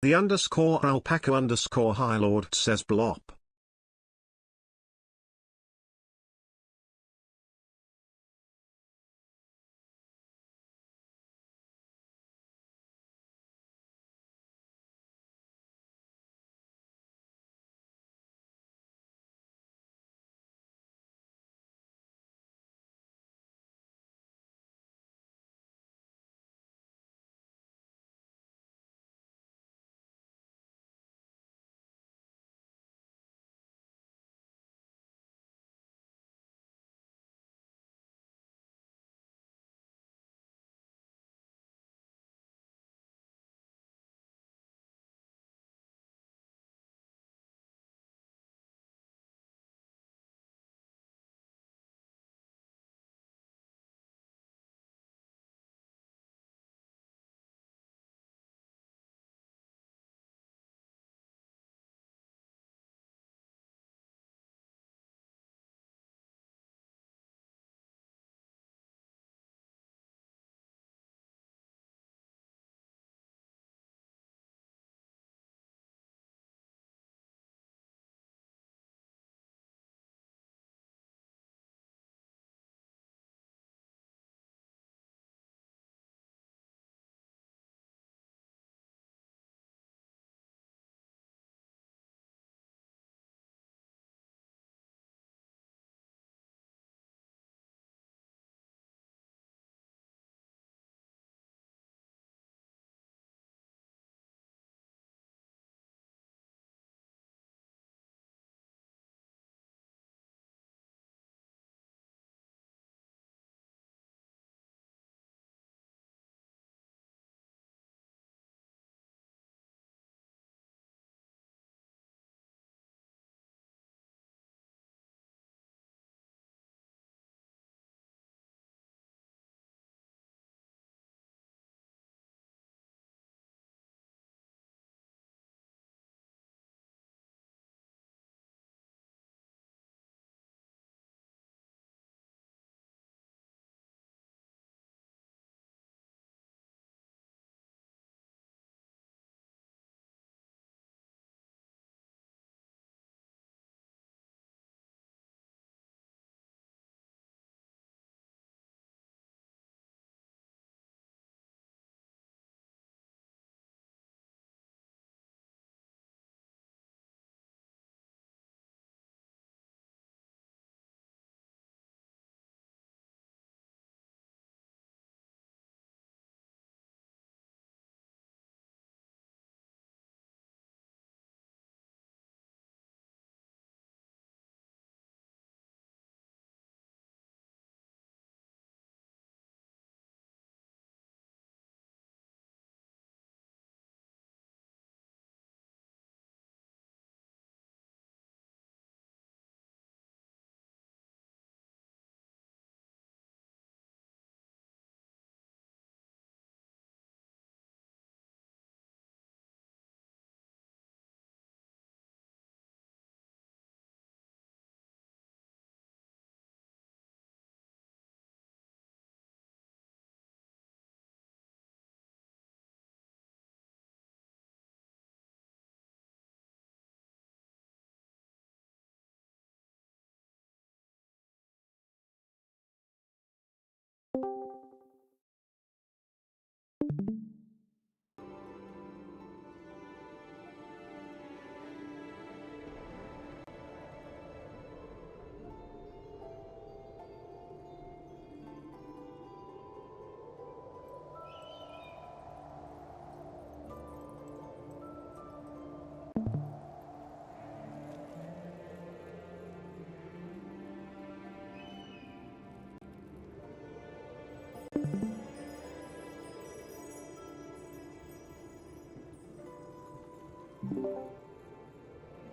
The underscore alpaca underscore high lord says blop.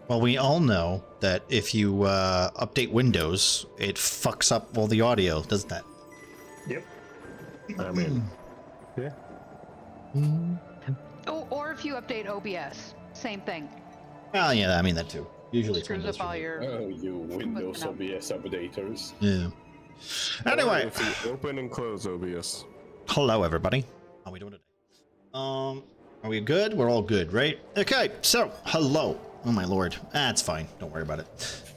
Well, we all know that if you update Windows, it fucks up all the audio, doesn't it? Yep. I mean, yeah. Oh, or if you update OBS, same thing. Well, yeah, I mean that too. Usually it's Screws Windows. up all your. Oh, you Windows OBS updaters. Yeah. Anyway, or if you open and close OBS. hello everybody. How are we doing today? Are we good? We're all good, right? Okay, so, hello. Oh my lord. It's fine. Don't worry about it.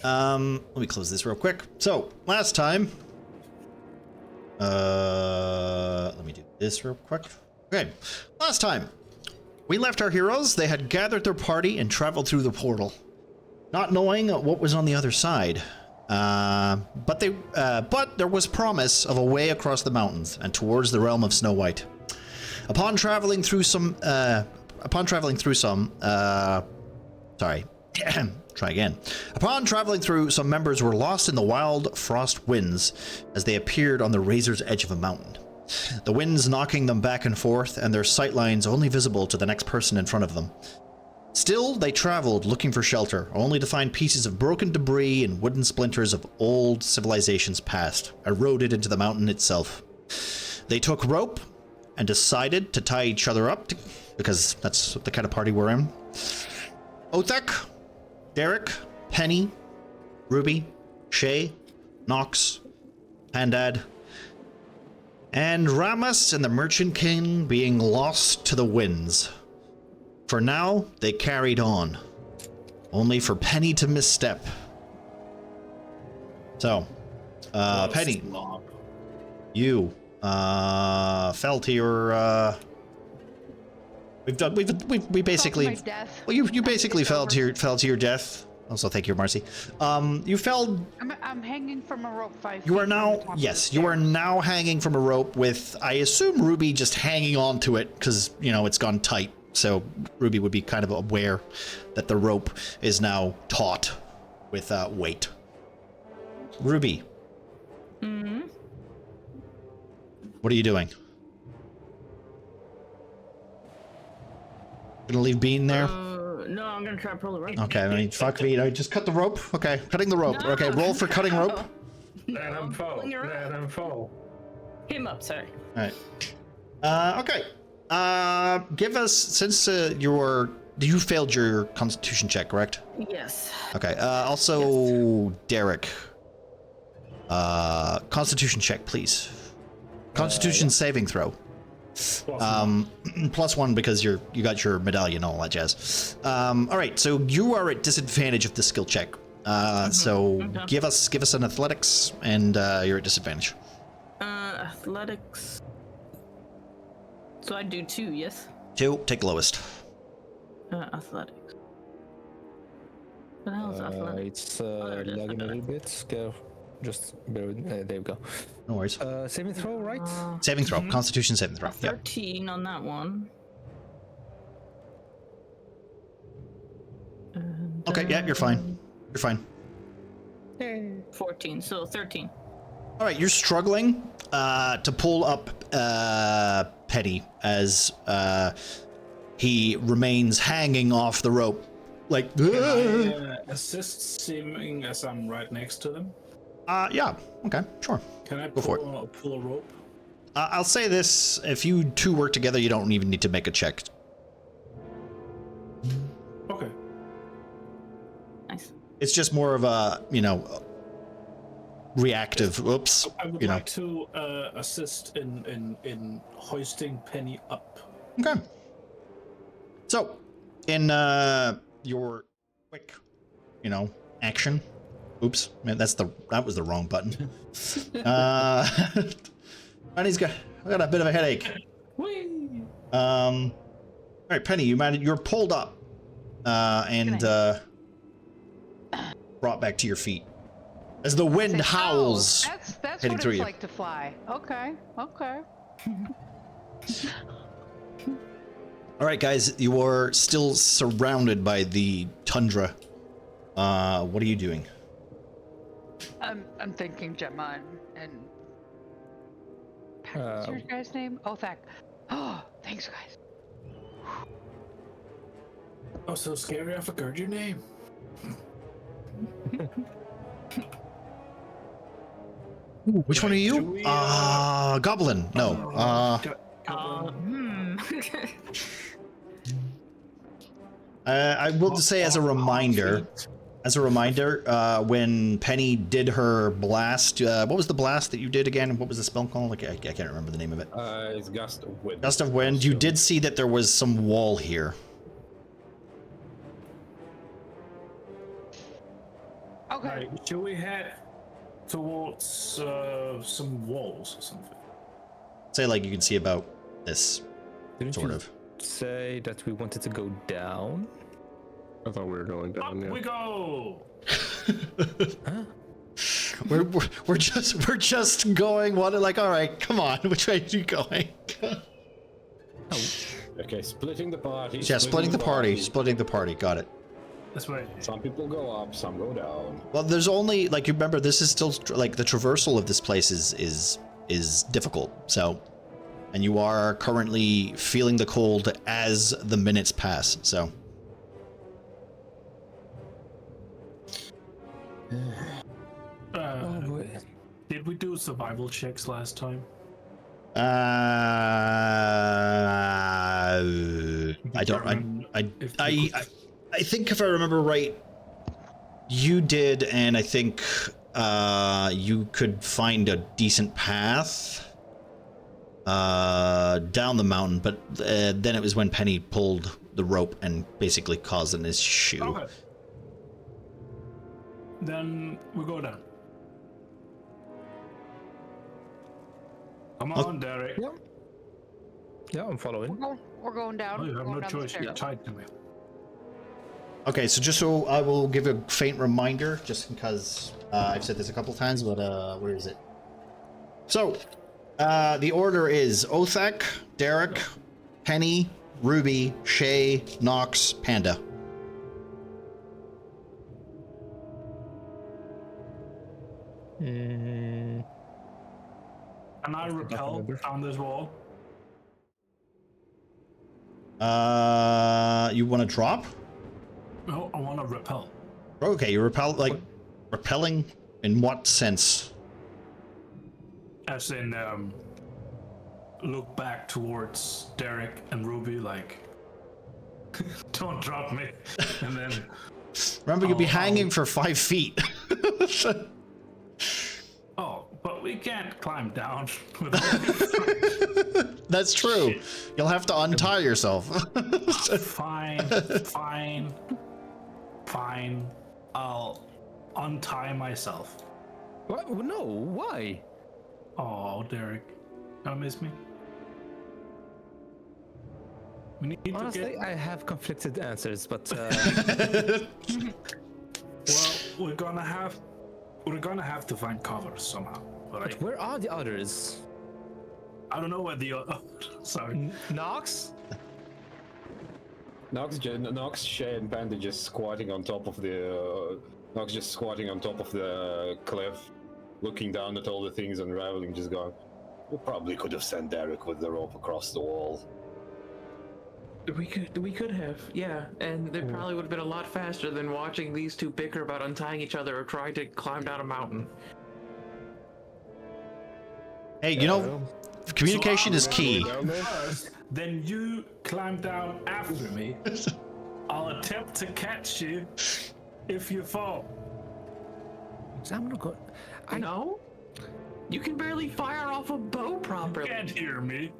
Let me close this real quick. So, last time... let me do this real quick. Okay, last time, we left our heroes. They had gathered their party and traveled through the portal, not knowing what was on the other side. But there was promise of a way across the mountains and towards the realm of Snow White. Upon traveling through some, sorry, try again. Upon traveling through, some members were lost in the wild frost winds as they appeared on the razor's edge of a mountain. The winds knocking them back and forth, and their sightlines only visible to the next person in front of them. Still, they traveled looking for shelter, only to find pieces of broken debris and wooden splinters of old civilizations past, eroded into the mountain itself. They took rope and decided to tie each other up, because that's the kind of party we're in. Othek, Derek, Penny, Ruby, Shay, Nox, Pandad, and Ramus and the Merchant King being lost to the winds. For now, they carried on, only for Penny to misstep. So, Penny, you fell to your we basically my death. well you basically fell to your death. Also, thank you, Marcy. You fell. I'm hanging from a rope 5 feet. You are now, from the top yes, of you the are now hanging from a rope with, I assume, Ruby just hanging on to it because, you know, it's gone tight. So Ruby would be kind of aware that the rope is now taut with weight. Ruby. Mm-hmm. What are you doing? Gonna leave Bean there? No, I'm gonna try to pull the rope. Okay, I mean, fuck me. No, just cut the rope. Okay, cutting the rope. Okay, roll for cutting rope. Let him fall. Pulling your Let him fall. Him up, sorry. All right. Okay. Give us, since you failed your Constitution check, correct? Yes. Okay. Also, Derek. Constitution check, please. Constitution saving throw. +1 because you got your medallion, all that jazz. All right, so you are at disadvantage of the skill check. So Okay. give us an athletics, and you're at disadvantage. Athletics. So I do 2, yes? 2, take lowest. Athletics. What the hell is athletics? It's there it is. lagging a little bit. Scare. Just bear with me. There we go. No worries. Saving throw, right? Saving throw. Constitution saving throw. Yep. 13 on that one. And, Okay, yeah, you're fine. You're fine. 14, so 13. All right, you're struggling to pull up Penny as he remains hanging off the rope, like. Can I assist, seeming as I'm right next to them? Yeah. Okay, sure. Can I Go for pull a rope? I'll say this: if you two work together, you don't even need to make a check. Okay. Nice. It's just more of a, reactive. Oops. I would like to assist in hoisting Penny up. Okay. So, in your quick, action. Oops, man, that was the wrong button. Penny's I got a bit of a headache. Whee! All right, Penny, you're pulled up, and brought back to your feet as the wind howls. That's heading what through it's you. like to fly. Okay. All right, guys, you are still surrounded by the tundra. What are you doing? I'm thinking Gemma and what's your guy's name? Othak. Oh, thanks, guys. Oh, so scary! I forgot your name. Which one are you? do we, Goblin. No. I will say as a reminder, As a reminder, when Penny did her blast, what was the blast that you did again? What was the spell called? Like, I can't remember the name of it. It's Gust of Wind. Gust of Wind. You did see that there was some wall here. Okay. Right, should we head towards some walls or something? Say like you can see about this, Didn't sort you of. say that we wanted to go down? I thought we were going Up down. Yeah. we go! Huh? We're just going one like, all right, come on, which way are you going? Okay, splitting the party. Yeah, splitting the party, got it. That's right. Some people go up, some go down. Well, there's only like, you remember, this is still like the traversal of this place is difficult. So, and you are currently feeling the cold as the minutes pass. So, Oh, boy. Did we do survival checks last time? I think if I remember right, you did, and I think you could find a decent path down the mountain, but then it was when Penny pulled the rope and basically caused an issue. Okay. Then we go down. Come on, Derek. Yeah. Yeah, I'm following. We're going down. Oh, you have We're no going down the choice. You're stairs. tied to me. Okay, so just so I will give a faint reminder, just because I've said this a couple times, but where is it? So, the order is Othak, Derek, Penny, Ruby, Shay, Nox, Panda. Mm, Can I repel down this wall? You want to drop? No, I want to repel. Okay, you repel, like, repelling in what sense? As in, look back towards Derek and Ruby, like, don't drop me. And then, Remember, you'll be Oh, hanging for 5 feet. oh, but we can't climb down without. That's true. You'll have to untie yourself. Fine. I'll untie myself. what? No, why? Oh, Derek, don't miss me. We need Honestly, to get. I have conflicted answers, but Well, we're gonna have to find cover somehow. Right? where are the others? I don't know where the. Sorry. Nox? Nox, Shay, and Panda just squatting on top of the. Nox just squatting on top of the cliff, looking down at all the things unraveling, just going. We probably could have sent Derek with the rope across the wall. We could have, yeah, and it probably would have been a lot faster than watching these two bicker about untying each other or trying to climb down a mountain. Hey, you know, communication is key. First, then you climb down after me. I'll attempt to catch you if you fall. I'm not good. No? You can barely fire off a bow You properly. can't hear me.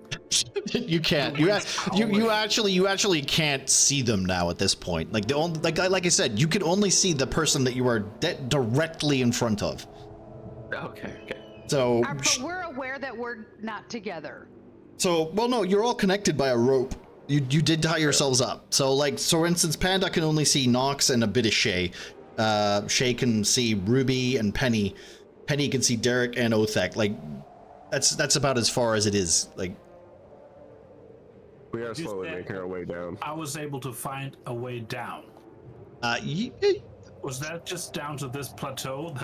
You can't. You actually can't see them now at this point. Like the only, like I said, you can only see the person that you are directly in front of. Okay. So, But we're aware that we're not together. well, no, you're all connected by a rope. You did tie yourselves up. So, like, so for instance, Panda can only see Nox and a bit of Shay. Shay can see Ruby and Penny. Penny can see Derek and Othak. Like, that's about as far as it is. Like, We are You slowly said- making our way down. I was able to find a way down. Was that just down to this plateau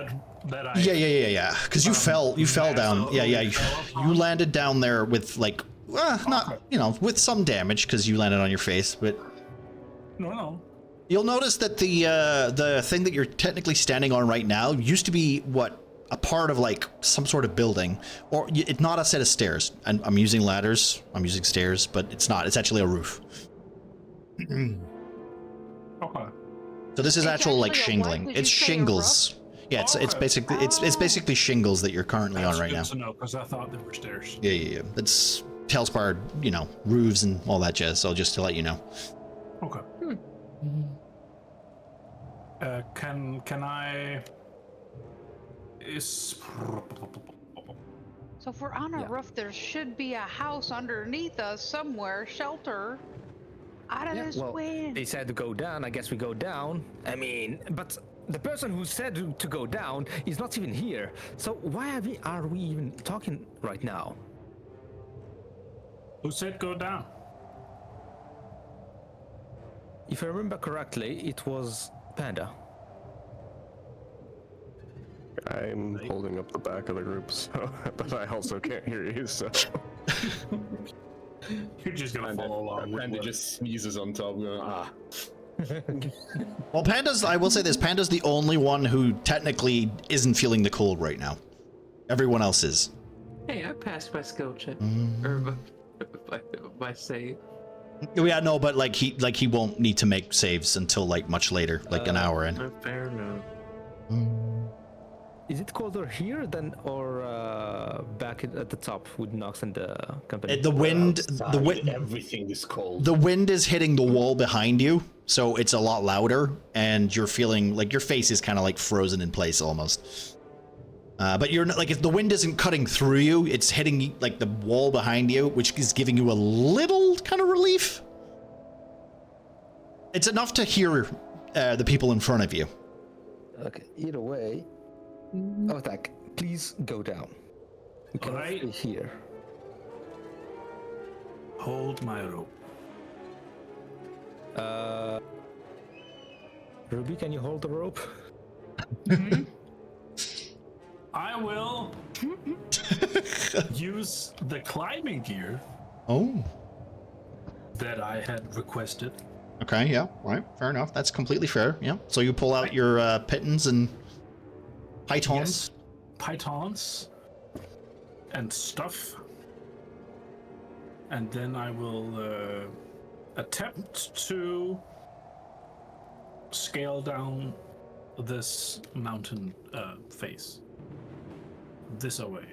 that I? Yeah. Because you fell down. so Yeah. you fell You upon? landed down there with like, not with some damage because you landed on your face. But No. you'll notice that the thing that you're technically standing on right now used to be a part of like some sort of building, or it's not a set of stairs. And I'm using ladders. I'm using stairs, but it's not. It's actually a roof. Okay. So this is It's actual like actually a what? shingling. Did It's you say a shingles. Yeah, it's basically it's basically shingles that you're currently That's on right good now. to know, because I thought there were stairs. Yeah. It's Tailspar, roofs and all that jazz. So just to let you know. Okay. Can I? Is So if we're on a roof, there should be a house underneath us somewhere, shelter out of this wind. They said to go down. I guess we go down. I mean, but the person who said to go down is not even here. So why are we even talking right now? who said go down? If I remember correctly, it was Panda. I'm holding up the back of the group, so but I also can't hear you. So You're just gonna follow along. And it just sneezes on top. Going, ah. Well, I will say this, Panda's the only one who technically isn't feeling the cold right now. Everyone else is. Hey, I passed my skill check. Or my save. Yeah, no, but like he won't need to make saves until like much later, like an hour in. Fair enough. Is it colder here than or back at the top with Nox and the company? The wind, Everything is cold. the wind is hitting the wall behind you, so it's a lot louder, and you're feeling like your face is kind of like frozen in place almost. But you're not, like, if the wind isn't cutting through you, it's hitting like the wall behind you, which is giving you a little kind of relief. It's enough to hear the people in front of you. Okay. Either way, Othak, please go down. We can Alright. stay here. Hold my rope. Ruby, can you hold the rope? I will use the climbing gear Oh. that I had requested. Okay, yeah, right, fair enough. That's completely fair, yeah. So you pull out your pittons and pythons. Yes, pythons and stuff. And then I will attempt to scale down this mountain face. This away.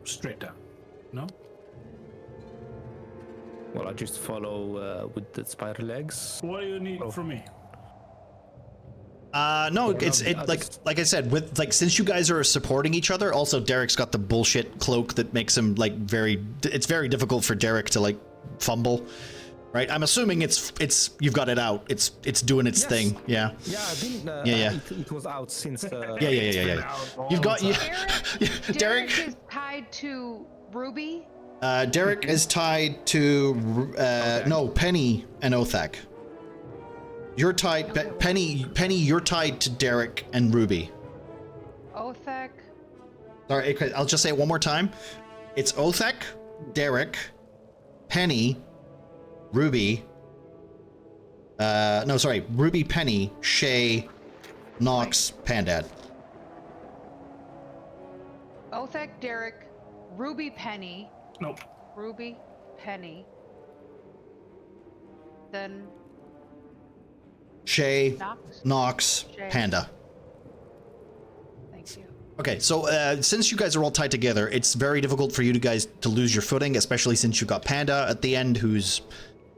Straight down. No? Well, I just follow with the spider legs. What do you need from me? No, it's like I said, with like since you guys are supporting each other, also Derek's got the bullshit cloak that makes him like it's very difficult for Derek to like fumble. Right, I'm assuming it's you've got it out. It's doing its thing. Yeah. Yeah, I've been. Yeah. It was out since. Yeah. You've got Derek is tied to Ruby. Derek is tied to no Penny and Othak. You're tied Penny. You're tied to Derek and Ruby. Othak. Sorry, okay, I'll just say it one more time. It's Othak, Derek, Penny, Ruby. No, sorry, Ruby, Penny, Shay, Nox, Pandad. Othak, Derek, Ruby, Penny. Nope. Ruby, Penny. Then Shay, Nox. Nox, Shay. Panda. Thank you. Okay, so since you guys are all tied together, it's very difficult for you guys to lose your footing, especially since you've got Panda at the end, who's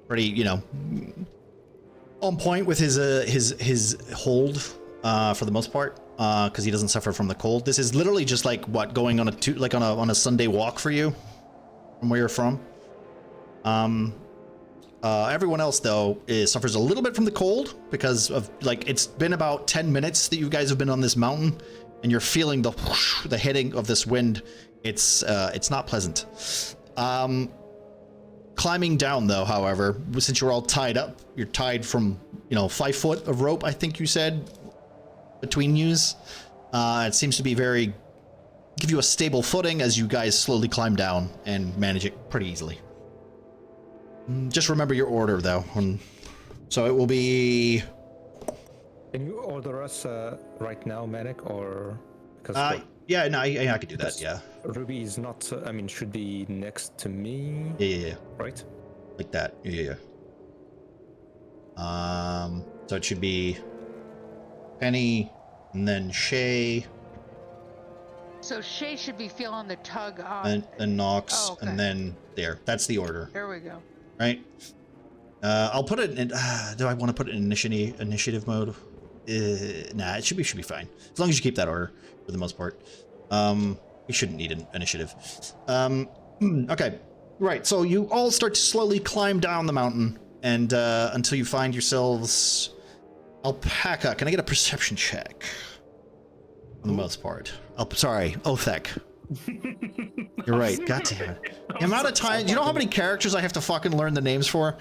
pretty, on point with his hold for the most part, because he doesn't suffer from the cold. This is literally just like what going on on a Sunday walk for you from where you're from. Everyone else though suffers a little bit from the cold because of like it's been about 10 minutes that you guys have been on this mountain, and you're feeling the whoosh, the hitting of this wind. It's not pleasant. Climbing down though, however, since you're all tied up, you're tied from 5 foot of rope, I think you said, between yous. It seems to be give you a stable footing as you guys slowly climb down and manage it pretty easily. Just remember your order though. So it will be. Can you order us right now, Manic, or? Yeah, no, I could do that. Yeah. Ruby is not. Should be next to me. Yeah. Right. Like that. Yeah. So it should be Penny, and then Shay, So Shay should be feeling the tug on. and Nox, Oh, okay. and then there. That's the order, There we go. right? I'll put it in. Do I want to put it in initiative mode? Nah, it should be fine as long as you keep that order for the most part. We shouldn't need an initiative. Okay, right. So you all start to slowly climb down the mountain, and until you find yourselves. Alpaca, can I get a perception check? For the most part. Oh, sorry, Othek. You're right. God damn it. The amount of time. Do you know how many characters I have to fucking learn the names for?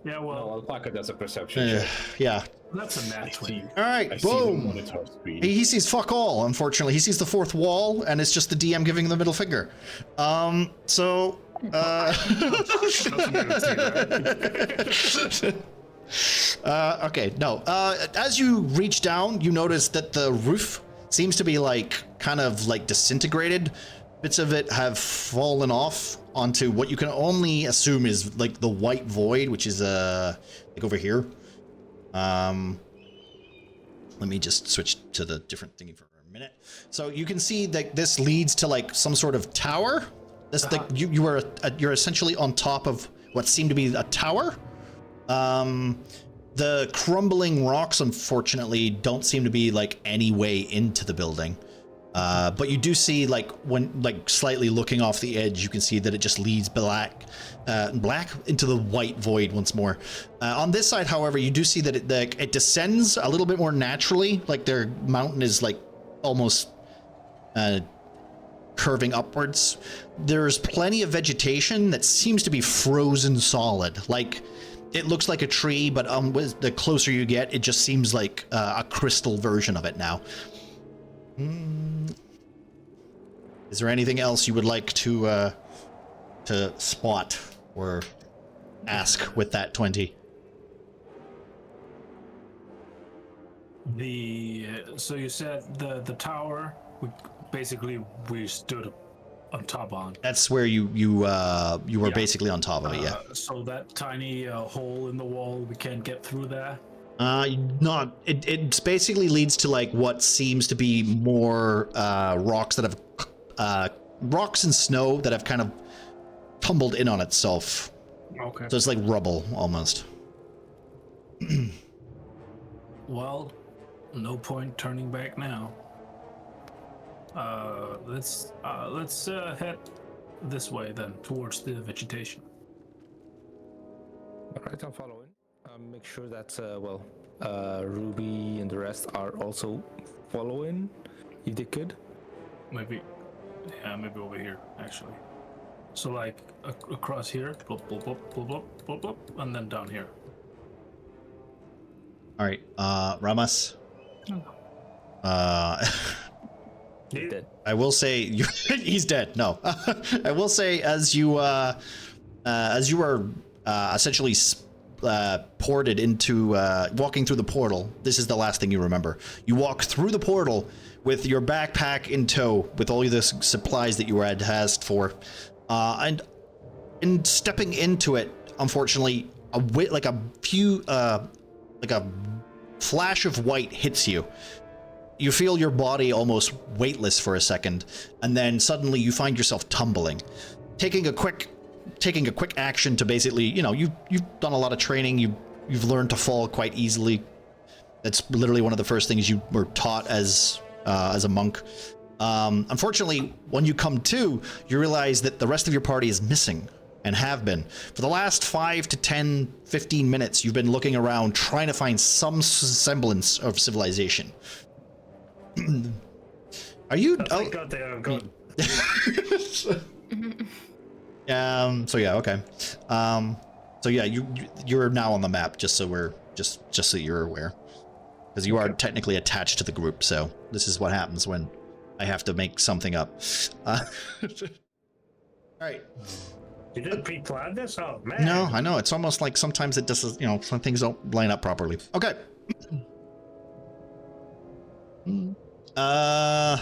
Yeah, No, well, Alpaca does a perception check. Yeah. that's a nat 20. All right. I see the Boom. monitor speed. He sees fuck all. Unfortunately, he sees the fourth wall, and it's just the DM giving him the middle finger. So. Okay, no. As you reach down, you notice that the roof seems to be like kind of like disintegrated. Bits of it have fallen off onto what you can only assume is like the white void, which is like over here. Let me just switch to the different thingy for a minute. So you can see that this leads to like some sort of tower. This like you're essentially on top of what seemed to be a tower. The crumbling rocks, unfortunately, don't seem to be like any way into the building. But you do see like when like slightly looking off the edge, you can see that it just leads black into the white void once more. On this side, however, you do see that it descends a little bit more naturally. Like their mountain is like almost curving upwards. There's plenty of vegetation that seems to be frozen solid. Like it looks like a tree, but the closer you get, it just seems like a crystal version of it now. Is there anything else you would like to spot or ask with that 20? So you said the tower, we stood on top on. That's where you were basically on top of it, yeah. So that tiny hole in the wall, we can't get through there? It basically leads to like what seems to be more rocks that have rocks and snow that have kind of tumbled in on itself. Okay. So it's like rubble almost. Well, no point turning back now. Let's head this way then, towards the vegetation. All right, I'm following. Make sure that Ruby and the rest are also following, if they could. Maybe over here actually. So like across here, blop, blop, blop, blop, blop, blop, and then down here. All right, Ramas. He's dead. I will say he's dead. No, I will say as you are essentially ported into walking through the portal. This is the last thing you remember. You walk through the portal with your backpack in tow, with all of the supplies that you had asked for, and in stepping into it, unfortunately, a flash of white hits you. You feel your body almost weightless for a second, and then suddenly you find yourself tumbling, taking a quick action to basically, you've done a lot of training. You've learned to fall quite easily. That's literally one of the first things you were taught as a monk. Unfortunately, when you come to, you realize that the rest of your party is missing and have been. For the last 5 to 10, 15 minutes, you've been looking around trying to find some semblance of civilization. Are you... Thank God they are gone. So yeah, okay. So yeah, you're now on the map, just so so you're aware, because you are technically attached to the group. So this is what happens when I have to make something up. All right. You didn't pre-plan this? Oh man. No, I know. It's almost like sometimes it just, some things don't line up properly. Okay. I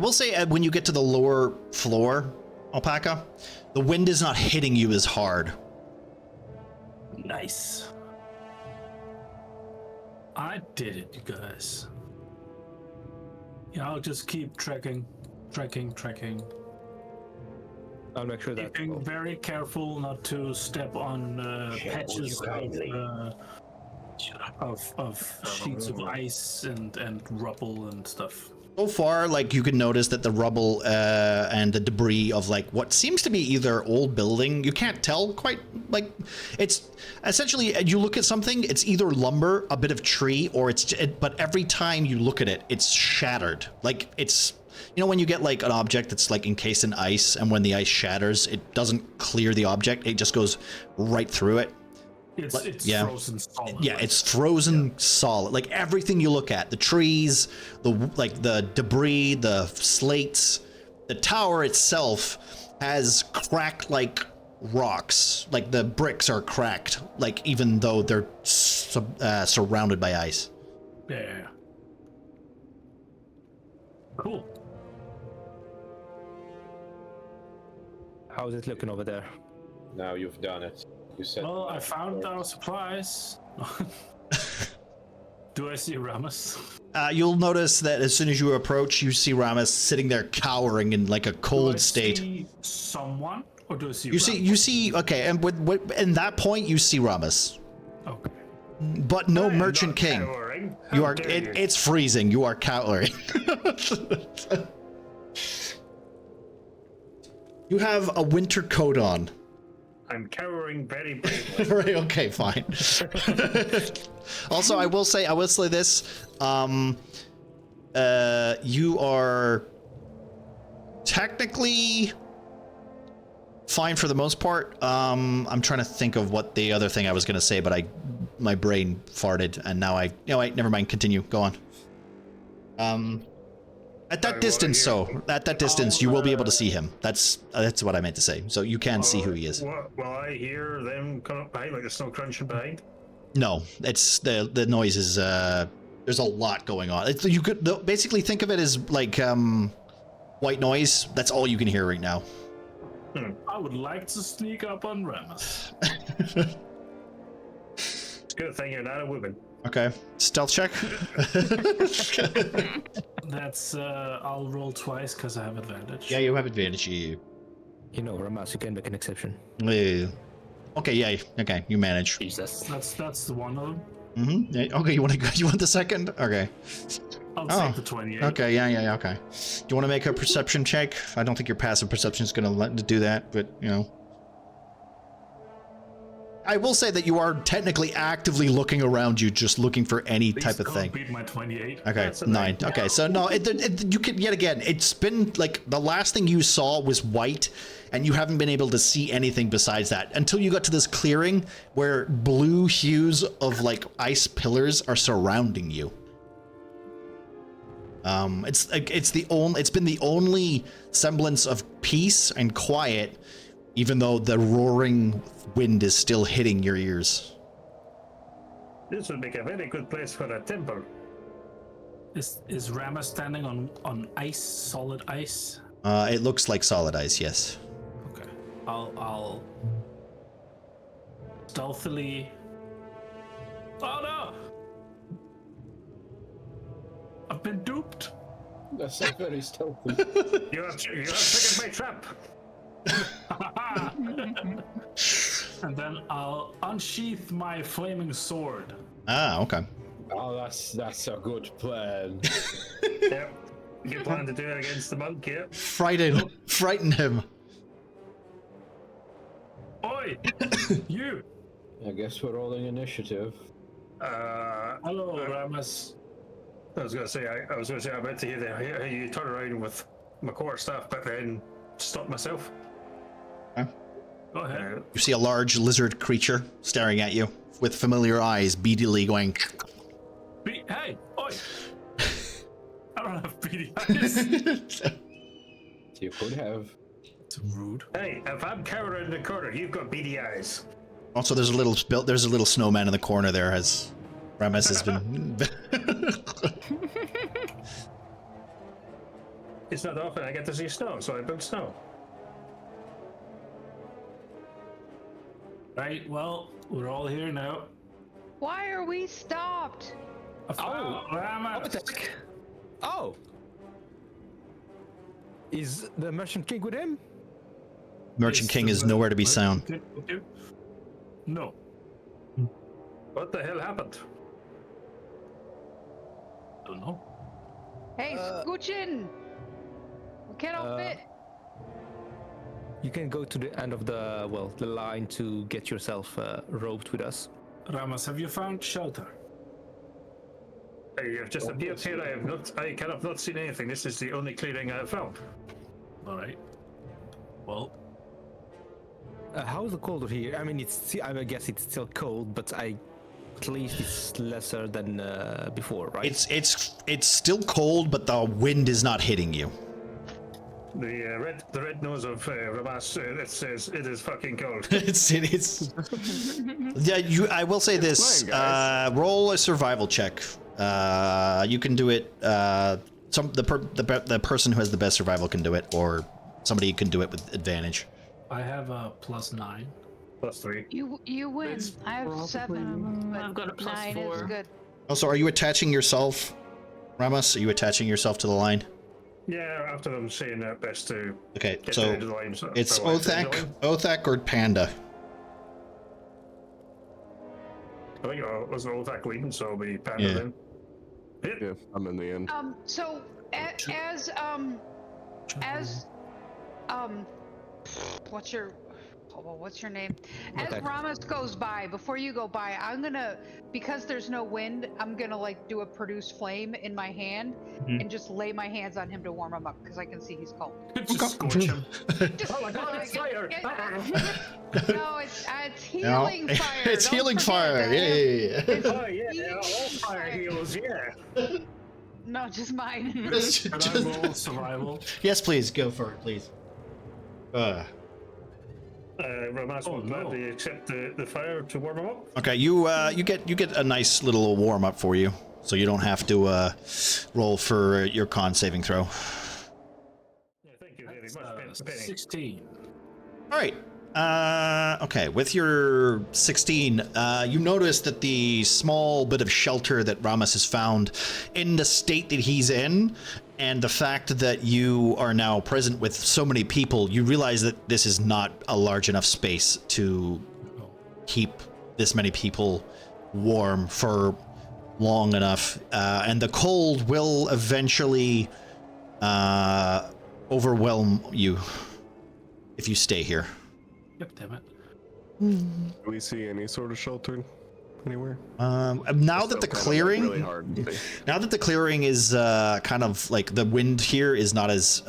will say when you get to the lower floor, Alpaca, the wind is not hitting you as hard. Nice. I did it, you guys. Yeah, I'll just keep trekking. I'll make sure that. Being very careful not to step on patches of sheets of ice and rubble and stuff. So far, like, you can notice that the rubble and the debris of, like, what seems to be either old building, you can't tell quite, like, it's essentially, you look at something, it's either lumber, a bit of tree, or but every time you look at it, it's shattered. Like, it's, you know, when you get, like, an object that's, like, encased in ice, and when the ice shatters, it doesn't clear the object, it just goes right through it. It's frozen solid. Yeah, it's frozen solid. Like everything you look at, the trees, the debris, the slates, the tower itself has cracked like rocks. Like the bricks are cracked, like even though they're surrounded by ice. Yeah. Cool. How's it looking over there? Now you've done it. You said. Well, I found our supplies. Do I see Ramus? You'll notice that as soon as you approach, you see Ramus sitting there cowering in like a cold state. See someone, or do I see? You see. Okay, and in that point, you see Ramus. Okay. But no Merchant King. Cowering. You How are. dare you. It's freezing. You are cowering. You have a winter coat on. I'm cowering very bravely. Right, okay, fine. Also, I will say this. You are technically fine for the most part. I'm trying to think of what the other thing I was going to say, but my brain farted, and now never mind. Continue. Go on. At that distance, at that distance, you will be able to see him. That's what I meant to say. So you can see who he is. Will I hear them come up behind, like the snow crunching behind? No, it's the noise is there's a lot going on. You could basically think of it as like white noise. That's all you can hear right now. I would like to sneak up on Ramus. It's a good thing you're not a woman. Okay, stealth check. That's I'll roll twice because I have advantage. Yeah, you have advantage. You know, Ramus, you can make an exception. Okay, yeah. Okay, you manage. Jesus. That's the one of them. Mm-hmm. Yeah, okay, you want the second? Okay. I'll take the 28. Okay, yeah, okay. Do you want to make a perception check? I don't think your passive perception is going to let you do that, but you know. I will say that you are technically actively looking around you, just looking for any type of thing. Beat my 28. Okay, 9. Okay, so no, you can yet again. It's been like the last thing you saw was white, and you haven't been able to see anything besides that until you got to this clearing where blue hues of like ice pillars are surrounding you. It's been the only semblance of peace and quiet, even though the roaring wind is still hitting your ears. This would make a very good place for a temple. Is Ramus standing on ice, solid ice? It looks like solid ice, yes. Okay. I'll stealthily. Oh no! I've been duped. That's not very stealthy. You have triggered my trap. And then I'll unsheath my flaming sword. Ah, okay. Oh, that's a good plan. Yep. You plan to do it against the monk, yeah? Frighten him. Oi! You! I guess we're rolling initiative. Hello, Ramus. I was gonna say I meant to hear how you turn around with my core stuff, but then stop myself. Go ahead. You see a large lizard creature staring at you with familiar eyes, beadily going. Hey, oi! I don't have beady eyes. You could have. It's rude. Hey, if I'm cowering in the corner, you've got beady eyes. Also, there's a little snowman in the corner there as Ramus has been. It's not often I get to see snow, so I built snow. Right, well, we're all here now. Why are we stopped? Ramos. Oh! Is the Merchant King with him? Merchant King is nowhere to be found. No. What the hell happened? Don't know. Hey, scooch in. We cannot fit. You can go to the end of the line to get yourself roped with us. Ramos, have you found shelter? I have just appeared here. I cannot not seen anything. This is the only clearing I have found. All right. Well, How is the cold here? I mean, I guess it's still cold, but at least it's lesser than before, right? It's still cold, but the wind is not hitting you. The red nose of Ramas it says it is fucking cold. It's yeah. I will say this. Roll a survival check. You can do it. The person who has the best survival can do it, or somebody can do it with advantage. I have a +9. +3. You win. I have 7. But I've got a +9 +4. is good. Also, are you attaching yourself, Ramos? Are you attaching yourself to the line? Yeah, after them saying that best to Okay, get so to the line, so it's so I said the Othak, line. or Panda. I think it was Othak leading, so it'll be Panda Yeah. then. Yeah, I'm in the end. So what's your name? As Okay. Ramos goes by, before you go by, I'm gonna, because there's no wind, I'm gonna like do a produce flame in my hand and just lay my hands on him to warm him up because I can see he's cold. Just scorch him. Just, Oh my God, it's fire! no, it's healing fire. It's Don't healing forget fire. that. Yeah. It's Oh yeah, healing all fire heals, yeah. No, just mine. Can I roll survival? Yes, please go for it, please. Ramas will gladly accept the fire to warm him up. Okay, you get a nice little warm up for you, so you don't have to roll for your con saving throw. Yeah, thank you very That's, much, Penny. 16. All right. Okay, with your 16, you notice that the small bit of shelter that Ramos has found in the state that he's in, and the fact that you are now present with so many people, you realize that this is not a large enough space to keep this many people warm for long enough, and the cold will eventually overwhelm you if you stay here. Yep, damn it. Do we see any sort of shelter anywhere? Now that the clearing, Really hard to see. now that the clearing is kind of like the wind here is not as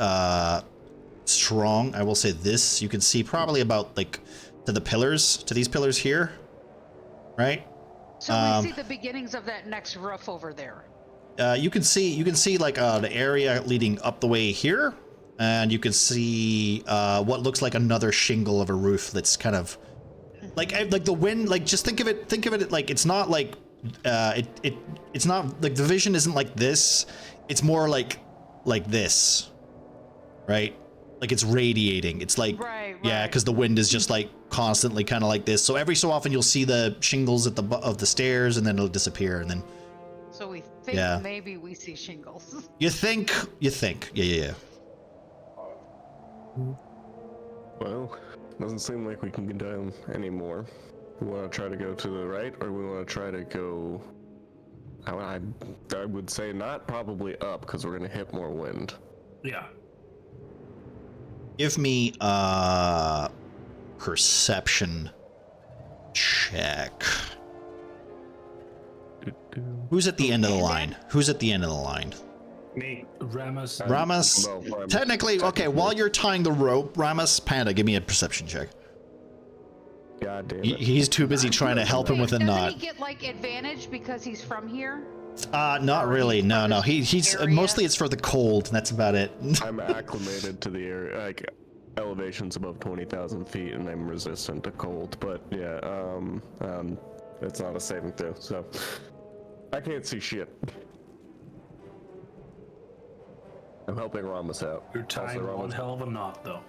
strong, I will say this: you can see probably about like to these pillars here, right? So we see the beginnings of that next roof over there. You can see like the area leading up the way here, and you can see what looks like another shingle of a roof that's kind of like the wind. Like just think of it like it's not like it's not like the vision isn't like this. It's more like this, right? Like it's radiating. It's like yeah, because the wind is just like constantly kind of like this. So every so often you'll see the shingles at the of the stairs, and then it'll disappear, and then. So we think maybe we see shingles. You think. Yeah. Well, doesn't seem like we can get down anymore. We want to try to go to the right, or we want to try to go... I would say not probably up, because we're going to hit more wind. Yeah. Give me a perception check. Who's at the end of the line? Me. Ramos. Well, Technically, okay, while you're tying the rope, Ramos, Panda, give me a perception check. God damn it. He's too busy trying to help him with a Doesn't knot. he get like advantage because he's from here? Not really. No. He's area? mostly it's for the cold. That's about it. I'm acclimated to the area, like elevations above 20,000 feet, and I'm resistant to cold. But yeah, it's not a saving throw, so I can't see shit. I'm helping Ramos out. You're tying Also, one Ramos, hell of a knot, though.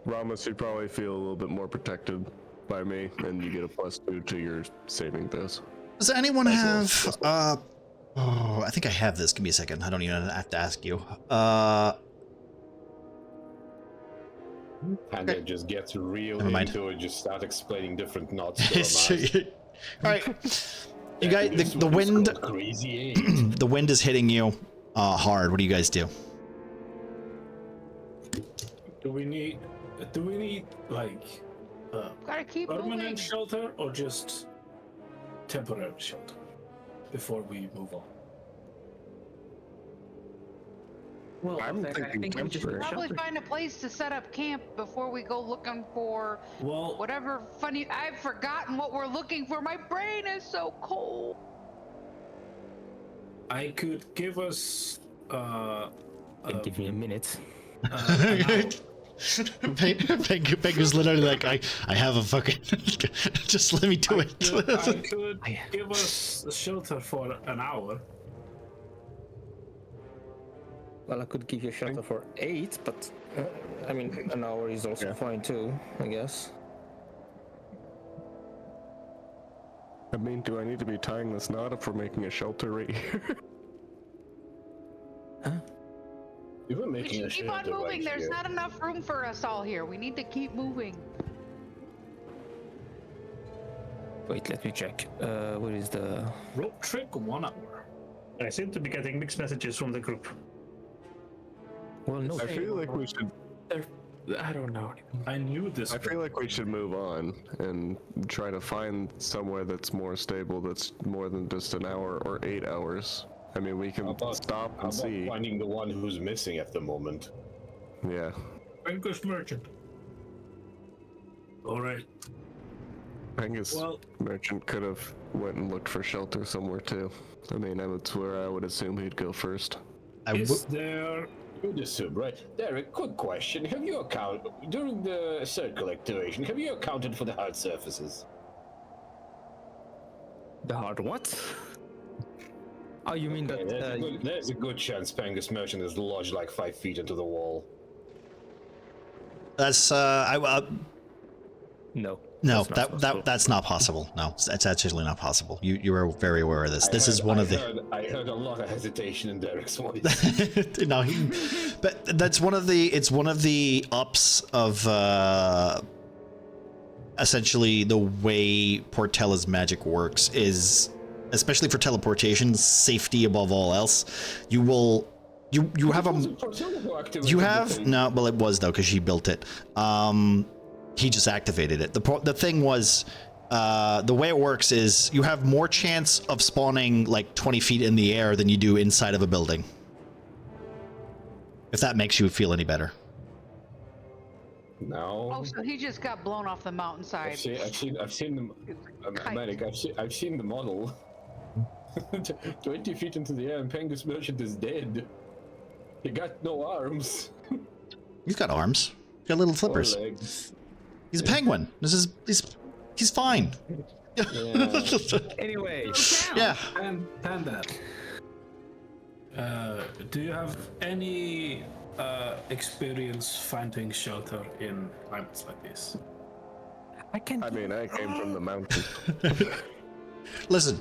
Ramos, you'd probably feel a little bit more protected by me, and you get a +2 to your saving throws. Does anyone have? Oh, I think I have this. Give me a second. I don't even have to ask you. And it just gets real Never mind. into it, just start explaining different knots. To All right, you guys. The wind. Crazy The wind is hitting you hard. What do you guys do? Do we need like Gotta keep permanent moving. shelter or just temporary shelter before we move on? Well, I'm I thinking think we just temporary. Probably shelter. find a place to set up camp before we go looking for Well, whatever funny. I've forgotten what we're looking for. My brain is so cold. I could give us Give me a minute. an Peg was literally like, I have a fucking. Just let me do it. I could give us a shelter for an hour. Well, I could give you a shelter for 8, but I mean, an hour is also fine too, I guess. I mean, do I need to be tying this knot if we're making a shelter right here? You were We making should a keep on shelter moving. right There's here. not enough room for us all here. We need to keep moving. Wait, let me check. Where is the... Rope trick 1 hour. I seem to be getting mixed messages from the group. Well, no. I feel like we should. I don't know. I knew this. I feel like we should move on and try to find somewhere that's more stable, that's more than just an hour or 8 hours. I mean, we can stop How and about see. finding the one who's missing at the moment? Yeah. Vanquish merchant. All right. Angus Well- Merchant could have went and looked for shelter somewhere too. I mean, that's where I would assume he'd go first. Is there? You would assume, right? Derek, quick question. Have you accounted, during the circle activation, have you accounted for the hard surfaces? The hard what? Oh, you mean Okay, that... there's a good chance Pangus Merchant is lodged like 5 feet into the wall. That's No. no, That's not possible. that's not possible. No, that's actually not possible. You are very aware of this. This is one of the. I heard a lot of hesitation in Derek's voice. No, but that's one of the. It's one of the ups of essentially the way Portella's magic works is, especially for teleportation, safety above all else. You will. You have a. You have no. Well, it was though because she built it. He just activated it. The thing was, the way it works is you have more chance of spawning like 20 feet in the air than you do inside of a building. If that makes you feel any better. No. Oh, so he just got blown off the mountainside. I've seen them. Medic, I've seen the model. 20 feet into the air, and Pangus Merchant is dead. He got no arms. He's got arms. He's got little flippers. Or legs. He's a penguin. He's fine. Yeah. Anyway. Yeah. And that. Do you have any experience finding shelter in climates like this? I mean, I came from the mountains. Listen.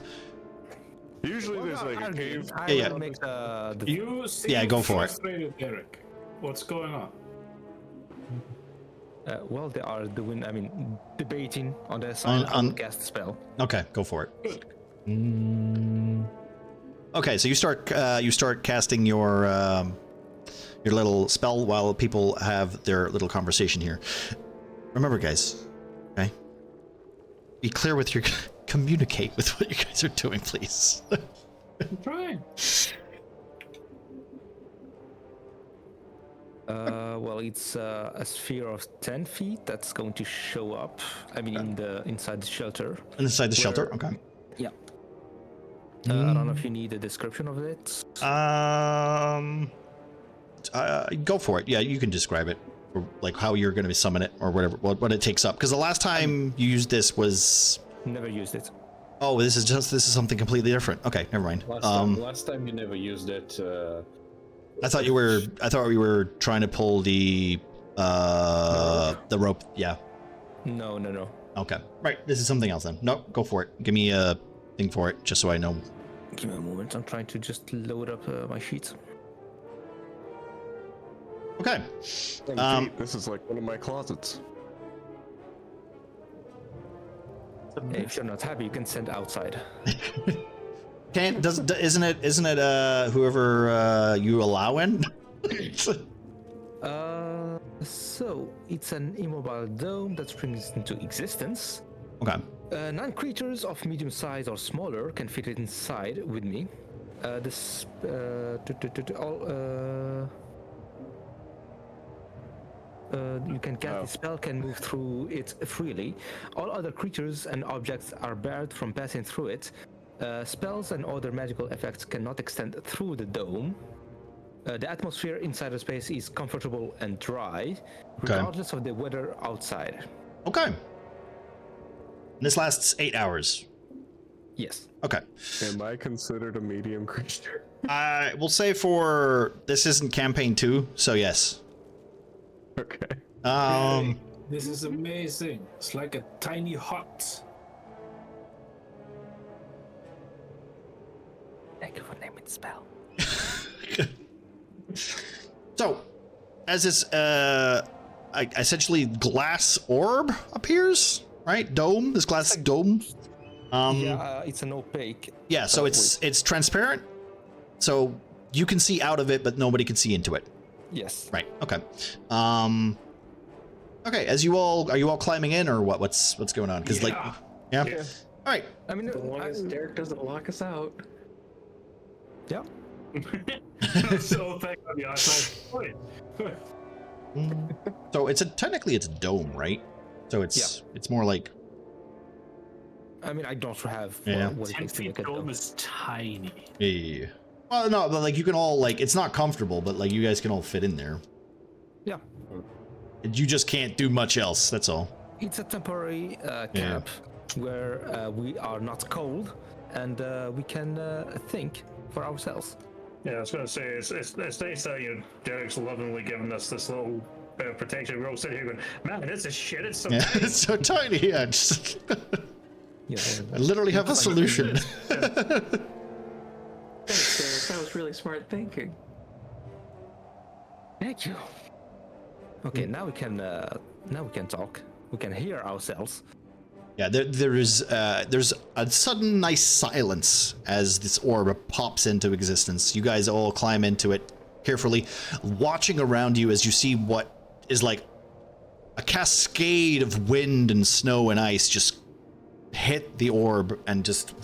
Usually there's like a cave. Yeah. Make the You seem Yeah, go for it. frustrated, Derek. What's going on? well, they are doing, debating on their side how to cast the spell. Okay, go for it. Okay, so you start casting your little spell while people have their little conversation here. Remember, guys, okay? Be clear with your communicate with what you guys are doing, please. I'm trying. Well, it's a sphere of 10 feet that's going to show up. Inside the shelter. Inside the shelter, okay. Yeah. I don't know if you need a description of it. Go for it. Yeah, you can describe it, or like how you're going to summon it, or whatever. What it takes up. Because the last time you used this was. Never used it. Oh, this is something completely different. Okay, never mind. Last time you never used it. I thought we were trying to pull the rope. Yeah. No. Okay. Right. This is something else then. No, go for it. Give me a thing for it, just so I know. Give me a moment. I'm trying to just load up my sheets. Okay. This is like one of my closets. Hey, if you're not happy, you can send outside. Isn't it whoever you allow in? So it's an immobile dome that springs into existence. Okay. 9 creatures of medium size or smaller can fit inside with me. You can cast the spell, can move through it freely. All other creatures and objects are barred from passing through it. Spells and other magical effects cannot extend through the dome. The atmosphere inside the space is comfortable and dry, regardless of the weather outside. Okay. This lasts 8 hours. Yes. Okay. Am I considered a medium creature? We'll say this isn't campaign 2, so yes. Okay. This is amazing. It's like a tiny hut. Thank you for naming the spell. So, as this essentially glass orb appears, right? Dome, this glass dome. It's an opaque. Yeah, so it's transparent, so you can see out of it, but nobody can see into it. Yes. Right. Okay. Okay. Are you all climbing in, or what? What's going on? Because yeah. All right. I mean, the longest Derek doesn't lock us out. Yeah. So thank God, yeah, So technically it's a dome, right? So it's more like. I mean, I don't have what it takes to make a dome is tiny. Yeah. Well, no, but like you can all it's not comfortable, but like you guys can all fit in there. Yeah. You just can't do much else. That's all. It's a temporary camp where we are not cold and we can think for ourselves. Yeah, I was going to say, it's nice that Derek's lovingly giving us this little bit of protection. We're all sitting here going, man, this is shit. It's so tiny. It's so tiny. Yeah, just I literally have a solution. Thanks, Derek. That was really smart thinking. Thank you. Okay, now we can talk. We can hear ourselves. Yeah, there's a sudden nice silence as this orb pops into existence. You guys all climb into it carefully, watching around you as you see what is like a cascade of wind and snow and ice just hit the orb and just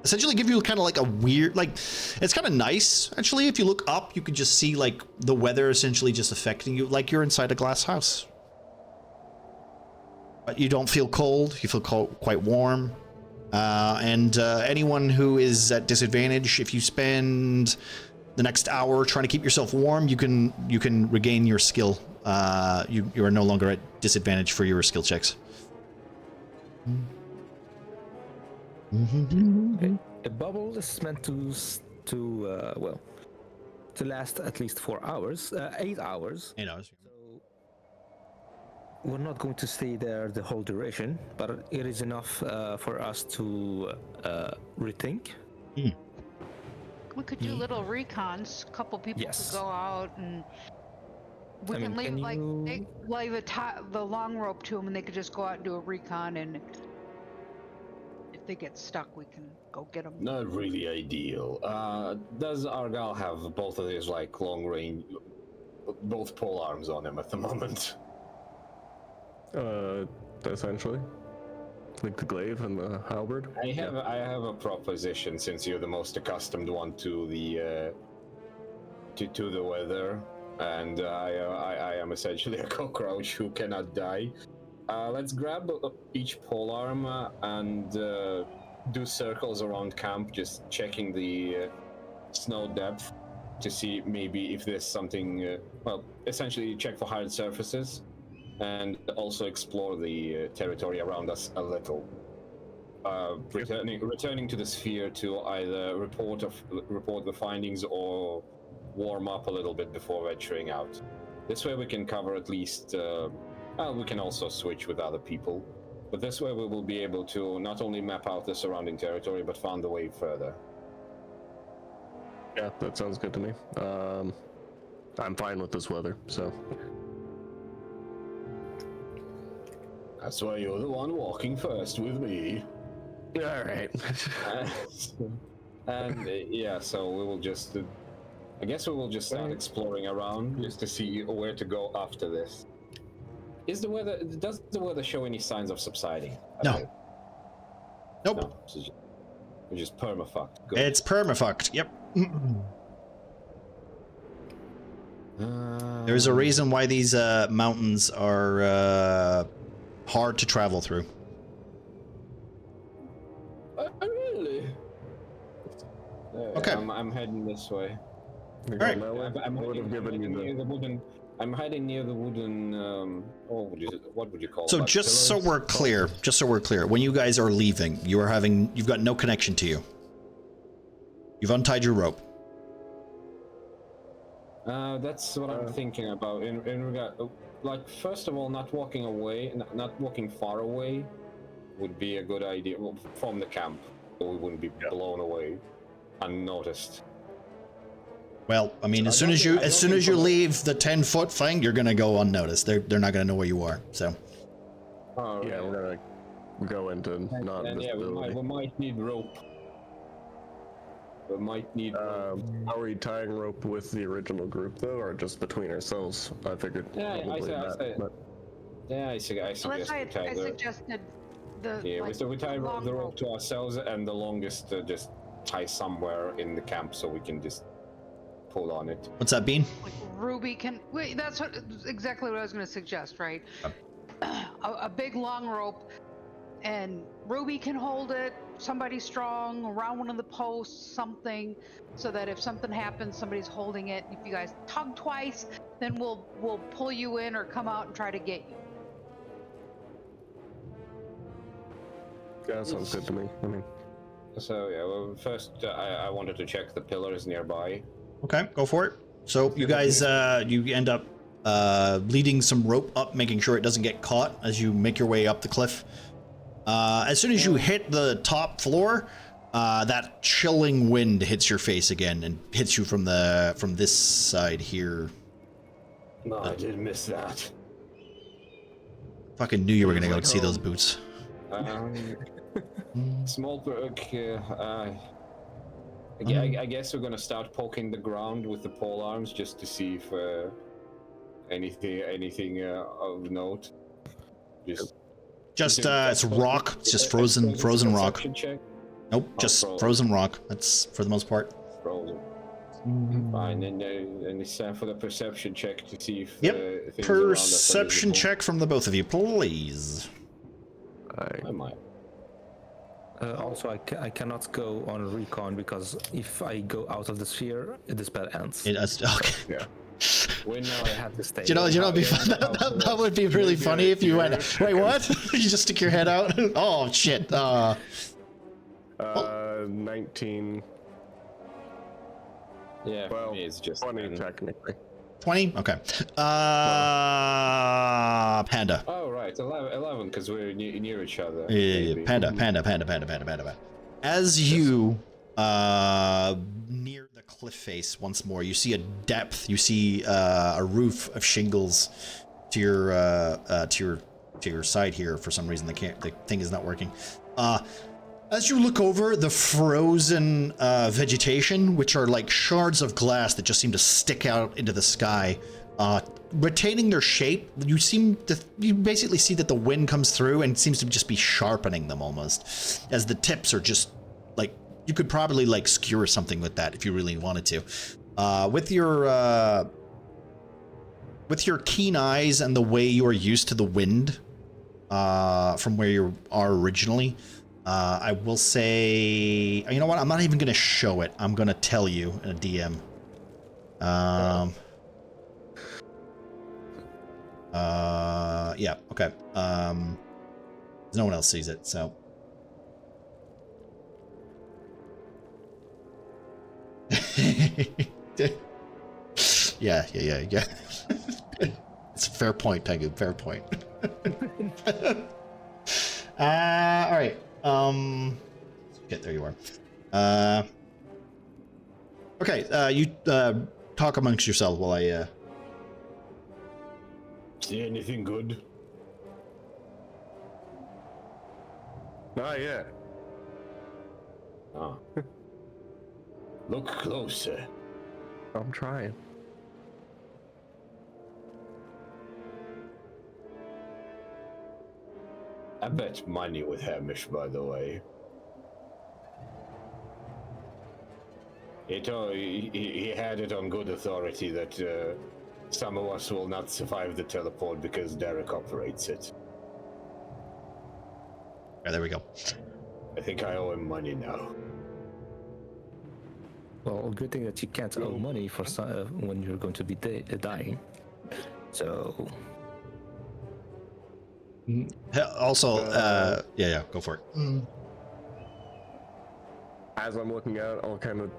essentially give you kind of like a weird, it's kind of nice actually. If you look up, you can just see like the weather essentially just affecting you, like you're inside a glass house. But you don't feel cold, you feel quite warm. And anyone who is at disadvantage, if you spend the next hour trying to keep yourself warm, you can regain your skill. You are no longer at disadvantage for your skill checks. Okay. The bubble is meant to last at least 4 hours, 8 hours. 8 hours. So we're not going to stay there the whole duration, but it is enough for us to rethink. We could do little recons. A couple people could go out and we can leave the long rope to them, and they could just go out and do a recon. And if they get stuck, we can go get them. Not really ideal. Does Argal have both of these long range, both pole arms on him at the moment? Essentially. Like the glaive and the halberd. I have a proposition, since you're the most accustomed one to the weather, and I am essentially a cockroach who cannot die. Let's grab each polearm and do circles around camp, just checking the snow depth to see maybe if there's something. Essentially check for hard surfaces, and also explore the territory around us a little. Returning to the sphere to either report the findings or warm up a little bit before venturing out. This way we can cover at least. We can also switch with other people. But this way we will be able to not only map out the surrounding territory, but find the way further. Yeah, that sounds good to me. I'm fine with this weather, so. That's why you're the one walking first with me. All right. And yeah, so we will just. I guess we will just start exploring around just to see where to go after this. Does the weather show any signs of subsiding? No. Nope. No, we're just perma-fucked. Good. It's perma-fucked. Yep. There's a reason why these mountains are hard to travel through. Really? Okay. I'm heading this way. All right. I'm hiding near the wooden. What would you call? So like just so pillars? we're clear, when you guys are leaving, you've got no connection to you. You've untied your rope. That's what I'm thinking about in regard. Like, first of all, not walking away, not walking far away, would be a good idea from the camp, so we wouldn't be blown away, unnoticed. Well, I mean, as soon as you leave the 10-foot thing, you're gonna go unnoticed. They're not gonna know where you are. So. Oh, yeah, we're gonna go into non-visibility. We might need rope. We might need. Are we tying rope with the original group though, or just between ourselves? I figured. I suggested the. Yeah, we tie the rope to ourselves, and the longest just tie somewhere in the camp so we can just pull on it. What's that, Bean? Like Ruby can. Wait, that's exactly what I was going to suggest, right? A big long rope, and Ruby can hold it. Somebody strong around one of the posts, something, so that if something happens, somebody's holding it. If you guys tug twice, then we'll pull you in or come out and try to get you. Yeah, that sounds good to me. I mean. So yeah, well, first I wanted to check the pillars nearby. Okay, go for it. So you guys, you end up leading some rope up, making sure it doesn't get caught as you make your way up the cliff. As soon as you hit the top floor, that chilling wind hits your face again and hits you from this side here. No, I did miss that. Fucking knew you were gonna go see those boots. Small perk. I guess we're gonna start poking the ground with the pole arms just to see if anything of note. Just it's rock. It's just frozen rock. Check? Nope, just frozen rock. That's for the most part. Frozen. Fine, and it's time for the perception check to see if. Yep. Perception check from the both of you, please. I might. Also, I cannot go on a recon because if I go out of the sphere, the spell ends. It does. Okay. Yeah. I have to stay. You know, it'd be fun. That would be really funny if you went. Wait, what? You just stick your head out. Oh shit. 19. Yeah. Well, it's just 20 technically. 20. Okay. Panda. Oh right, 11 because we're near each other. Yeah. Panda. As you near the cliff face once more, you see a depth. You see a roof of shingles to your side here. For some reason, the thing is not working. As you look over the frozen vegetation, which are like shards of glass that just seem to stick out into the sky, retaining their shape, you basically see that the wind comes through and seems to just be sharpening them almost, as the tips are just like, you could probably like skewer something with that if you really wanted to. With your keen eyes and the way you are used to the wind from where you are originally, I will say, you know what? I'm not even going to show it. I'm going to tell you in a DM. Yeah, okay. No one else sees it, so. Yeah. It's a fair point, Tengu, fair point. All right. Get there. You are. Okay. You talk amongst yourselves while I. See anything good? Not yet. Oh. Look closer. I'm trying. I bet money with Hamish, by the way. He had it on good authority that some of us will not survive the teleport because Derek operates it. Yeah, there we go. I think I owe him money now. Well, good thing that you can't owe money for when you're going to be dying. So. Also, yeah, go for it. As I'm looking out, I'll kind of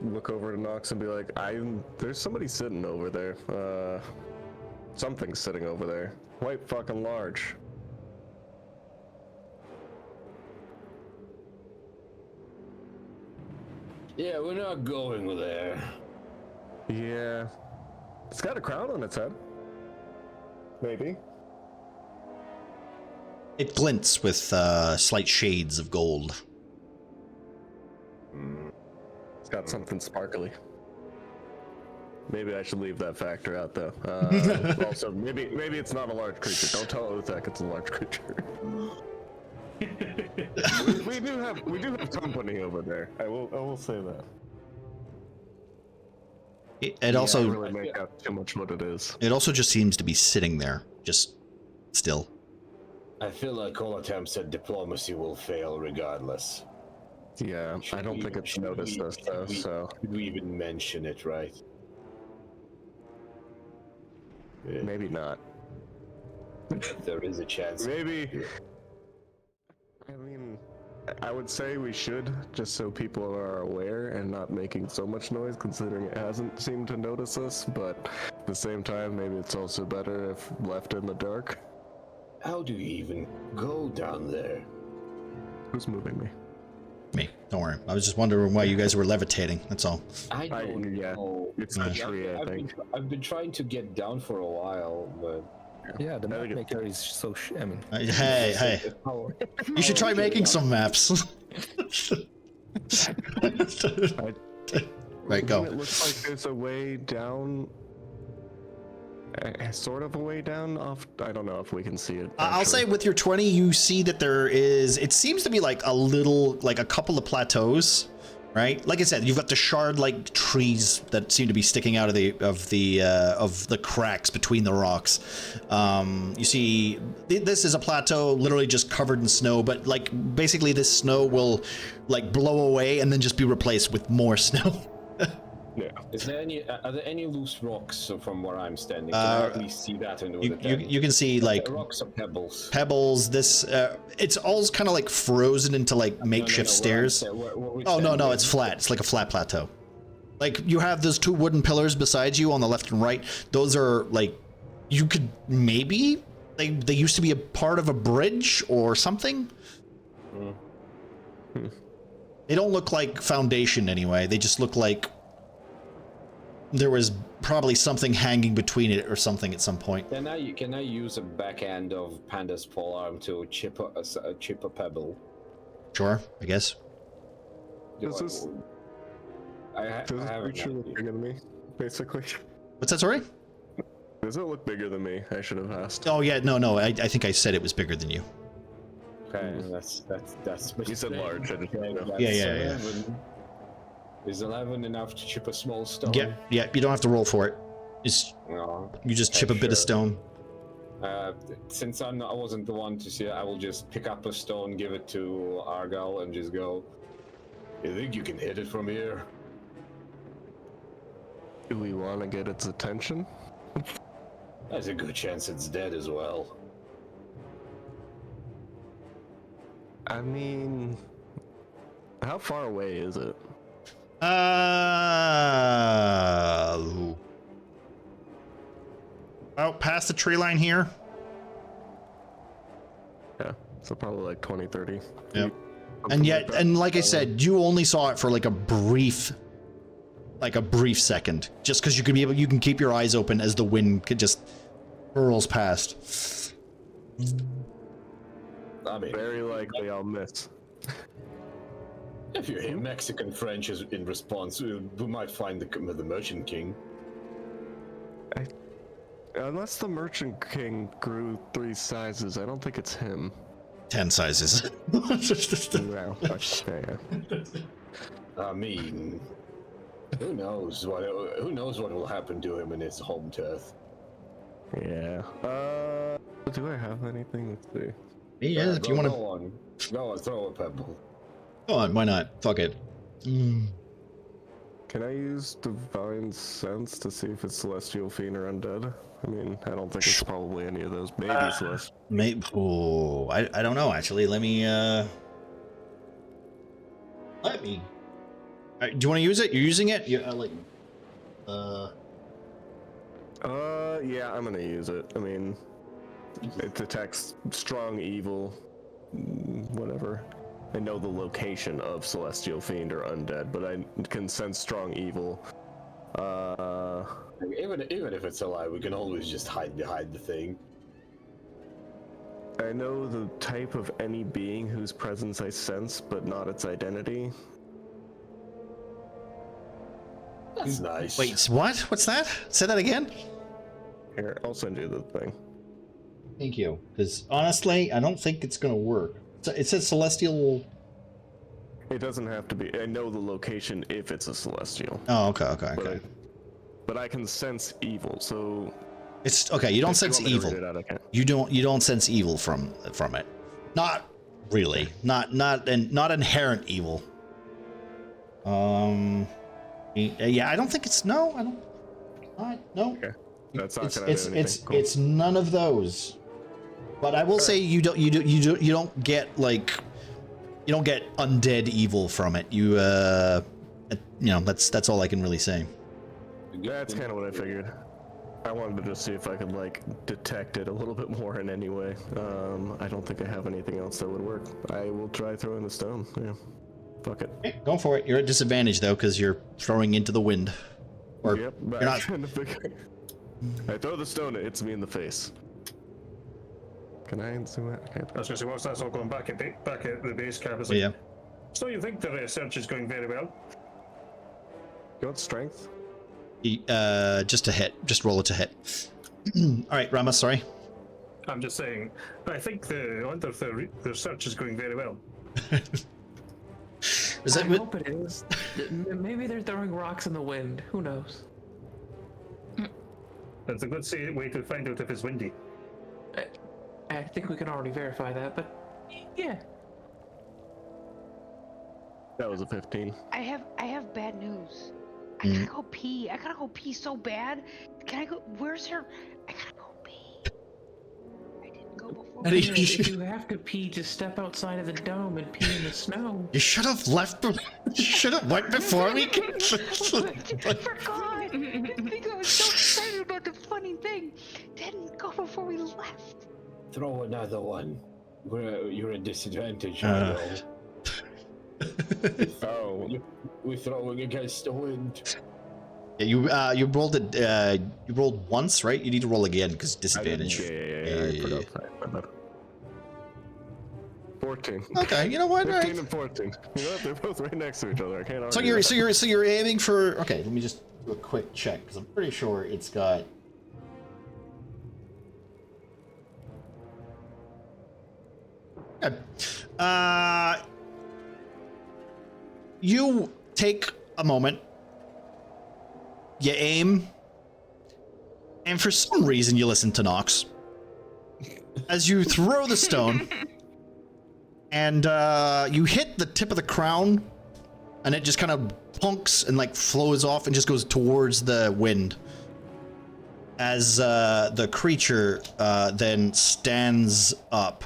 look over to Nox and be like, there's somebody sitting over there. Something's sitting over there. Quite fucking large. Yeah, we're not going there. Yeah. It's got a crown on its head. Maybe. It glints with slight shades of gold. It's got something sparkly. Maybe I should leave that factor out, though. Also, maybe it's not a large creature. Don't tell Othek it's a large creature. we do have company over there. I will say that. It also I don't really make out too much what it is. It also just seems to be sitting there, just still. I feel like all attempts at diplomacy will fail regardless. Yeah, I don't think it's noticed us though. So should we even mention it, right? Maybe not. There is a chance. Maybe. I mean, I would say we should, just so people are aware and not making so much noise, considering it hasn't seemed to notice us, but at the same time, maybe it's also better if left in the dark. How do you even go down there? Who's moving me? Me. Don't worry. I was just wondering why you guys were levitating. That's all. I don't know. It's the tree, I think. I've been trying to get down for a while, but... Yeah, the map maker is so... I mean... Hey. You should try making some maps. Right, go. It looks like there's a way down... sort of a way down off. I don't know if we can see it. I'll say with your 20, you see that there is. It seems to be like a couple of plateaus, right? Like I said, you've got the shard-like trees that seem to be sticking out of the cracks between the rocks. You see, this is a plateau, literally just covered in snow. But like basically, this snow will like blow away and then just be replaced with more snow. Yeah. Are there any loose rocks from where I'm standing? Can I at least see that? You can see like rocks or pebbles. Pebbles. This it's all kind of like frozen into like makeshift stairs. Oh no, it's flat. It's like a flat plateau. Like you have those two wooden pillars beside you on the left and right. Those are like you could maybe they used to be a part of a bridge or something. They don't look like foundation anyway. They just look like there was probably something hanging between it or something at some point. Can I use a backhand of Panda's polearm to chip a pebble? Sure, I guess. Does this creature look bigger than me, basically? What's that, sorry? Does it look bigger than me? I should have asked. Oh yeah, no. I think I said it was bigger than you. Okay, that's. You said large. Yeah. Is 11 enough to chip a small stone? Yeah. You don't have to roll for it. You just chip a bit of stone. Since I wasn't the one to see it, I will just pick up a stone, give it to Argyle, and just go. You think you can hit it from here? Do we want to get its attention? There's a good chance it's dead as well. I mean, how far away is it? Out past the tree line here. Yeah. So probably like 20, 30. Yep. And yet, and like I said, you only saw it for like a brief second, just because you can keep your eyes open as the wind just hurls past. I mean, very likely I'll miss. If you hear Mexican French in response, we might find the Merchant King. Unless the Merchant King grew 3 sizes, I don't think it's him. 10 sizes. Wow. I mean, who knows what will happen to him in his home turf? Yeah. Do I have anything? Let's see. Yeah, if you want to go on, throw a pebble. Go on, why not? Fuck it. Can I use Divine Sense to see if it's Celestial Fiend or Undead? I mean, I don't think it's probably any of those. Maybe Celestial. Maybe. Oh, I don't know actually. Let me. Do you want to use it? You're using it? Yeah. Yeah, I'm gonna use it. I mean, it detects strong evil, whatever. I know the location of Celestial Fiend or Undead, but I can sense strong evil. Even if it's alive, we can always just hide behind the thing. I know the type of any being whose presence I sense, but not its identity. That's nice. Wait, what? What's that? Say that again. Here, I'll send you the thing. Thank you. Because honestly, I don't think it's gonna work. It says Celestial. It doesn't have to be. I know the location if it's a Celestial. Oh, okay. But I can sense evil, so it's okay. You don't sense evil. You don't sense evil from it. Not really. Not inherent evil. Yeah, I don't think it's no. I don't. No. Okay. That's not gonna do anything. It's none of those. But I will say you don't get undead evil from it. You know, that's all I can really say. That's kind of what I figured. I wanted to just see if I could like detect it a little bit more in any way. I don't think I have anything else that would work. I will try throwing the stone. Yeah. Fuck it. Okay, go for it. You're at disadvantage though because you're throwing into the wind. Or yep. you're not. I throw the stone, it hits me in the face. Can I zoom out? Okay. I was going to say, once that's all going back at the base camp, it's like, Yeah. So you think the research is going very well? You want strength? Just a hit. Just roll it to hit. All right, Rama. Sorry. I'm just saying, I think the research is going very well. I hope it is. Maybe they're throwing rocks in the wind. Who knows? That's a good way to find out if it's windy. I think we can already verify that, but yeah. That was a 15. I have bad news. I gotta go pee. I gotta go pee so bad. Can I go? Where's her? I gotta go pee. I didn't go before. If you have to pee, just step outside of the dome and pee in the snow. You should have left. You should have went before we. I forgot. I think I was so excited about the funny thing. Didn't go before we left. Throw another one. You're at disadvantage. Oh, we're throwing against the wind. Yeah, you rolled it. You rolled once, right? You need to roll again because disadvantage. Yeah. 14. Okay, you know what? 15 Right. and 14. You know what? They're both right next to each other. I can't So argue. you're aiming for. Okay, let me just do a quick check because I'm pretty sure it's got. Good. You take a moment. You aim, and for some reason you listen to Nox as you throw the stone, and you hit the tip of the crown, and it just kind of punks and like flows off and just goes towards the wind. As the creature then stands up.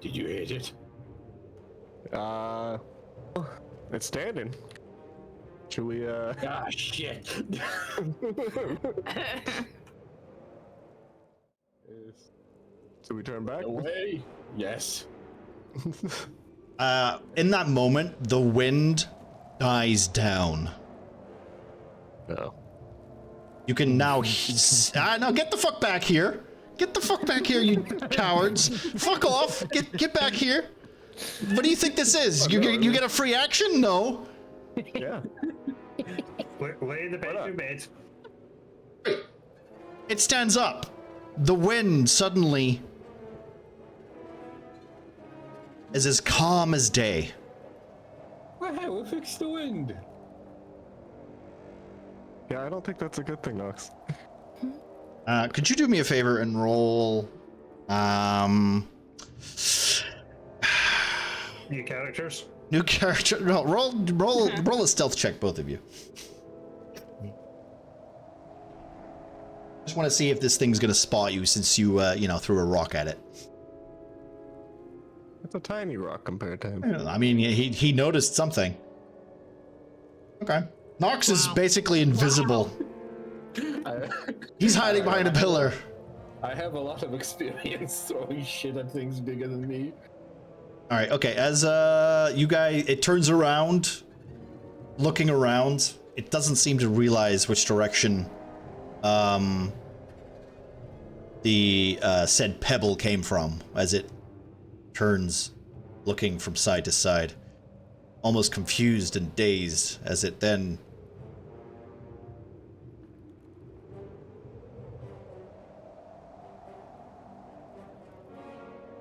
Did you hit it? It's standing. Should we, Ah, shit. Should we turn back? Away? Yes. In that moment, the wind dies down. No. You can now... now get the fuck back here. Get the fuck back here, you cowards. Fuck off. Get back here. What do you think this is? You get a free action? No. Yeah. Lay in the bed, you mate. It stands up. The wind suddenly is as calm as day. Well, we fixed the wind. Yeah, I don't think that's a good thing, Nox. Could you do me a favor and roll New characters. new character? No, roll a stealth check, both of you. Just want to see if this thing's gonna spot you since you threw a rock at it. It's a tiny rock compared to him. I mean, he noticed something. Okay. Nox is basically invisible. He's hiding behind a pillar. I have a lot of experience throwing shit at things bigger than me. All right. Okay. As you guys, it turns around, looking around. It doesn't seem to realize which direction the said pebble came from as it turns, looking from side to side, almost confused and dazed as it then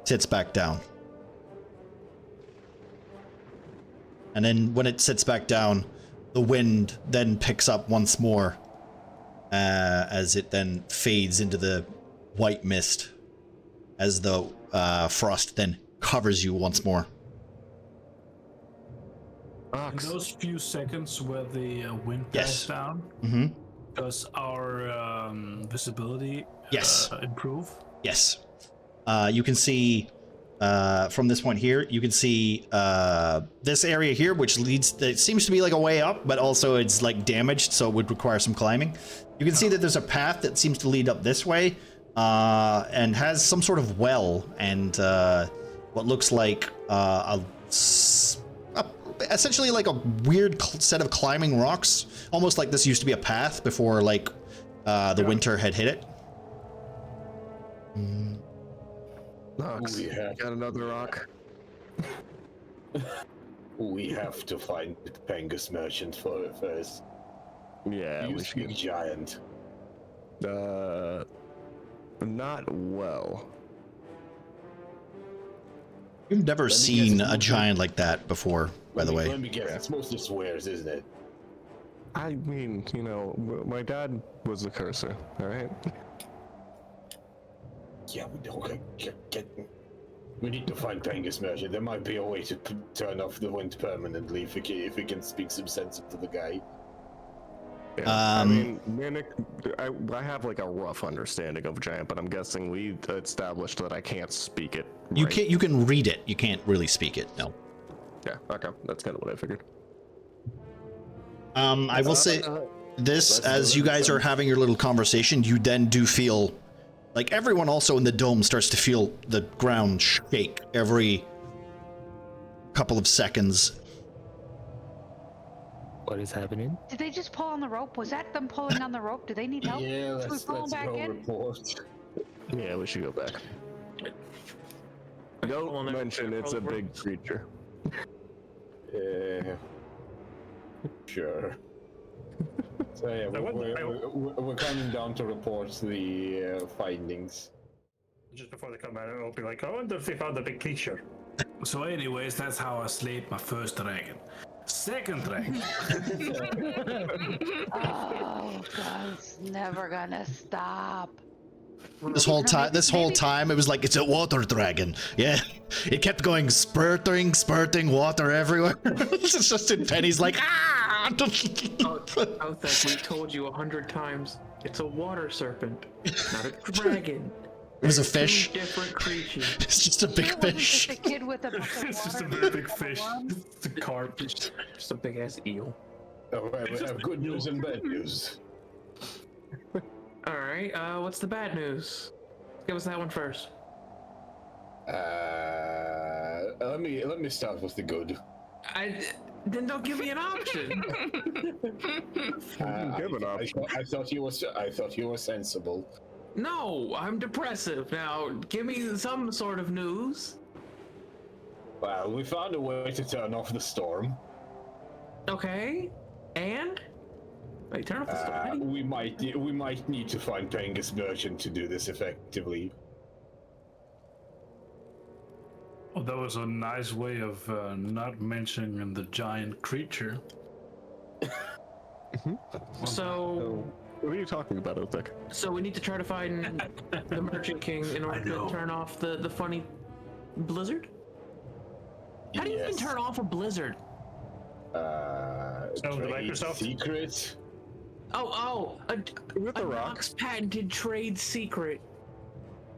sits back down. And then when it sits back down, the wind then picks up once more as it then fades into the white mist as the frost then covers you once more. In those few seconds where the wind passed down, does our visibility improve? Yes. You can see from this point here, you can see this area here, which leads, it seems to be like a way up, but also it's like damaged, so it would require some climbing. You can see that there's a path that seems to lead up this way and has some sort of well and what looks like essentially like a weird set of climbing rocks, almost like this used to be a path before like the winter had hit it. Nox, got another rock. We have to find the Pengus merchant first. Yeah, you we speak should. giant. Not well. You've never seen a giant like that before, by the way. Let me guess, it's mostly swears, isn't it? I mean, you know, my dad was the cursor, alright? Yeah, we don't get. We need to find Pengus merchant. There might be a way to turn off the wind permanently if we can speak some sense into the guy. Yeah, I mean, I have like a rough understanding of giant, but I'm guessing we established that I can't speak it. You right? can't. You can read it. You can't really speak it. No. Yeah. Okay. That's kind of what I figured. I will say this: as you guys are having your little conversation, you then do feel like everyone also in the dome starts to feel the ground shake every couple of seconds. What is happening? Did they just pull on the rope? Was that them pulling on the rope? Do they need help? Yeah, Should we let's pull them back go in? report. Yeah, we should go back. Don't mention it's a big creature. Yeah. Sure. So yeah, we're coming down to report the findings. Just before they come out, I'll be like, I wonder if they found a big creature. So anyways, that's how I slayed my first dragon. Second dragon. Oh, God, it's never gonna stop. This whole time, it was like it's a water dragon. Yeah, it kept going, spurting water everywhere. It's just in Penny's like ah. Outhak, we told you 100 times. It's a water serpent, not a dragon. It was a fish. Two different creatures. It's just a big fish. Just a kid with a bucket of It's just a water. very big fish. It's a carp. Just a big ass eel. well, we have good news and bad news. All right. What's the bad news? Give us that one first. Let me start with the good. Then don't give me an option. I thought you were sensible. No, I'm depressive. Now, give me some sort of news. Well, we found a way to turn off the storm. Okay, and wait, turn off the storm. We might need to find Pengus Merchant to do this effectively. Oh, that was a nice way of not mentioning the giant creature. So, what are you talking about, Othek? So we need to try to find the Merchant King in order to turn off the funny blizzard? How do you even turn off a blizzard? Microsoft secret. With the rocks. Patented trade secret.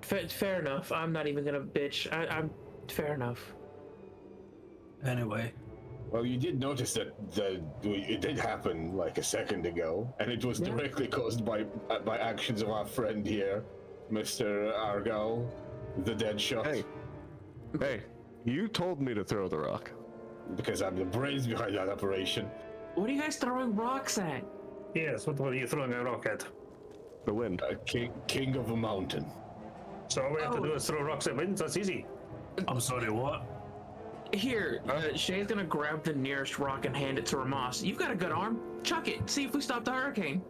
Fair enough. I'm not even gonna bitch. I'm fair enough. Anyway. Well, you did notice that it did happen like a second ago, and it was directly caused by actions of our friend here, Mr. Argal, the dead shot. Hey, you told me to throw the rock. Because I'm the brains behind that operation. What are you guys throwing rocks at? Yes, what are you throwing a rock at? The wind. King of a mountain. So all we have to do is throw rocks at winds, that's easy. I'm sorry, what? Here, Shay's gonna grab the nearest rock and hand it to Ramas. You've got a good arm. Chuck it. See if we stop the hurricane.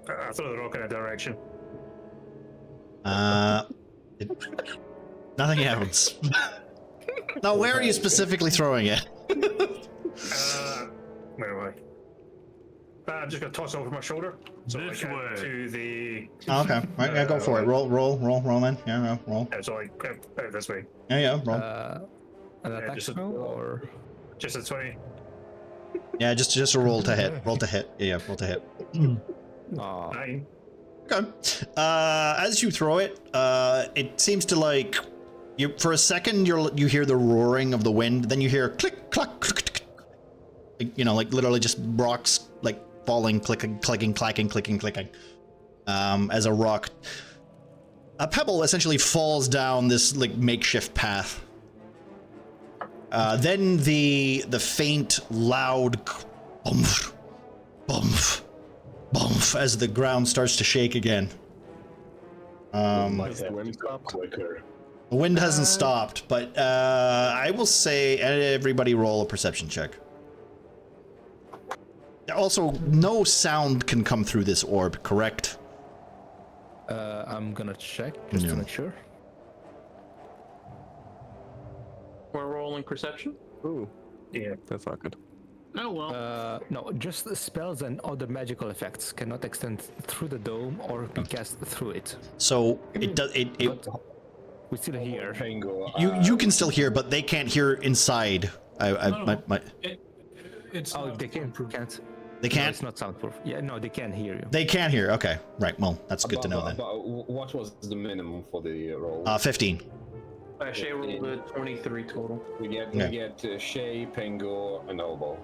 I throw the rock in a direction. Nothing happens. Now, where are you specifically throwing it? Where am I? I'm just gonna toss it over my shoulder. So This like, way. to the. Oh, okay, right, yeah, go for it. Roll, man. Yeah, roll. So like this way. Yeah, roll. An attack spell or just a 20. Yeah, just a roll to hit. Roll to hit. Yeah, roll to hit. 9. Okay. As you throw it, it seems to like you for a second you hear the roaring of the wind, then you hear click clack click, like literally just rocks like falling, clicking, clicking. As a pebble essentially falls down this like makeshift path. Then the faint, loud bump, as the ground starts to shake again. Quicker. The wind hasn't stopped, but I will say everybody roll a perception check. Also, no sound can come through this orb, correct? I'm gonna check just to make sure. We're rolling perception? Ooh. Yeah, that's not good. Oh, well. No, just spells and other magical effects cannot extend through the dome or be cast through it. So it does. We still hear. You can still hear, but they can't hear inside. It's they can't. They can't. No, it's not soundproof. Yeah, no, they can't hear you. They can't hear. Okay, right. Well, that's good to know then. What was the minimum for the roll? 15. Shay rolled a 23 total. We get Shay, Pengu, and Obo.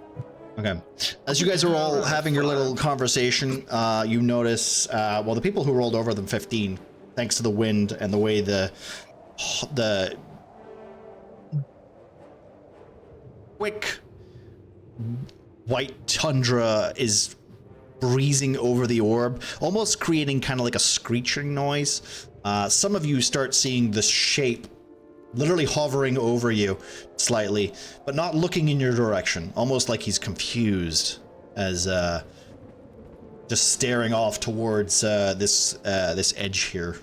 Okay. As you guys are all having your little conversation, you notice, the people who rolled over them 15, thanks to the wind and the way the quick white tundra is breezing over the orb, almost creating kind of like a screeching noise. Some of you start seeing the shape literally hovering over you slightly, but not looking in your direction, almost like he's confused as just staring off towards this edge here.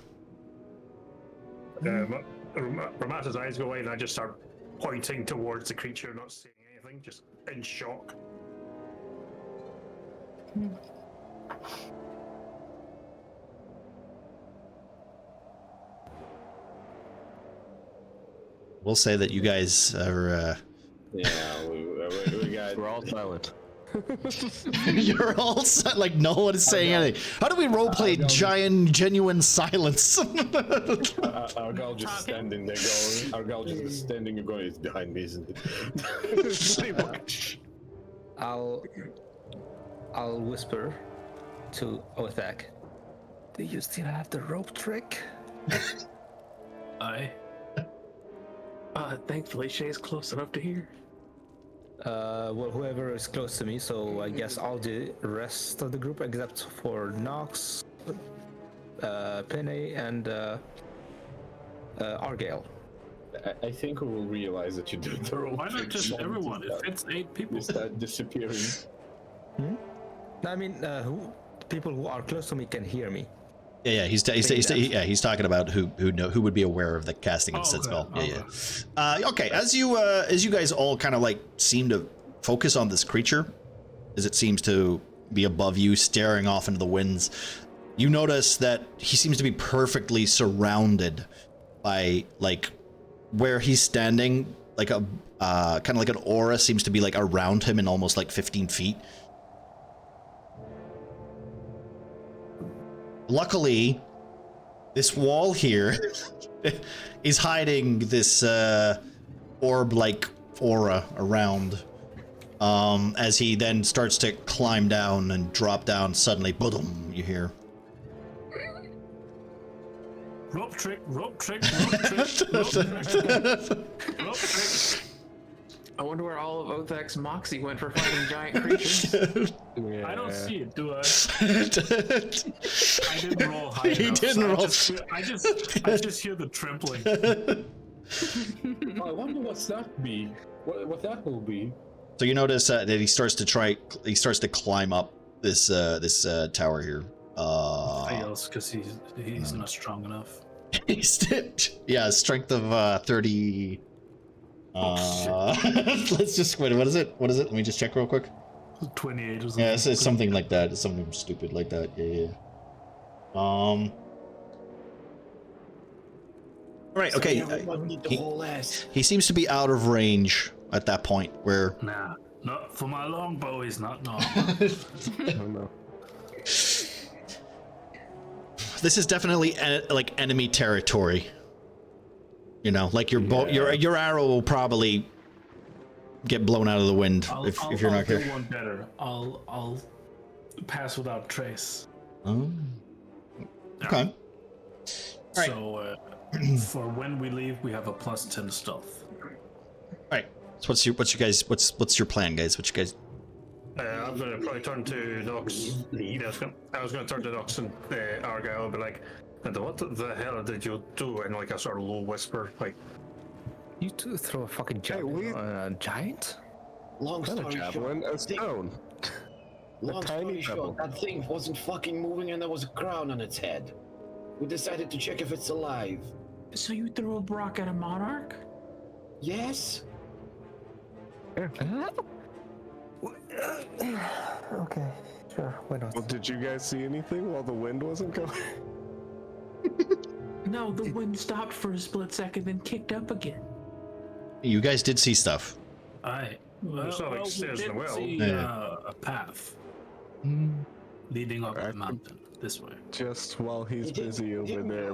Ramata's eyes go away and I just start pointing towards the creature, not seeing anything, just in shock. We'll say that you guys are. We're all silent. You're all like no one is saying anything. How do we roleplay genuine silence? Argal just standing there going. Argal just standing and going. It's behind me, isn't it? I'll I'll whisper to Othak. Do you still have the rope trick? Aye. Thankfully, Shay's close enough to hear. Well, whoever is close to me, so I guess all the rest of the group except for Nox, Penny, and Argale. I think we will realize that you did the rope Why not trick just once everyone? you It fits 8 people. start disappearing. I mean, people who are close to me can hear me. Yeah, he's talking about who would be aware of the casting of said spell. Okay, as you guys all kind of like seem to focus on this creature, as it seems to be above you, staring off into the winds, you notice that he seems to be perfectly surrounded by, like, where he's standing, like a kind of like an aura seems to be like around him in almost like 15 feet. Luckily, this wall here is hiding this orb-like aura around. As he then starts to climb down and drop down, suddenly, boom, you hear. Rope trick, rope trick, rope trick, rope trick, rope trick. I wonder where all of Othak's moxie went for fighting giant creatures. I don't see it, do I? I didn't roll high enough. He didn't roll. I just hear the trembling. I wonder what's that be? What that will be? So you notice that he starts to climb up this tower here. Fails because he's not strong enough. Yeah, strength of 30. Let's just wait. What is it? Let me just check real quick. 28 or something. Yeah, it's something like that. It's something stupid like that. Yeah. All right. Okay. He seems to be out of range at that point. Where? Nah, not for my longbow. He's not. No. Oh no. This is definitely like enemy territory. You know, like your arrow will probably get blown out of the wind if you're not here. careful. One better. I'll pass without trace. Oh. Okay. All right. So for when we leave, we have a +10 stealth. All right. So what's your plan, guys? What you guys? I'm going to probably turn to Nox. I was going to turn to Nox and Argyle and be like, what the hell did you do? In like a sort of low whisper, like. You two throw a fucking javelin on a giant? Long story Javelin, a stone. Long story short, that thing wasn't fucking moving and there was a crown on its head. We decided to check if it's alive. So you threw a rock at a monarch? Yes? Okay, sure, why not? Well, did you guys see anything while the wind wasn't going? No, the wind stopped for a split second, then kicked up again. You guys did see stuff. Aye. It's not like we stairs in did the well. see a path leading up the mountain this way. Just while he's busy over there,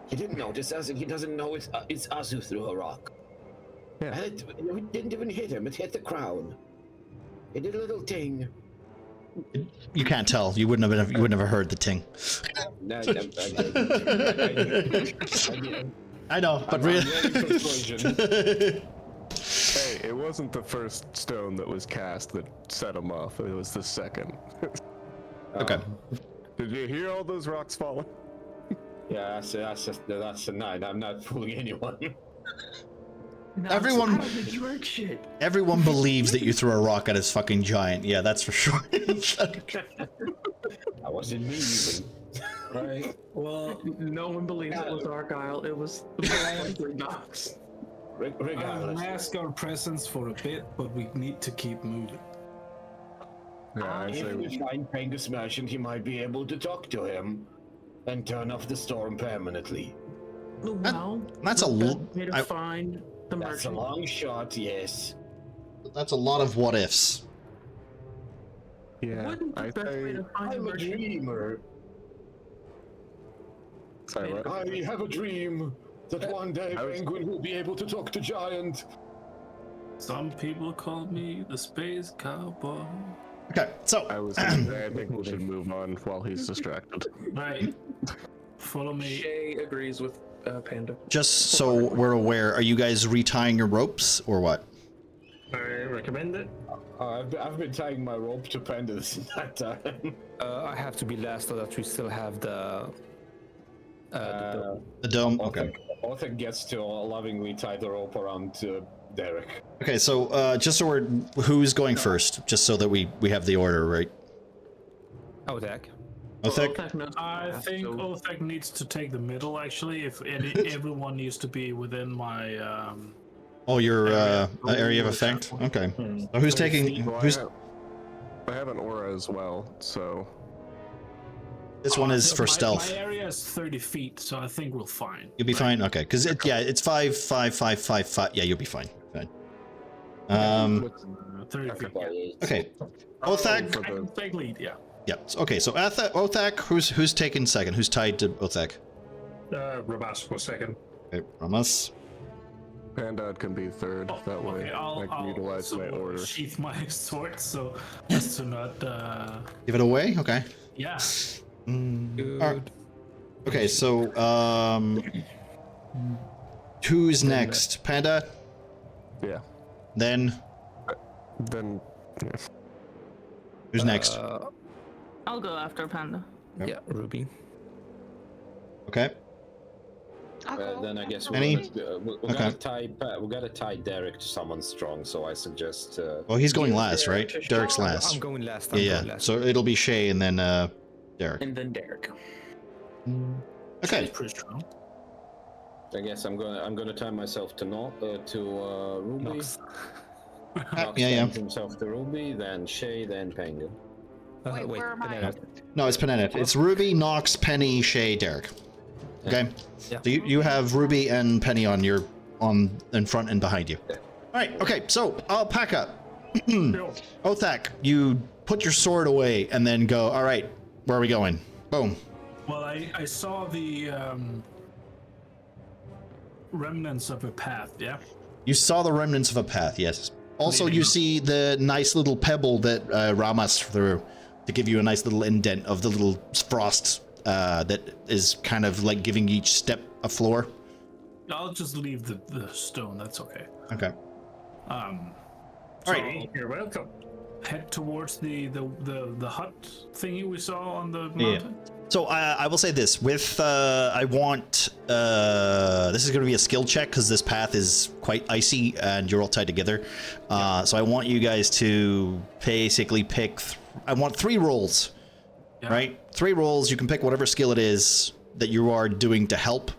He didn't notice us, and he doesn't know it's us who threw a rock. Yeah. And it didn't even hit him. It hit the crown. It did a little ting. You can't tell. You wouldn't have heard the ting. I know, but really. Hey, it wasn't the first stone that was cast that set him off. It was the second. Okay. Did you hear all those rocks falling? Yeah, that's a 9. I'm not fooling anyone. No, Everyone- I don't think you heard shit. Everyone believes that you threw a rock at his fucking giant. Yeah, that's for sure. That wasn't me even. Right. Well, No one believes it was Argyle. It was the Nox. I'll Regardless. mask our presence for a bit, but we need to keep moving. Yeah, I say If we find Pengus Merchant, he might be able to talk to him and turn off the storm permanently. Well, that's a way to find the That's a merchant. long shot, yes. That's a lot of what ifs. Yeah, Wouldn't the I best way say. to find the I'm a merchant? dreamer. Sorry, what? I have a dream that one day Penguin will be able to talk to Giant. Some people call me the space cowboy. Okay, so I was gonna say, I think we should move on while he's distracted. Right. Follow me. Shay agrees with Panda. just so we're aware, are you guys retying your ropes or what? I recommend it. I've been tying my rope to Panda this entire time. I have to be last so that we still have the The dome. Okay. Otha gets to lovingly tie the rope around Derek. Okay, so just so we're who's going first, just so that we have the order right. Othak. Othek? I think Othek needs to take the middle, actually, if everyone needs to be within my... Oh, your area of effect? Okay. So who's taking... Well, who's? I have an aura as well, so... This one is for my stealth. My area is 30 feet, so I think we'll fine. You'll be fine? Okay, because it's 5, 5, 5, 5, 5. Yeah, you'll be fine. Fine. 30 feet. Yeah. Okay. Othak. I can take lead, yeah. Yeah. Okay, so Othak, who's taking second? Who's tied to Othak? Ramas was second. Okay, Ramas. Pandad can be third. That way Okay, I can utilize my order. sheath my sword, so as to not... Give it away? Okay. Yeah. Alright. Okay, so who's next? Panda? Yeah. Then Then, yeah. who's next? I'll go after Panda. Yeah, Ruby. Okay. Then I guess Any? we gotta tie Derek to someone strong. So I suggest. Well, he's going last, right? Derek's last. I'm going last. Yeah. So it'll be Shay and then Derek. And then Derek. Okay. She's pretty strong. I guess I'm gonna tie myself to Ruby. Nox. Nox yeah. ties himself to Ruby, then Shay, then Penguin. Wait, where am I? Banana. No, it's Penenet. It's Ruby, Nox, Penny, Shay, Derek. Okay. Yeah. So you have Ruby and Penny on in front and behind you. All right. Okay. So Alpaca, Othak, you put your sword away and then go. All right. Where are we going? Boom. Well, I saw the remnants of a path, yeah? You saw the remnants of a path. Yes. Also, you see the nice little pebble that Ramas threw to give you a nice little indent of the little frost that is kind of like giving each step a floor. I'll just leave the stone, that's okay. Okay. All right. You're welcome. Head towards the hut thingy we saw on the mountain. So I will say this with I want this is going to be a skill check because this path is quite icy and you're all tied together. So I want you guys to basically pick. I want 3 rolls, right? 3 rolls. You can pick whatever skill it is that you are doing to help,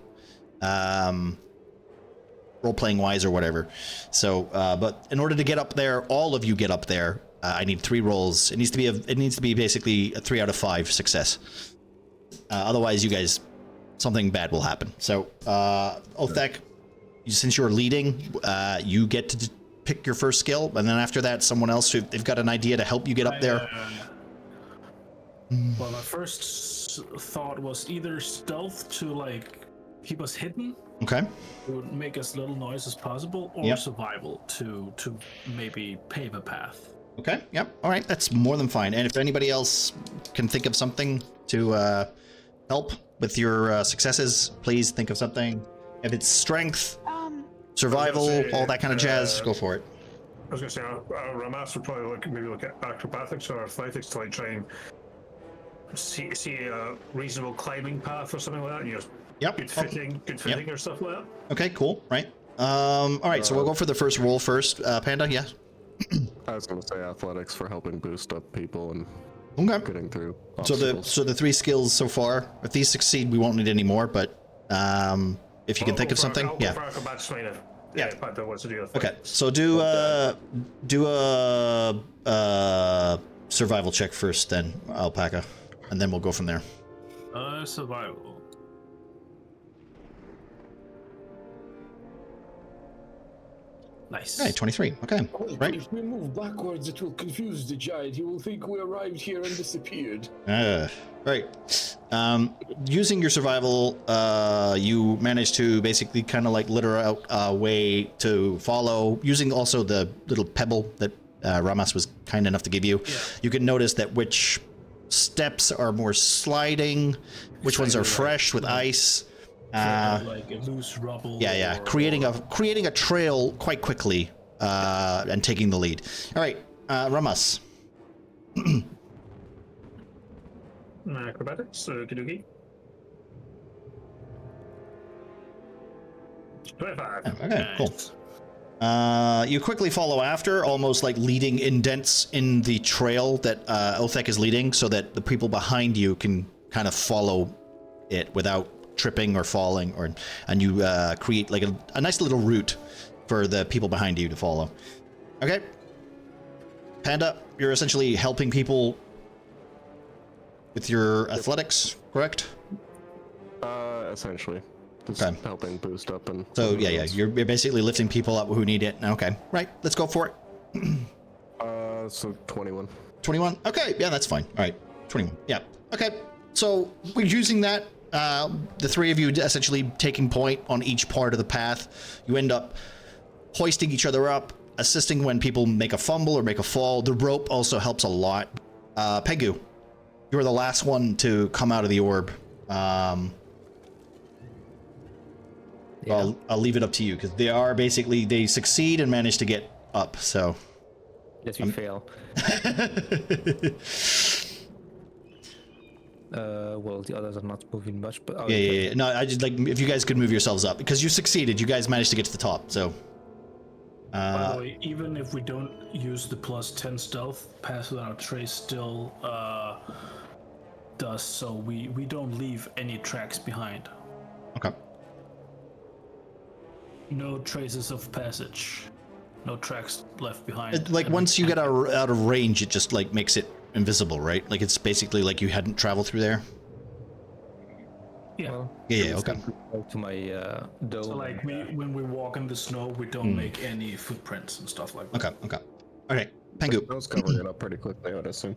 role playing wise or whatever. So, but in order to get up there, all of you get up there. I need 3 rolls. It needs to be basically a 3 out of 5 success. Otherwise, you guys, something bad will happen. So, Othek, since you're leading, you get to pick your first skill, and then after that, someone else, if they've got an idea to help you get up there. Well, my first thought was either stealth to like keep us hidden, Okay. would make as little noise as possible, or survival to maybe pave a path. Okay. Yep. All right. That's more than fine. And if anybody else can think of something to help with your successes, please think of something. If it's strength, survival, all that kind of jazz, go for it. I was going to say, Ramas would probably look at acrobatics or athletics to like try and see a reasonable climbing path or something like that. You know, Yep. good fitting or stuff like that. Okay. Cool. Right. All right. So we'll go for the first roll first. Panda. Yeah. I was going to say athletics for helping boost up people and Okay. getting through So obstacles. the 3 skills so far. If these succeed, we won't need any more. But if you can think of something, I'll go for acrobatics later. Yeah. Panda wants to do Okay. So do a survival check first, then Alpaca, and then we'll go from there. Survival. Nice. Okay, 23. Okay, right. If we move backwards, it will confuse the giant. He will think we arrived here and disappeared. Right. Using your survival, you manage to basically kind of like litter out a way to follow, using also the little pebble that Ramas was kind enough to give you. Yeah. You can notice that which steps are more sliding, which ones are fresh with ice. Like loose rubble. Yeah. Creating a trail quite quickly and taking the lead. All right, Ramas. Acrobatics, okie 25. Okay, nice. Cool. You quickly follow after, almost like leading indents in the trail that Othek is leading, so that the people behind you can kind of follow it without tripping or falling, and you create like a nice little route for the people behind you to follow. Okay. Panda, you're essentially helping people with your athletics, correct? Essentially. Just helping boost up and... So, yeah, you're basically lifting people up who need it. Okay, right, let's go for it. So 21. 21? Okay, yeah, that's fine. All right, 21, yeah. Okay, so we're using that. The three of you essentially taking point on each part of the path. You end up hoisting each other up, assisting when people make a fumble or make a fall. The rope also helps a lot. Pegu, you're the last one to come out of the orb. Yeah. I'll leave it up to you, because they succeed and manage to get up, so. Yes, you fail. Well, the others are not moving much, but... Yeah. No, I just, like, if you guys could move yourselves up, because you succeeded, you guys managed to get to the top, so. By the way, even if we don't use the +10 stealth, Pass Without a Trace still does, so we don't leave any tracks behind. Okay. No traces of passage. No tracks left behind. Like, once you get out of range, it just, like, makes it invisible, right? Like, it's basically like you hadn't traveled through there? Yeah. Well, yeah, okay. To my dome. So, like, when we walk in the snow, we don't make any footprints and stuff like that. Okay, Pengu. I was covering it up pretty quickly, I would assume.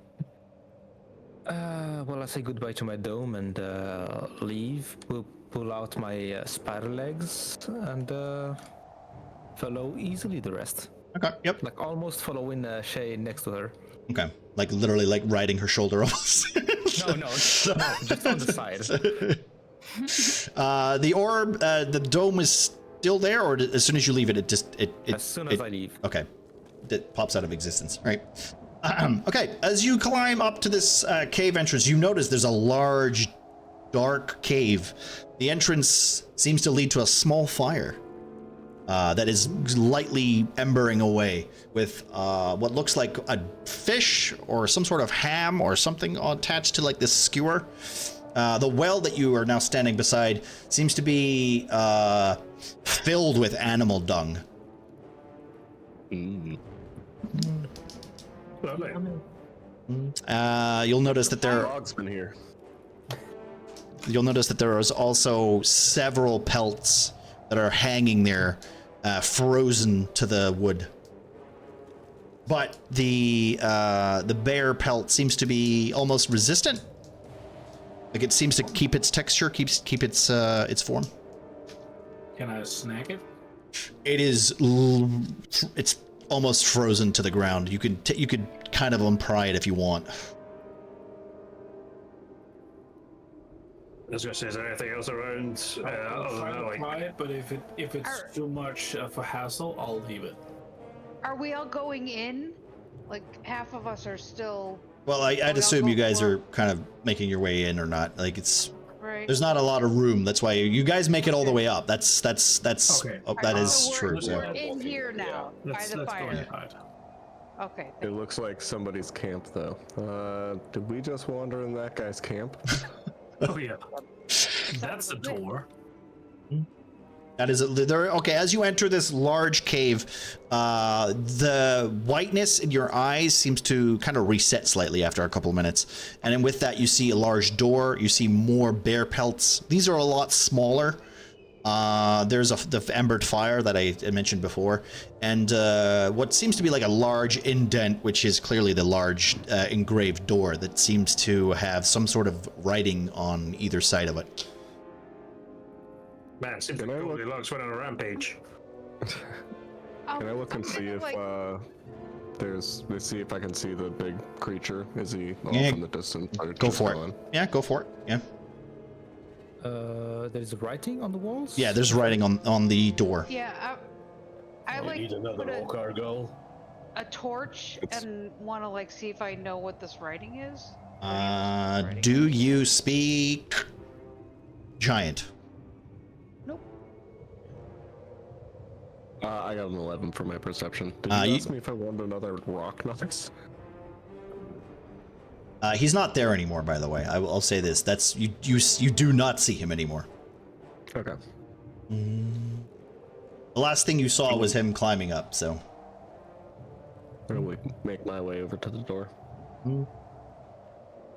Well, I say goodbye to my dome and leave. We'll pull out my spider legs and follow easily the rest. Okay, yep. Like almost following Shay next to her. Okay, like literally like riding her shoulder almost. No, just on the side. The orb, the dome is still there, or as soon as you leave it, as soon as I leave. Okay, it pops out of existence. All right. Okay, as you climb up to this cave entrance, you notice there's a large, dark cave. The entrance seems to lead to a small fire that is lightly embering away with what looks like a fish or some sort of ham or something attached to like this skewer. The well that you are now standing beside seems to be filled with animal dung. Lovely. You'll notice that there. Dog's been here. You'll notice that there is also several pelts that are hanging there, frozen to the wood. But the bear pelt seems to be almost resistant. Like it seems to keep its texture, keep its form. Can I snack it? It is. It's almost frozen to the ground. You could kind of unpry it if you want. I was gonna say, is there anything else around? I'll try it, but if it's too much of a hassle, I'll leave it. Are we all going in? Like half of us are still. Well, I'd assume you guys are kind of making your way in or not. Like it's. Right. There's not a lot of room. That's why you guys make it all the way up. That's okay. That is true. We're in here now by the fire. Okay. It looks like somebody's camp, though. Did we just wander in that guy's camp? Oh yeah, that's a door. That is okay. As you enter this large cave, the whiteness in your eyes seems to kind of reset slightly after a couple of minutes, and then with that, you see a large door. You see more bear pelts. These are a lot smaller. There's the embered fire that I mentioned before, and what seems to be like a large indent, which is clearly the large engraved door that seems to have some sort of writing on either side of it. Man, seems like Goldilocks went on a rampage. Can I look and see if Let's see if I can see the big creature. Is he off Yeah. in the distance? Or Go just for gone? it. Yeah, go for it. Yeah. There's writing on the walls? Yeah, there's writing on the door. Yeah, I You like need another put rock, Argyle. a torch and want to like see if I know what this writing is. Do you speak giant? Nope. I got an 11 for my perception. Did you ask me if I wanted another rock nuggets? He's not there anymore, by the way. I'll say this. That's you do not see him anymore. Okay. The last thing you saw was him climbing up, so. I'll make my way over to the door.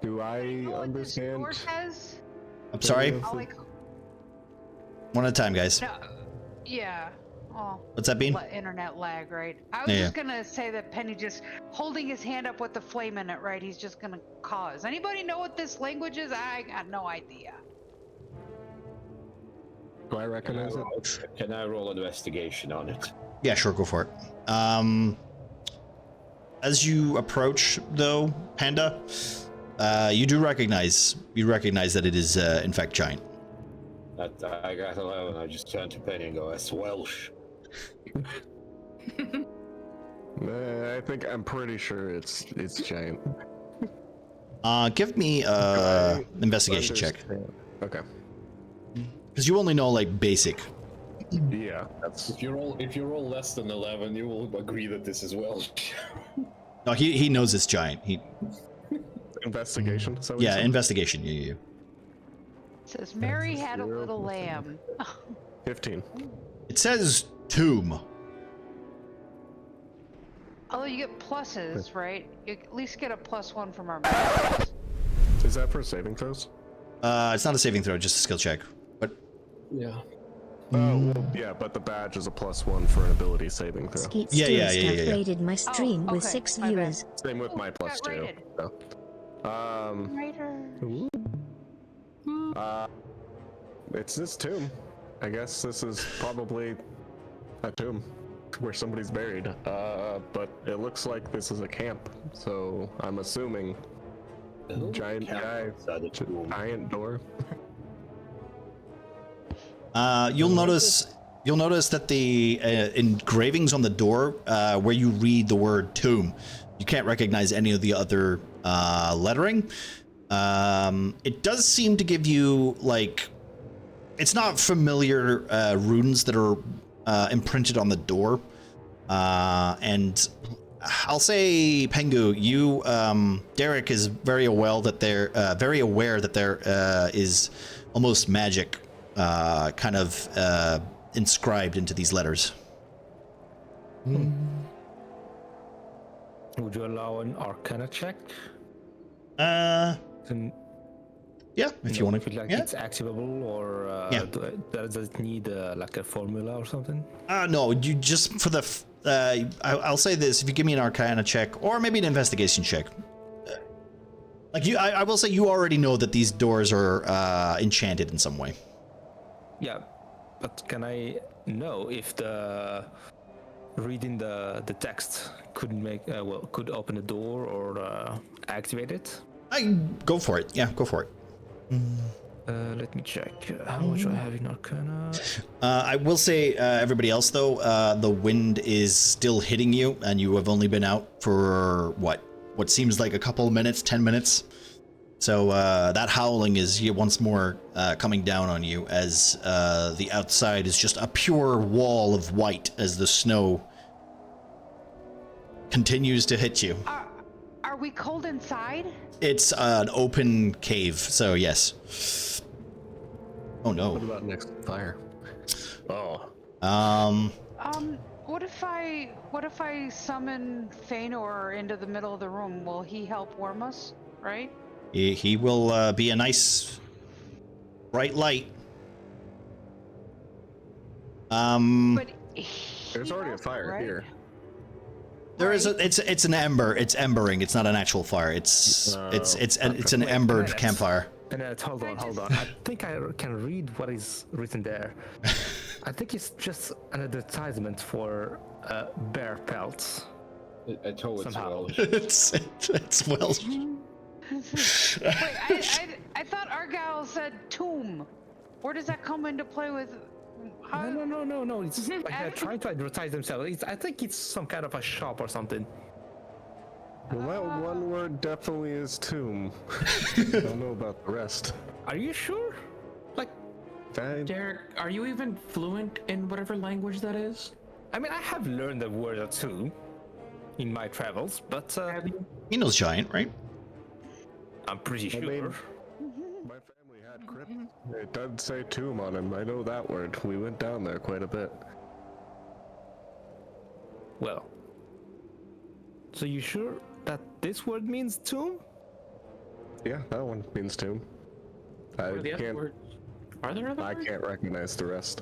Do I understand? What this door says? I'm sorry. I'll, like, One at a time, guys. no, yeah. Oh, What's that mean? Internet lag, right? I was just gonna say that Penny just holding his hand up with the flame in it, right? He's just gonna cause. Anybody know what this language is? I got no idea. Do I recognize it? Can I roll investigation on it? Yeah, sure, go for it. As you approach, though, Panda, you recognize that it is, in fact, giant. I got 11. I just turned to Penny and go, "That's Welsh." I'm pretty sure it's giant. Give me investigation check. Okay. Because you only know like basic. Yeah, that's. If you roll less than 11, you will agree that this is Welsh. No, he knows it's giant. Investigation. So yeah, investigation. Yeah. It says Mary had a little lamb. 15. It says tomb. Although you get pluses, right? You at least get a +1 from our math. Is that for saving throws? It's not a saving throw, just a skill check. But Yeah. Oh, well, yeah, but the badge is a +1 for an ability saving throw. Skeet Yeah. Stewart rated my stream with okay, 6 my bad. viewers. Same with my +2. rated. So. It's this tomb. I guess this is probably a tomb where somebody's buried. But it looks like this is a camp, so I'm assuming giant guy, giant door. You'll notice that the engravings on the door, where you read the word tomb, you can't recognize any of the other lettering. It does seem to give you like, it's not familiar runes that are imprinted on the door. And I'll say, Pengu, you, Derek is very aware that there is almost magic kind of inscribed into these letters. Would you allow an Arcana check? Yeah, if you want to. Like Yeah. it's activable, or does it need like a formula or something? No, you just for the. I'll say this: if you give me an Arcana check, or maybe an investigation check. Like you, I will say you already know that these doors are enchanted in some way. Yeah, but can I know if the reading the text could make could open the door or activate it? Go for it. Yeah, go for it. Let me check how much I have in Arcana. I will say, everybody else though, the wind is still hitting you, and you have only been out for what seems like a couple of minutes, 10 minutes. So that howling is once more coming down on you as the outside is just a pure wall of white as the snow continues to hit you. Are we cold inside? It's an open cave, so yes. Oh no. What about next fire? Oh. What if I summon Feanor into the middle of the room? Will he help warm us? Right? He will be a nice bright light. But there's already a fire right? here. There is it's an ember. It's embering. It's not an actual fire. It's an embered campfire. And hold on. I think I can read what is written there. I think it's just an advertisement for bear pelts. I told it's Somehow. Welsh. It's Welsh. Wait, I thought Argyle said tomb. Where does that come into play with? How? No. It's like they're trying to advertise themselves. I think it's some kind of a shop or something. Well, that one word definitely is tomb. I don't know about the rest. Are you sure? Like, Derek, are you even fluent in whatever language that is? I mean, I have learned a word or two in my travels, but He knows giant, right? I'm pretty sure. mean, my family had crypt. It does say tomb on him. I know that word. We went down there quite a bit. Well, so you sure that this word means tomb? Yeah, that one means tomb. I What are the other can't. words? Are there other I words? can't recognize the rest.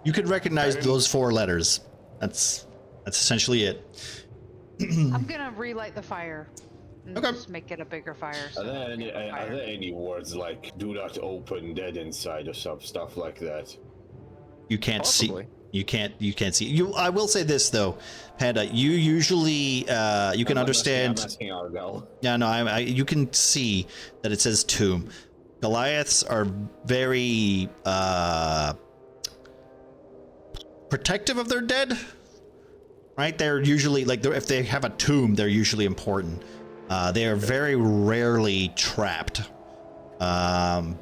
You could recognize those 4 letters. That's essentially it. I'm gonna relight the fire. And Okay. Just make it a bigger fire. Are there any words like "do not open," "dead inside," or stuff like that? You can't Possibly. see. You can't see. I will say this though, Panda. You usually you can understand. I'm asking Argyle. Yeah, no, you can see that it says tomb. Goliaths are very protective of their dead, right? They're usually like if they have a tomb, they're usually important. They are very rarely trapped, but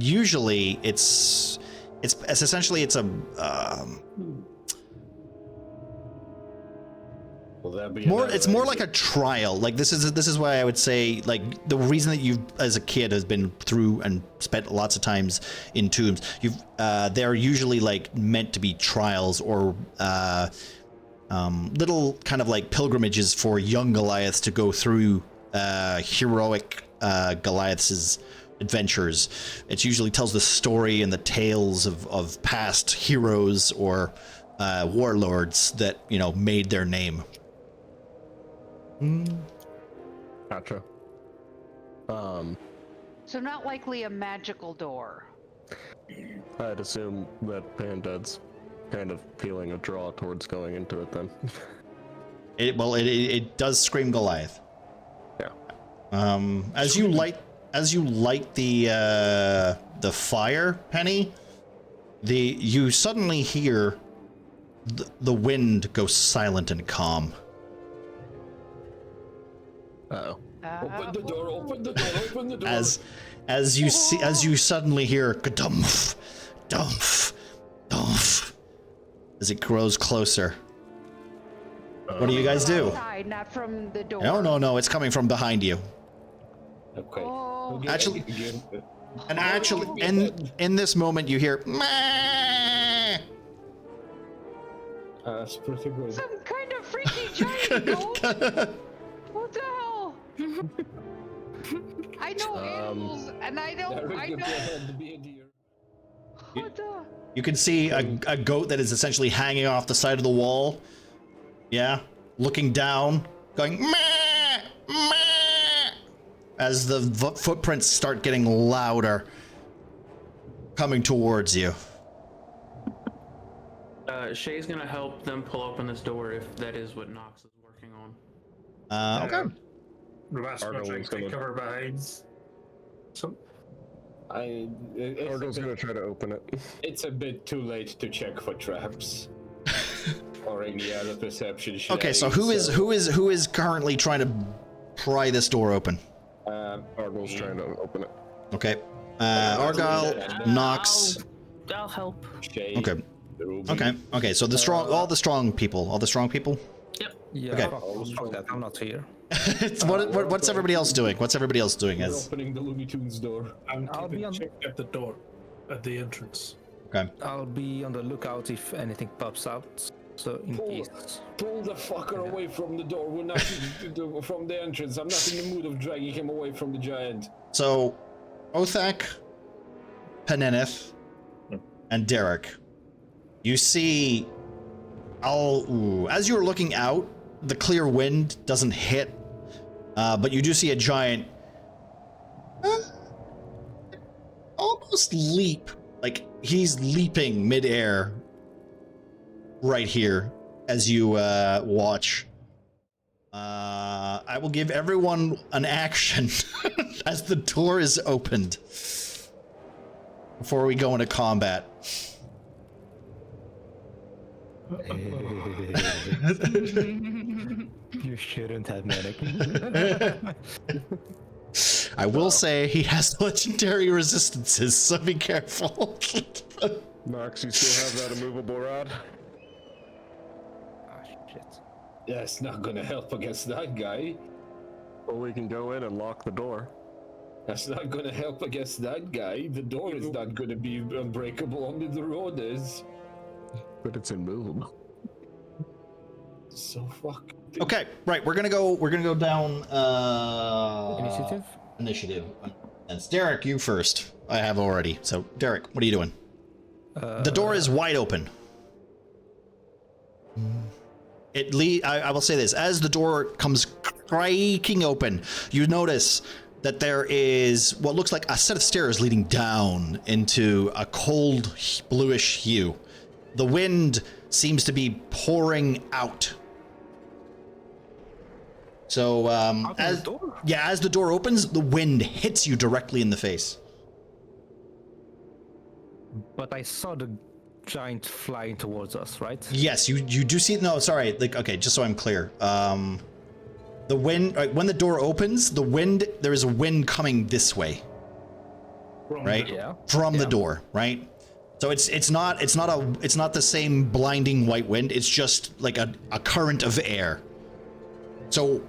usually it's essentially it's a Will there be more another it's more exit? like a trial. Like this is why I would say like the reason that you as a kid has been through and spent lots of times in tombs. They're usually like meant to be trials or little kind of like pilgrimages for young Goliaths to go through heroic Goliaths' adventures. It usually tells the story and the tales of past heroes or warlords that made their name. Gotcha. So not likely a magical door. I'd assume that Panda's kind of feeling a draw towards going into it then. It does scream Goliath. Yeah. As you light the fire, Penny, you suddenly hear the wind go silent and calm. Uh-oh. Open the door! Open the door! Open the door! As you suddenly hear ka-dumph, dumph, dumph, as it grows closer. What do you guys do? Outside, not from the door. No, it's coming from behind you. Okay. Oh. Actually, in this moment, you hear. Meh! That's pretty good. Some kind of freaky giant goat. What the hell? I know animals, and I know. What the? You can see a goat that is essentially hanging off the side of the wall. Yeah, looking down, going meh, meh, as the footprints start getting louder, coming towards you. Shay's gonna help them pull open this door if that is what Nox is working on. Okay. The rest of Argyle trying is to gonna- cover behind. So Argyl's gonna try to open it. It's a bit too late to check for traps or any other perception. Okay, so who is currently trying to pry this door open? Argyl's trying to open it. Okay. Argyle, Nox. I'll help. Shay, Okay. Ruby. Okay. So all the strong people. Yep. Yeah, Okay. fuck that. I'm not here. What's everybody else doing? What's everybody else doing? We're As opening the Looney Tunes door. I'm I'll be keeping on- check at the door, at the entrance. okay. I'll be on the lookout if anything pops out. So in case. Pull the fucker away from the door. We're not from the entrance. I'm not in the mood of dragging him away from the giant. So, Othak, Peneneth, and Derek, you see, as you're looking out, the clear wind doesn't hit, but you do see a giant almost leap, like he's leaping midair right here, as you watch. I will give everyone an action as the door is opened before we go into combat. You shouldn't have mannequin. I will say he has legendary resistances, so be careful. Nox, you still have that immovable rod? Ah, shit. Yeah, it's not gonna help against that guy. Or we can go in and lock the door. That's not gonna help against that guy. The door is not gonna be unbreakable, only the road is. But it's immovable. So fuck. Okay, right, we're gonna go down Initiative. And it's Derek, you first. I have already. So Derek, what are you doing? The door is wide open. I will say this, as the door comes creaking open, you notice that there is what looks like a set of stairs leading down into a cold bluish hue. The wind seems to be pouring out. So as the door opens, the wind hits you directly in the face. But I saw the giant flying towards us, right? Yes, you do see. No, sorry. Like, okay, just so I'm clear. The wind, when the door opens, there is a wind coming this way. Right? Yeah. From the door, right? So it's not the same blinding white wind. It's just like a current of air. So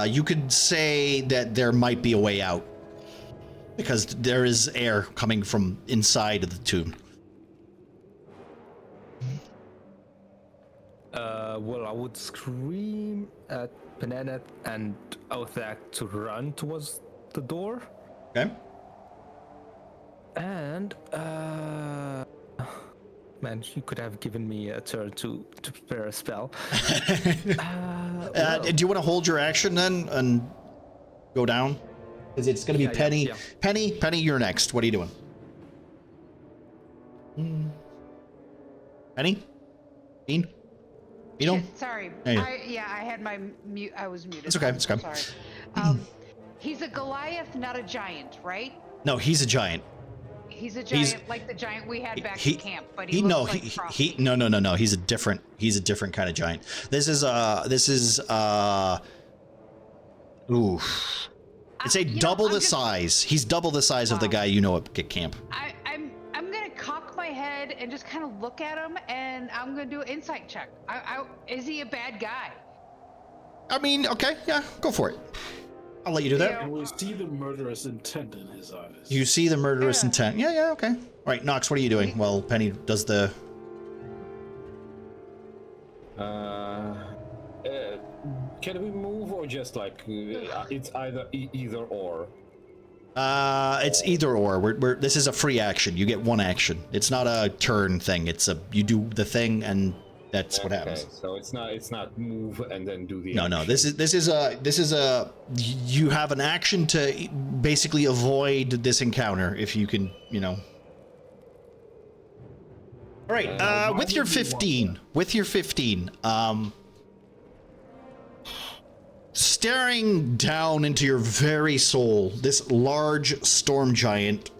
you could say that there might be a way out because there is air coming from inside of the tomb. Well, I would scream at Penenet and Othak to run towards the door. Okay. And man, you could have given me a turn to prepare a spell. Do you want to hold your action then and go down? Because it's going to be Penny. Yeah. Penny, you're next. What are you doing? Penny? Bean? Beano? Sorry. I had my mute. I was muted. It's okay. It's okay. Sorry. He's a Goliath, not a giant, right? No, he's a giant. He's a giant, like the giant we had back in camp, but no. No. He's a different kind of giant. This is it's double the size. He's double the size of the guy you know at camp. I'm gonna cock my head and just kind of look at him, and I'm gonna do an insight check. Is he a bad guy? I mean, okay, yeah, go for it. I'll let you do that. And we see the murderous intent in his eyes. You see the murderous intent. Yeah, okay. All right, Nox, what are you doing? Well, Penny does the... Can we move or just like it's either or? It's either or. This is a free action. You get one action. It's not a turn thing. You do the thing and that's what happens. So it's not move and then do the No. This is a you have an action to basically avoid this encounter if you can, All right. With your 15, staring down into your very soul, this large storm giant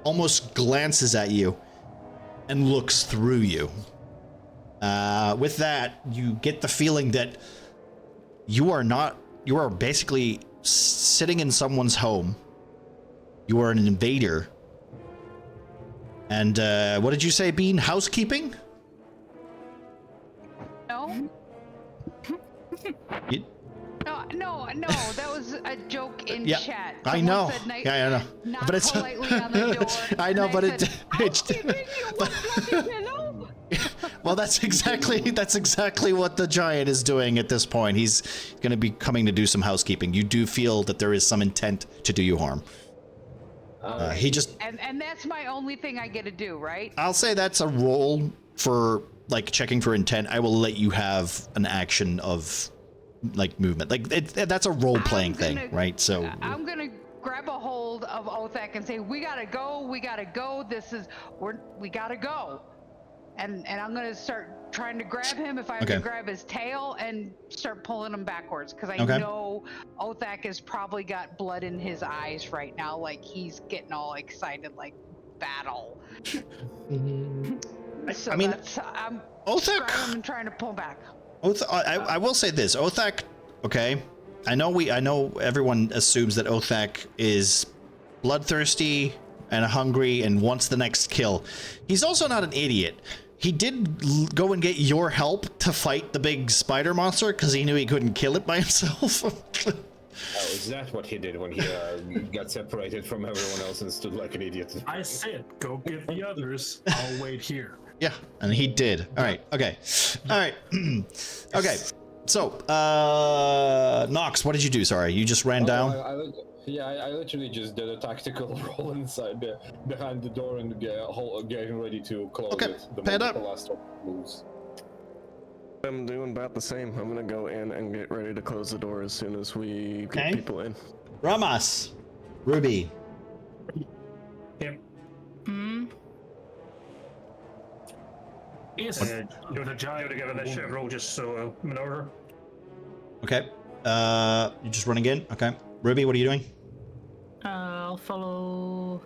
almost glances at you and looks through you. With that, you get the feeling that you are basically sitting in someone's home. You are an invader. And what did you say, Bean? Housekeeping? No. No, that was a joke in chat. I know. Said I know. Knock But it's politely on the door. I know, but hello? Well, that's exactly what the giant is doing at this point. He's going to be coming to do some housekeeping. You do feel that there is some intent to do you harm. He just and that's my only thing I get to do, right? I'll say that's a roll for like checking for intent. I will let you have an action of like movement. Like that's a role playing thing, right? So I'm gonna grab a hold of Othak and say, we gotta go. We gotta go. We gotta go. and I'm gonna start trying to grab him. If I have to grab his tail and start pulling him backwards, because I know Othak has probably got blood in his eyes right now, like he's getting all excited, like battle. So I mean, I'm Othak, grabbing him and trying to pull back. I will say this, Othak. Okay, I know everyone assumes that Othak is bloodthirsty and hungry and wants the next kill. He's also not an idiot. He did go and get your help to fight the big spider monster because he knew he couldn't kill it by himself. Oh, is that what he did when he got separated from everyone else and stood like an idiot? I said, go get the others. I'll wait here. Yeah, and he did. All right. Okay. All right. Okay. So, Nox, what did you do? Sorry, you just ran down. I literally just did a tactical roll inside behind the door and getting ready to close it. The last one moves. I'm doing about the same. I'm gonna go in and get ready to close the door as soon as we get people in. Ramas, Ruby. Yep. Yes. You're the giant to give an initiative roll just so maneuver. Okay. You're just running in. Okay. Ruby, what are you doing? I'll follow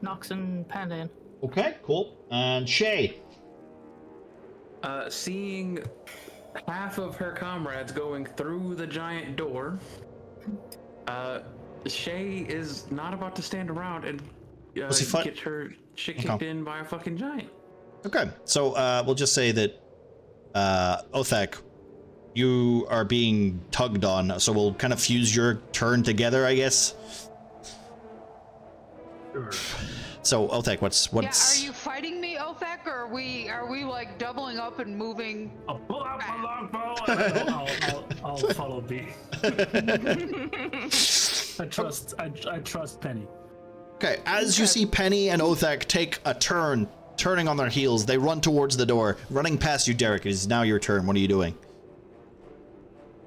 Nox and Panda in. Okay. Cool. And Shay. Seeing half of her comrades going through the giant door, Shay is not about to stand around and get her shit kicked in by a fucking giant. Okay, so we'll just say that Othak, you are being tugged on, so we'll kind of fuse your turn together, I guess. Sure. So Othak, what's? Yeah, are you fighting me, Othak, or are we like doubling up and moving? I'll pull out my longbow and I'll follow B. I trust Penny. Okay, as you see Penny and Othak take a turn, turning on their heels, they run towards the door, running past you, Derek. It is now your turn. What are you doing?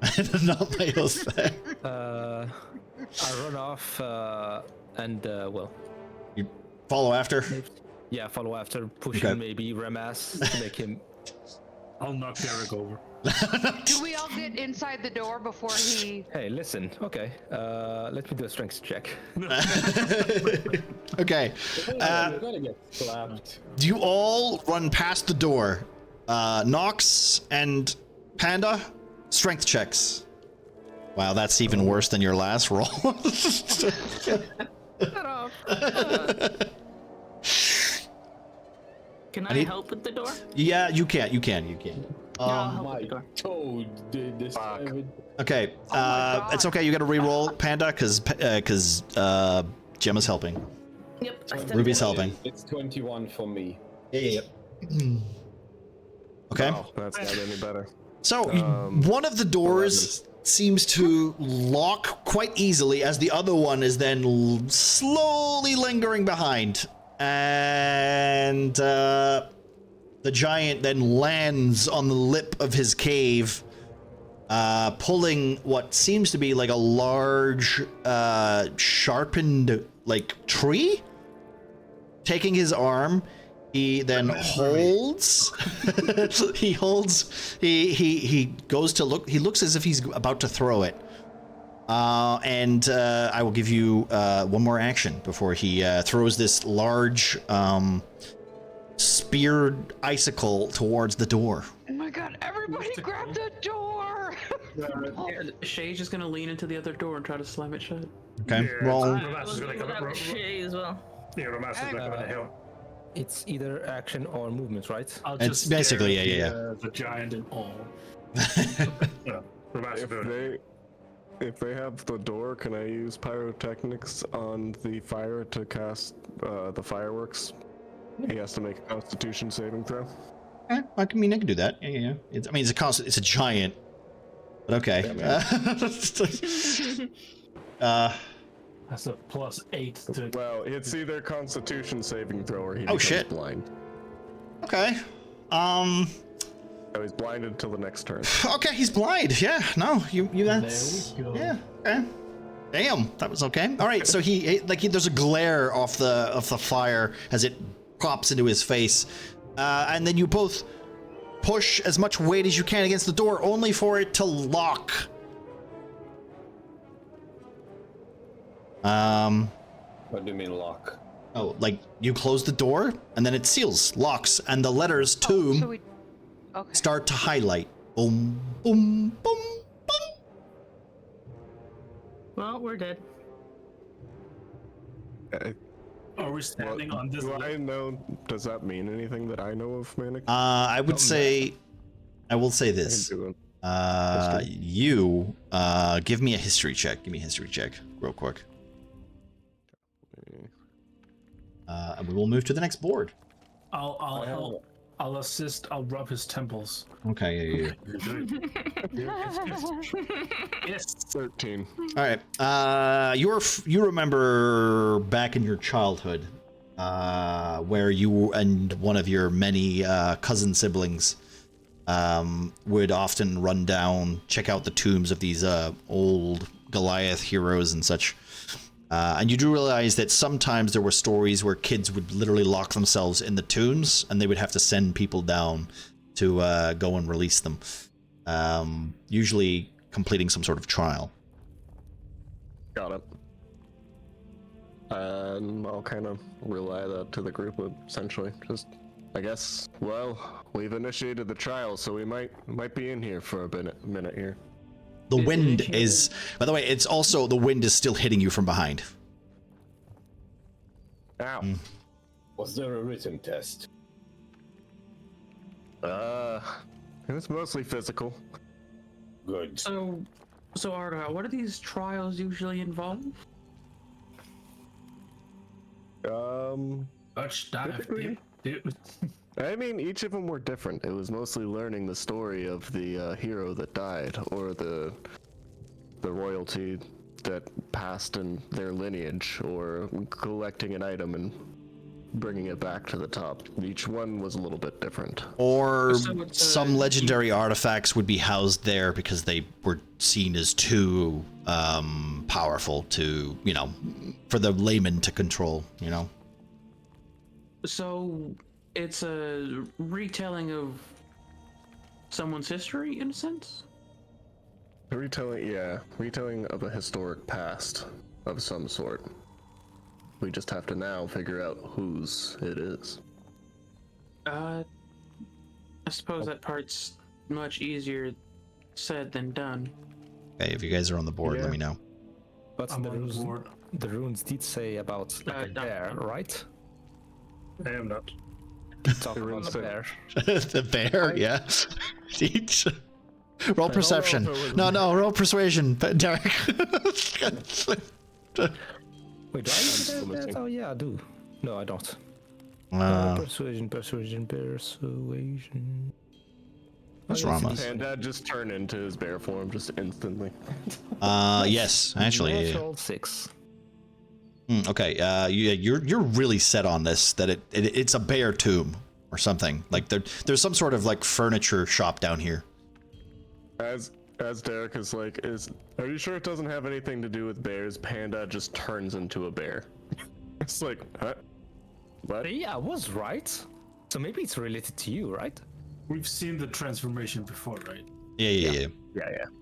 Not my Othak. I run off and well. You follow after? Yeah, follow after, pushing maybe Ramas to make him. I'll knock Derek over. Do we all get inside the door before he? Hey, listen. Okay, let me do a strength check. Okay. You're gonna get slapped. You all run past the door. Nox and Panda, strength checks. Wow, that's even worse than your last roll. Can I help with the door? Yeah, you can. I'll help with the My door. toad did this. Okay, it's okay. You got to re-roll, Panda, because Gemma's helping. Yep. Ruby's helping. It's 21 for me. Yeah. Okay. Wow, that's not any better. So one of the doors seems to lock quite easily, as the other one is then slowly lingering behind, and the giant then lands on the lip of his cave, pulling what seems to be like a large sharpened like tree. Taking his arm, he then holds. He goes to look. He looks as if he's about to throw it. And I will give you one more action before he throws this large speared icicle towards the door. Oh my god, everybody grab the door! Shay's just gonna lean into the other door and try to slam it shut. Okay, roll. Ramas is gonna come up. Shay as well. Yeah, Ramas is gonna come in help. It's either action or movement, right? It's basically The giant and all. If they have the door, can I use pyrotechnics on the fire to cast the fireworks? He has to make a Constitution saving throw. I can do that. Yeah. It's a giant. But okay. That's a +8 to. Well, it's either Constitution saving throw or he becomes becomes blind. Okay. So he's blinded till the next turn. Okay, he's blind. Yeah. No, you. That's. There we go. Yeah. Okay. Damn, that was okay. All right. So there's a glare off the fire as it pops into his face. And then you both push as much weight as you can against the door, only for it to lock. What do you mean lock? Oh, like you close the door and then it seals, locks, and the letters tomb start to highlight. Boom, boom, boom, boom. Well, we're dead. Are we standing on this? Do I know? Does that mean anything that I know of, Manic? I will say this. You give me a history check. Give me a history check, real quick. And we will move to the next board. I'll help. I'll assist. I'll rub his temples. Okay. Yes. 13. All right. You remember back in your childhood, where you and one of your many cousin siblings would often run down, check out the tombs of these old Goliath heroes and such. And you do realize that sometimes there were stories where kids would literally lock themselves in the tombs, and they would have to send people down to go and release them, usually completing some sort of trial. Got it. And I'll kind of relay that to the group, essentially. Just, I guess, well, we've initiated the trial, so we might be in here for a minute here. The wind is, by the way, it's also, the wind is still hitting you from behind. Ow. Was there a written test? It's mostly physical. Good. So Arda, what do these trials usually involve? I mean, each of them were different. It was mostly learning the story of the hero that died, or the royalty that passed in their lineage, or collecting an item and bringing it back to the top. Each one was a little bit different. Or some legendary artifacts would be housed there because they were seen as too powerful to, for the layman to control, So it's a retelling of someone's history, in a sense? Retelling of a historic past of some sort. We just have to now figure out whose it is. I suppose that part's much easier said than done. Okay, if you guys are on the board, let me know. But the runes did say about a bear, right? I am not. Talk about the bear. The bear, yeah. Roll perception. No, roll persuasion, Derek. Wait, do I have that? Oh yeah, I do. No, I don't. Persuasion. What's wrong with Panda just turned into his bear form just instantly. Yes, actually. Natural 6. Okay, you're really set on this, that it's a bear tomb or something. Like there's some sort of like furniture shop down here. As Derek is like, are you sure it doesn't have anything to do with bears? Panda just turns into a bear. It's like, huh? What? Yeah, I was right. So maybe it's related to you, right? We've seen the transformation before, right? Yeah.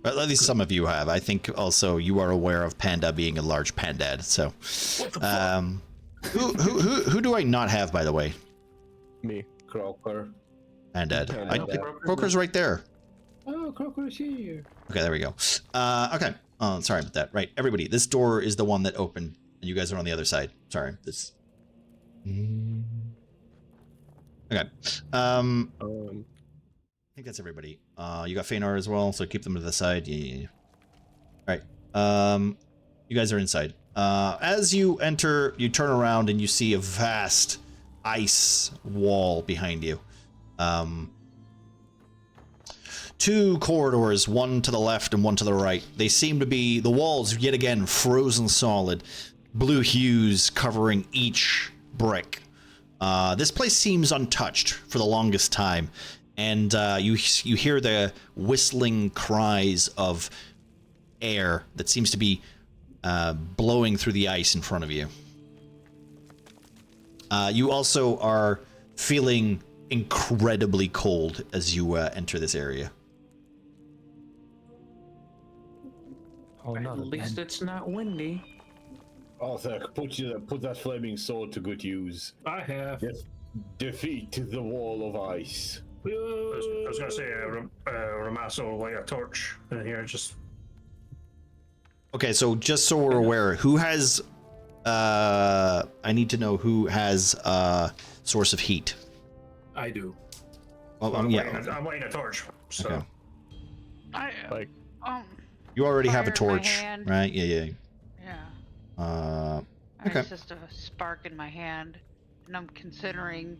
But at least some of you have. I think also you are aware of Panda being a large pandad. So, who do I not have, by the way? Me. Croker. Pandad. Croker's right there. Oh, Croker's here. Okay, there we go. Okay. Oh, sorry about that. Right, everybody. This door is the one that opened, and you guys are on the other side. Sorry. This. Okay. I think that's everybody. You got Feanor as well, so keep them to the side. Yeah. All right. You guys are inside. As you enter, you turn around and you see a vast ice wall behind you. Two corridors, one to the left and one to the right. They seem to be, the walls yet again frozen solid, blue hues covering each brick. This place seems untouched for the longest time, and you hear the whistling cries of air that seems to be blowing through the ice in front of you. You also are feeling incredibly cold as you enter this area. Oh, At least it's not windy. Arthur, put that flaming sword to good use. I have. Yes. Defeat the wall of ice. I was gonna say, Ramasso, light a torch in here, just. Okay, so just so we're aware, who has... I need to know who has source of heat. I do. Well, I'm yeah. lighting a torch, so. Okay. I You already have a fire in my torch, hand. right? Yeah. Okay. It's just a spark in my hand, and I'm considering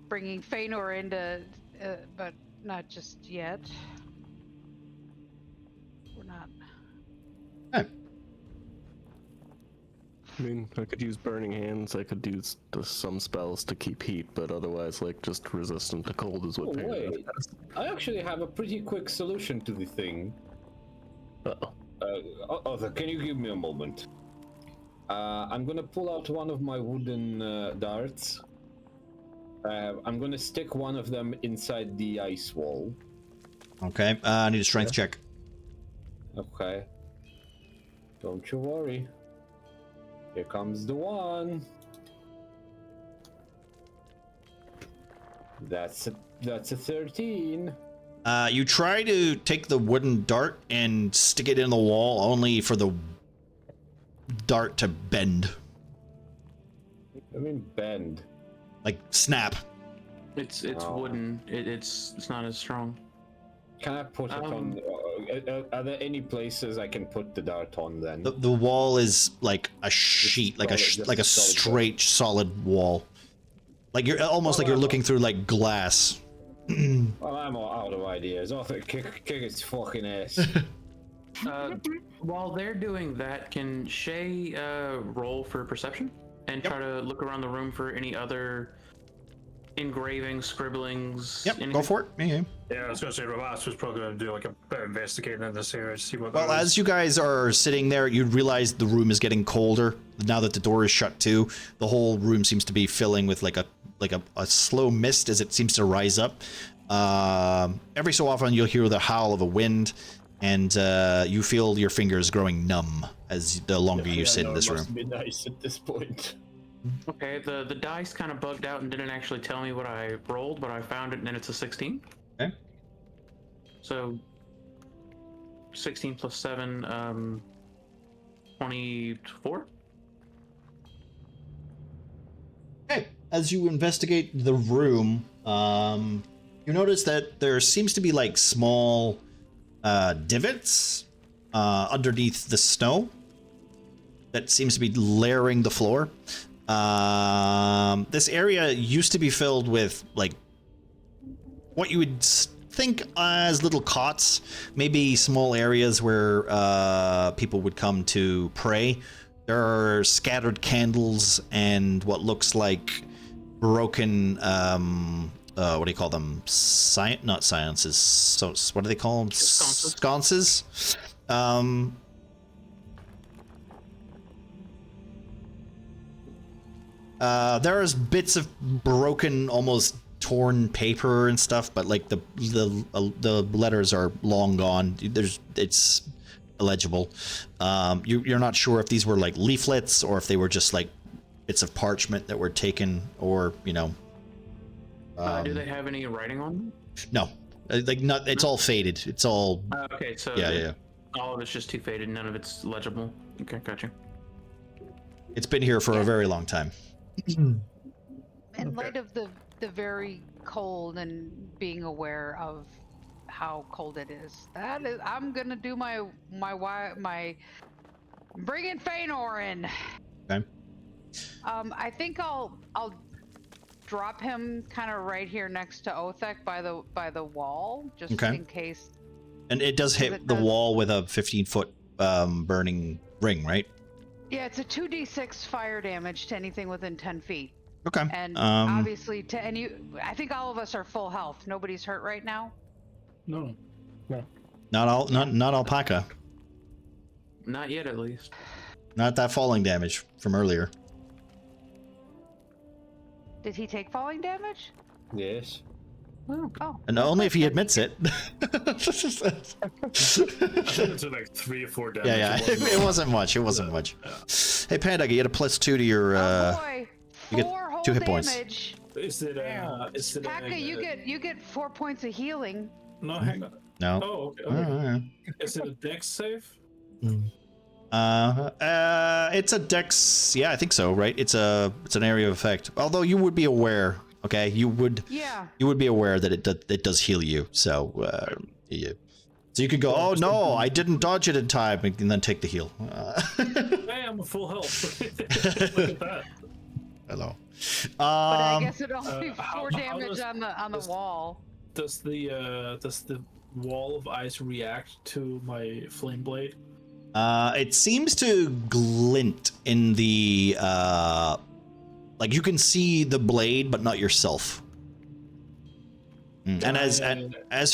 bringing Feanor into, but not just yet. We're not. I mean, I could use burning hands. I could use some spells to keep heat, but otherwise, like, just resistant to cold is what. Oh, wait. I actually have a pretty quick solution to the thing. Arthur, can you give me a moment? I'm gonna pull out one of my wooden darts. I'm gonna stick one of them inside the ice wall. Okay, I need a strength check. Okay. Don't you worry. Here comes the one. That's a 13. You try to take the wooden dart and stick it in the wall, only for the dart to bend. I mean bend. Like snap. It's wooden. It's not as strong. Can I put it on? Are there any places I can put the dart on then? The wall is like a sheet, like a straight, solid wall. Like you're almost like you're looking through like glass. Well, I'm all out of ideas. Arthur, kick its fucking ass. While they're doing that, can Shay roll for perception and try to look around the room for any other engravings, scribblings? Yep, go for it. Yeah. Yeah, I was gonna say Rabas was probably gonna do like a bit of investigating in this area to see what. Well, as you guys are sitting there, you realize the room is getting colder now that the door is shut too. The whole room seems to be filling with like a slow mist as it seems to rise up. Every so often you'll hear the howl of a wind, and you feel your fingers growing numb as the longer you sit in this room. It must be nice at this point. Okay, the dice kind of bugged out and didn't actually tell me what I rolled, but I found it and it's a 16. Okay. So 16 plus 7, 24. Okay. As you investigate the room, you notice that there seems to be like small divots underneath the snow that seems to be layering the floor. This area used to be filled with like what you would think as little cots, maybe small areas where people would come to pray. There are scattered candles and what looks like broken what do you call them? Not sciences. So what do they call them? Sconces. There's bits of broken, almost torn paper and stuff, but like the letters are long gone. It's illegible. You're not sure if these were like leaflets or if they were just like bits of parchment that were taken, or you know. Do they have any writing on them? No, like not. It's all faded. It's all. Okay, so yeah. All of it's just too faded. None of it's legible. Okay, gotcha. It's been here for a very long time. In light of the very cold and being aware of how cold it is, I'm gonna do my bringing Feanor in. Okay. I think I'll drop him kind of right here next to Othek by the wall, just in case. And it does hit the wall with a 15-foot burning ring, right? Yeah, it's a 2d6 fire damage to anything within 10 feet. Okay. And obviously I think all of us are full health. Nobody's hurt right now? No. Not alpaca. Not yet, at least. Not that falling damage from earlier. Did he take falling damage? Yes. Oh. And only if he admits it. I think it took like 3 or 4 damage. Yeah. It wasn't much. It wasn't much. Hey, Panda, you get a +2 to your. Oh boy. You get 4 whole 2 hit points. damage. Is it Paka, you get 4 points of healing. No, hang on. No. Oh, okay. Is it a dex save? It's a dex. Yeah, I think so. Right? It's an area of effect. Although you would be aware. Okay, you would. Yeah. You would be aware that it does heal you. So so you could go. Oh no, I didn't dodge it in time, and then take the heal. Hey, I'm a full health. Look at that. Hello. But I guess it only 4 damage on the wall. Does the wall of ice react to my flame blade? It seems to glint in the like you can see the blade, but not yourself. And as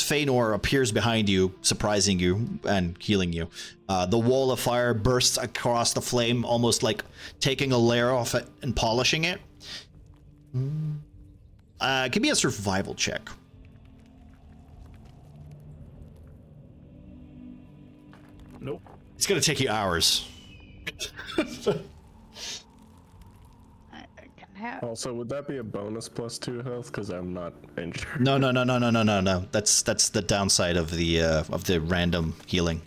Feanor appears behind you, surprising you and healing you, the wall of fire bursts across the flame, almost like taking a layer off it and polishing it. Give me a survival check. Nope. It's gonna take you hours. Also, would that be a bonus +2 health? Because I'm not injured. No. That's the downside of the random healing.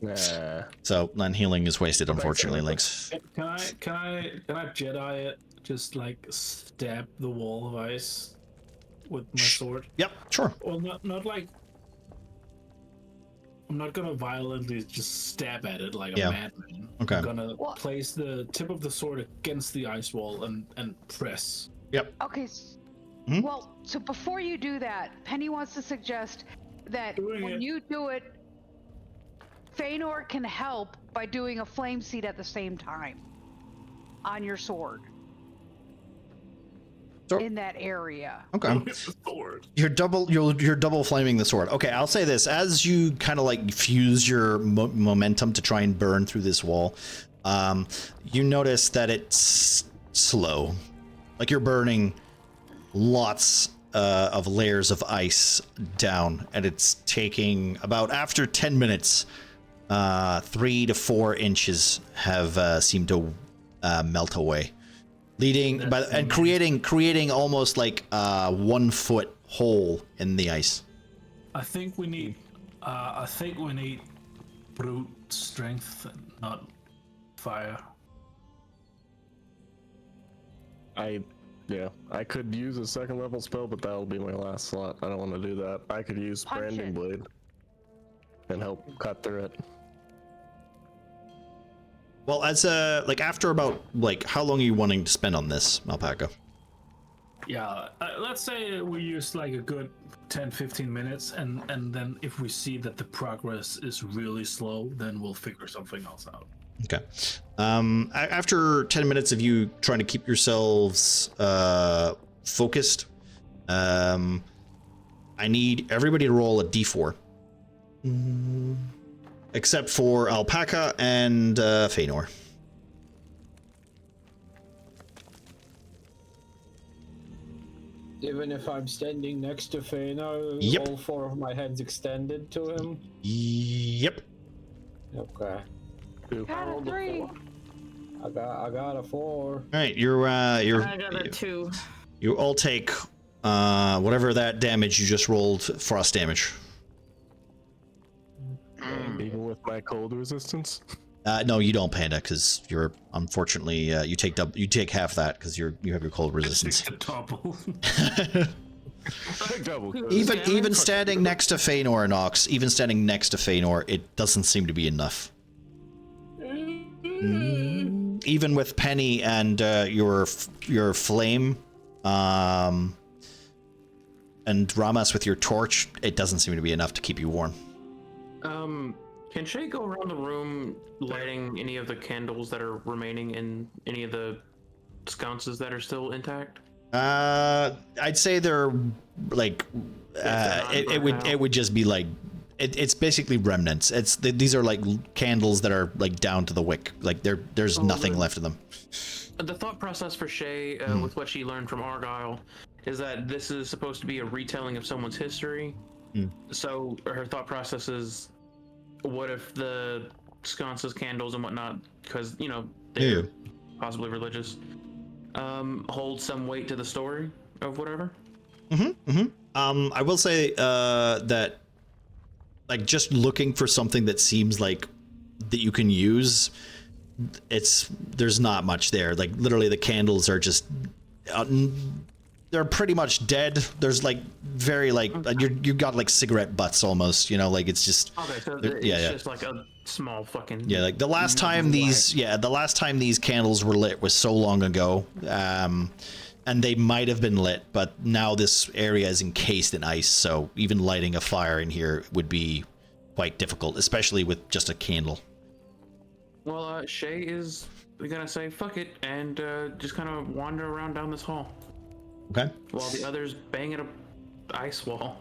Nah. So non-healing is wasted, unfortunately, Lynx. Can I Jedi it? Just like stab the wall of ice with my sword? Yep, sure. Well, not like. I'm not gonna violently just stab at it like a madman. Okay. I'm gonna place the tip of the sword against the ice wall and press. Yep. Okay. Well, so before you do that, Penny wants to suggest that when you do it, Feanor can help by doing a flame seed at the same time on your sword. In that area. Okay. You're double flaming the sword. Okay, I'll say this: as you kind of like fuse your momentum to try and burn through this wall, you notice that it's slow. Like you're burning lots of layers of ice down, and it's taking about after 10 minutes, 3 to 4 inches have seemed to melt away. And creating almost like a 1 foot hole in the ice. I think we need brute strength, not fire. I could use a 2nd level spell, but that'll be my last slot. I don't want to do that. I could use Branding Blade and help cut through it. Well, as after about how long are you wanting to spend on this, Alpaca? Yeah, let's say we use like a good 10-15 minutes, and then if we see that the progress is really slow, then we'll figure something else out. Okay. After 10 minutes of you trying to keep yourselves focused, I need everybody to roll a d4. Except for Alpaca and Feanor. Even if I'm standing next to Feanor, Yep. all 4 of my hands extended to him? Yep. Okay. Got a 3. I got a 4. All right, you're I got a 2. You all take whatever that damage you just rolled, frost damage. Even with my cold resistance? No, you don't, Panda, because you're unfortunately you take half that because you have your cold resistance. Even standing next to Feanor, Nox, it doesn't seem to be enough. Even with Penny and your flame, and Ramas with your torch, it doesn't seem to be enough to keep you warm. Can Shay go around the room lighting any of the candles that are remaining in any of the sconces that are still intact? I'd say they're like it would just be like it's basically remnants. These are like candles that are like down to the wick. Like there's nothing left of them. The thought process for Shay, with what she learned from Argyle, is that this is supposed to be a retelling of someone's history. So her thought process is, what if the sconces, candles, and whatnot, because they're possibly religious, hold some weight to the story of whatever. I will say that, like, just looking for something that seems like that you can use, there's not much there. Like, literally, the candles are just they're pretty much dead. There's like very like you got like cigarette butts almost, like it's just okay. So it's just like a small fucking like the last time these candles were lit was so long ago, and they might have been lit, but now this area is encased in ice, so even lighting a fire in here would be quite difficult, especially with just a candle. Well, Shay is gonna say fuck it and just kind of wander around down this hall. Okay. While the others bang at a ice wall.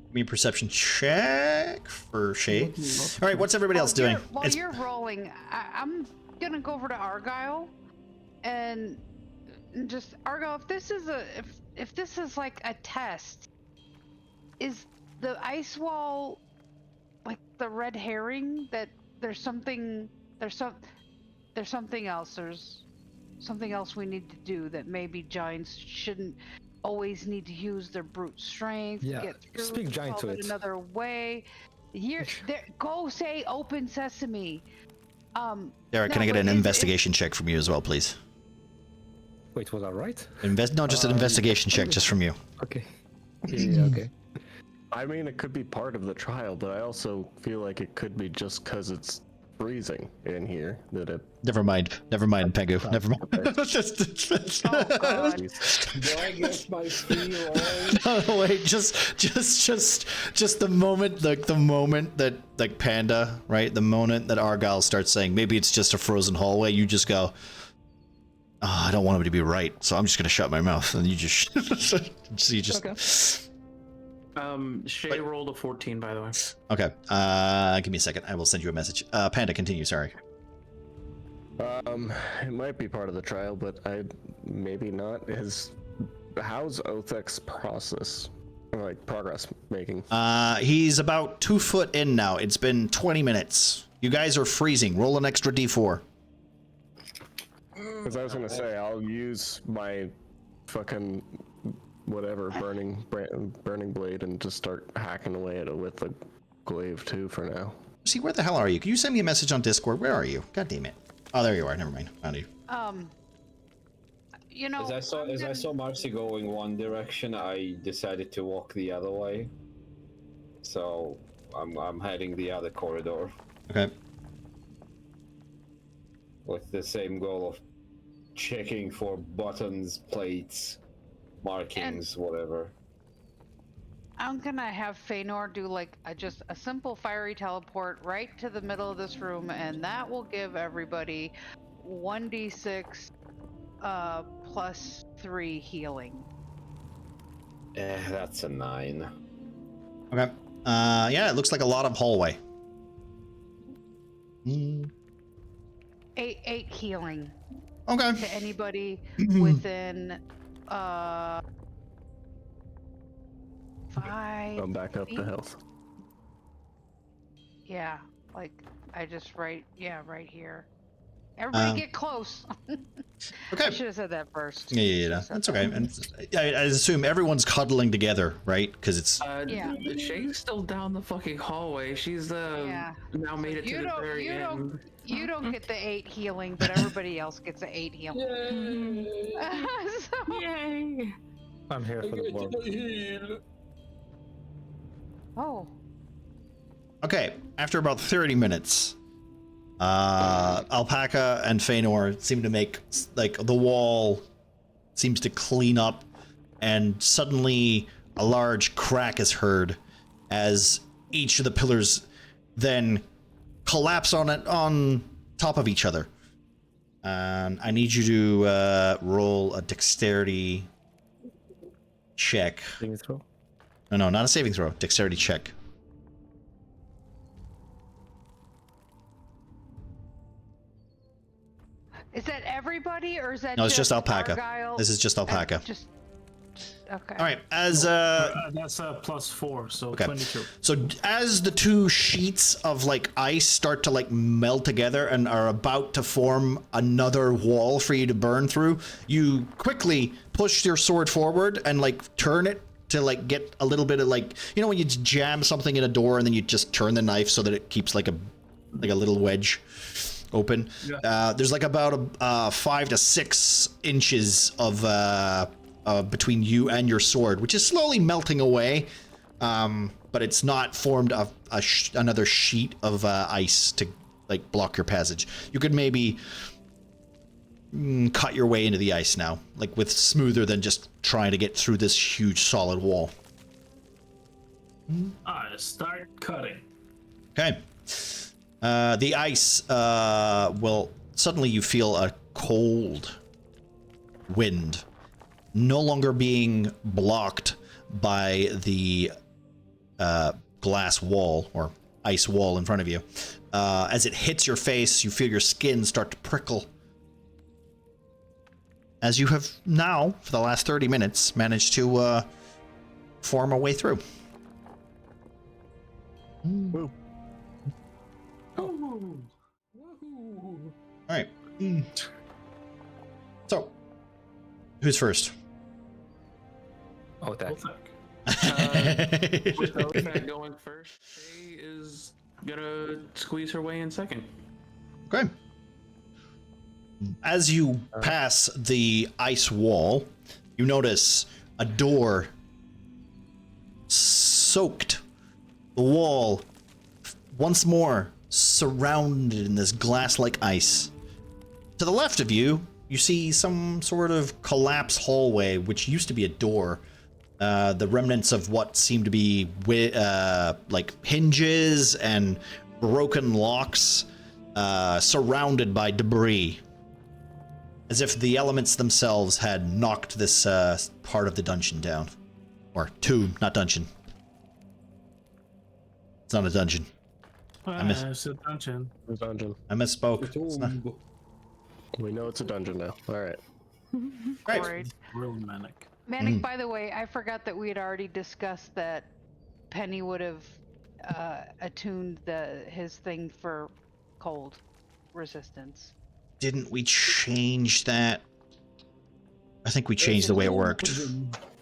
Give me a perception check for Shay. All right, what's everybody else doing? While you're rolling, I'm gonna go over to Argyle, and just Argyle. If this is like a test, is the ice wall like the red herring that there's something else? There's something else we need to do that maybe giants shouldn't always need to use their brute strength to get through. Speak giant to it. Another way. Here, go say open sesame. Derek, can I get an investigation check from you as well, please? Wait, was that right? Just an investigation check just from you. Okay. Yeah, okay. I mean, it could be part of the trial, but I also feel like it could be just because it's freezing in here that it. Never mind, Pengu. Never mind. Oh God. Do I get my free roll? No, wait, just the moment, like the moment that like Panda, right? The moment that Argyle starts saying maybe it's just a frozen hallway, you just go, oh, I don't want him to be right, so I'm just gonna shut my mouth, and you just Okay. Shay rolled a 14, by the way. Okay. Give me a second. I will send you a message. Panda, continue. Sorry. It might be part of the trial, but maybe not. How's Othek's progress making? He's about 2 foot in now. It's been 20 minutes. You guys are freezing. Roll an extra D4. Because I was gonna say I'll use my fucking whatever burning blade and just start hacking away at it with the glaive too for now. See, where the hell are you? Can you send me a message on Discord? Where are you? God damn it. Oh, there you are. Never mind. Found you. As I saw Marcy going one direction, I decided to walk the other way. So I'm heading the other corridor. Okay. With the same goal of checking for buttons, plates, markings, whatever. I'm gonna have Feanor do like just a simple fiery teleport right to the middle of this room, and that will give everybody 1d6 plus 3 healing. That's a 9. Okay. Yeah, it looks like a lot of hallway. 8 healing. Okay. To anybody within 5. I'm back up to health. Yeah, like I just right here. Everybody get close. Okay. I should have said that first. Yeah. That's okay. And I assume everyone's cuddling together, right? Because it's. Yeah. Shay's still down the fucking hallway. She's now made it to the very end. You don't get the 8 healing, but everybody else gets the 8 healing. Yay! I'm here for the world. Oh. Okay. After about 30 minutes, Alpaca and Feanor seem to make like the wall seems to clean up, and suddenly a large crack is heard as each of the pillars then collapse on top of each other. I need you to roll a dexterity check. Saving throw? No, not a saving throw. Dexterity check. Is that everybody, or is that No, it's just alpaca. Argyle? This is just alpaca. Okay. All right, as that's +4, so okay. 22. So as the two sheets of like ice start to like meld together and are about to form another wall for you to burn through, you quickly push your sword forward and like turn it to like get a little bit of like, you know when you jam something in a door and then you just turn the knife so that it keeps like a little wedge open. Yeah. There's like about 5 to 6 inches of between you and your sword, which is slowly melting away, but it's not formed another sheet of ice to like block your passage. You could maybe cut your way into the ice now, like with smoother than just trying to get through this huge solid wall. I start cutting. Okay. The ice will suddenly you feel a cold wind, no longer being blocked by the glass wall or ice wall in front of you. As it hits your face, you feel your skin start to prickle. As you have now, for the last 30 minutes, managed to form a way through. Woo. All right. So, who's first? Oh, that. With Othak going first, Shay is gonna squeeze her way in second. Okay. As you pass the ice wall, you notice a door soaked. The wall once more surrounded in this glass-like ice. To the left of you, you see some sort of collapsed hallway, which used to be a door. The remnants of what seem to be like hinges and broken locks, surrounded by debris. As if the elements themselves had knocked this part of the dungeon down. Or tomb, not dungeon. It's not a dungeon. It's a dungeon. It's a dungeon. I misspoke. It's not. We know it's a dungeon now. All right. Great. Real manic. Manic, by the way, I forgot that we had already discussed that Penny would have attuned his thing for cold resistance. Didn't we change that? I think we changed the way it worked.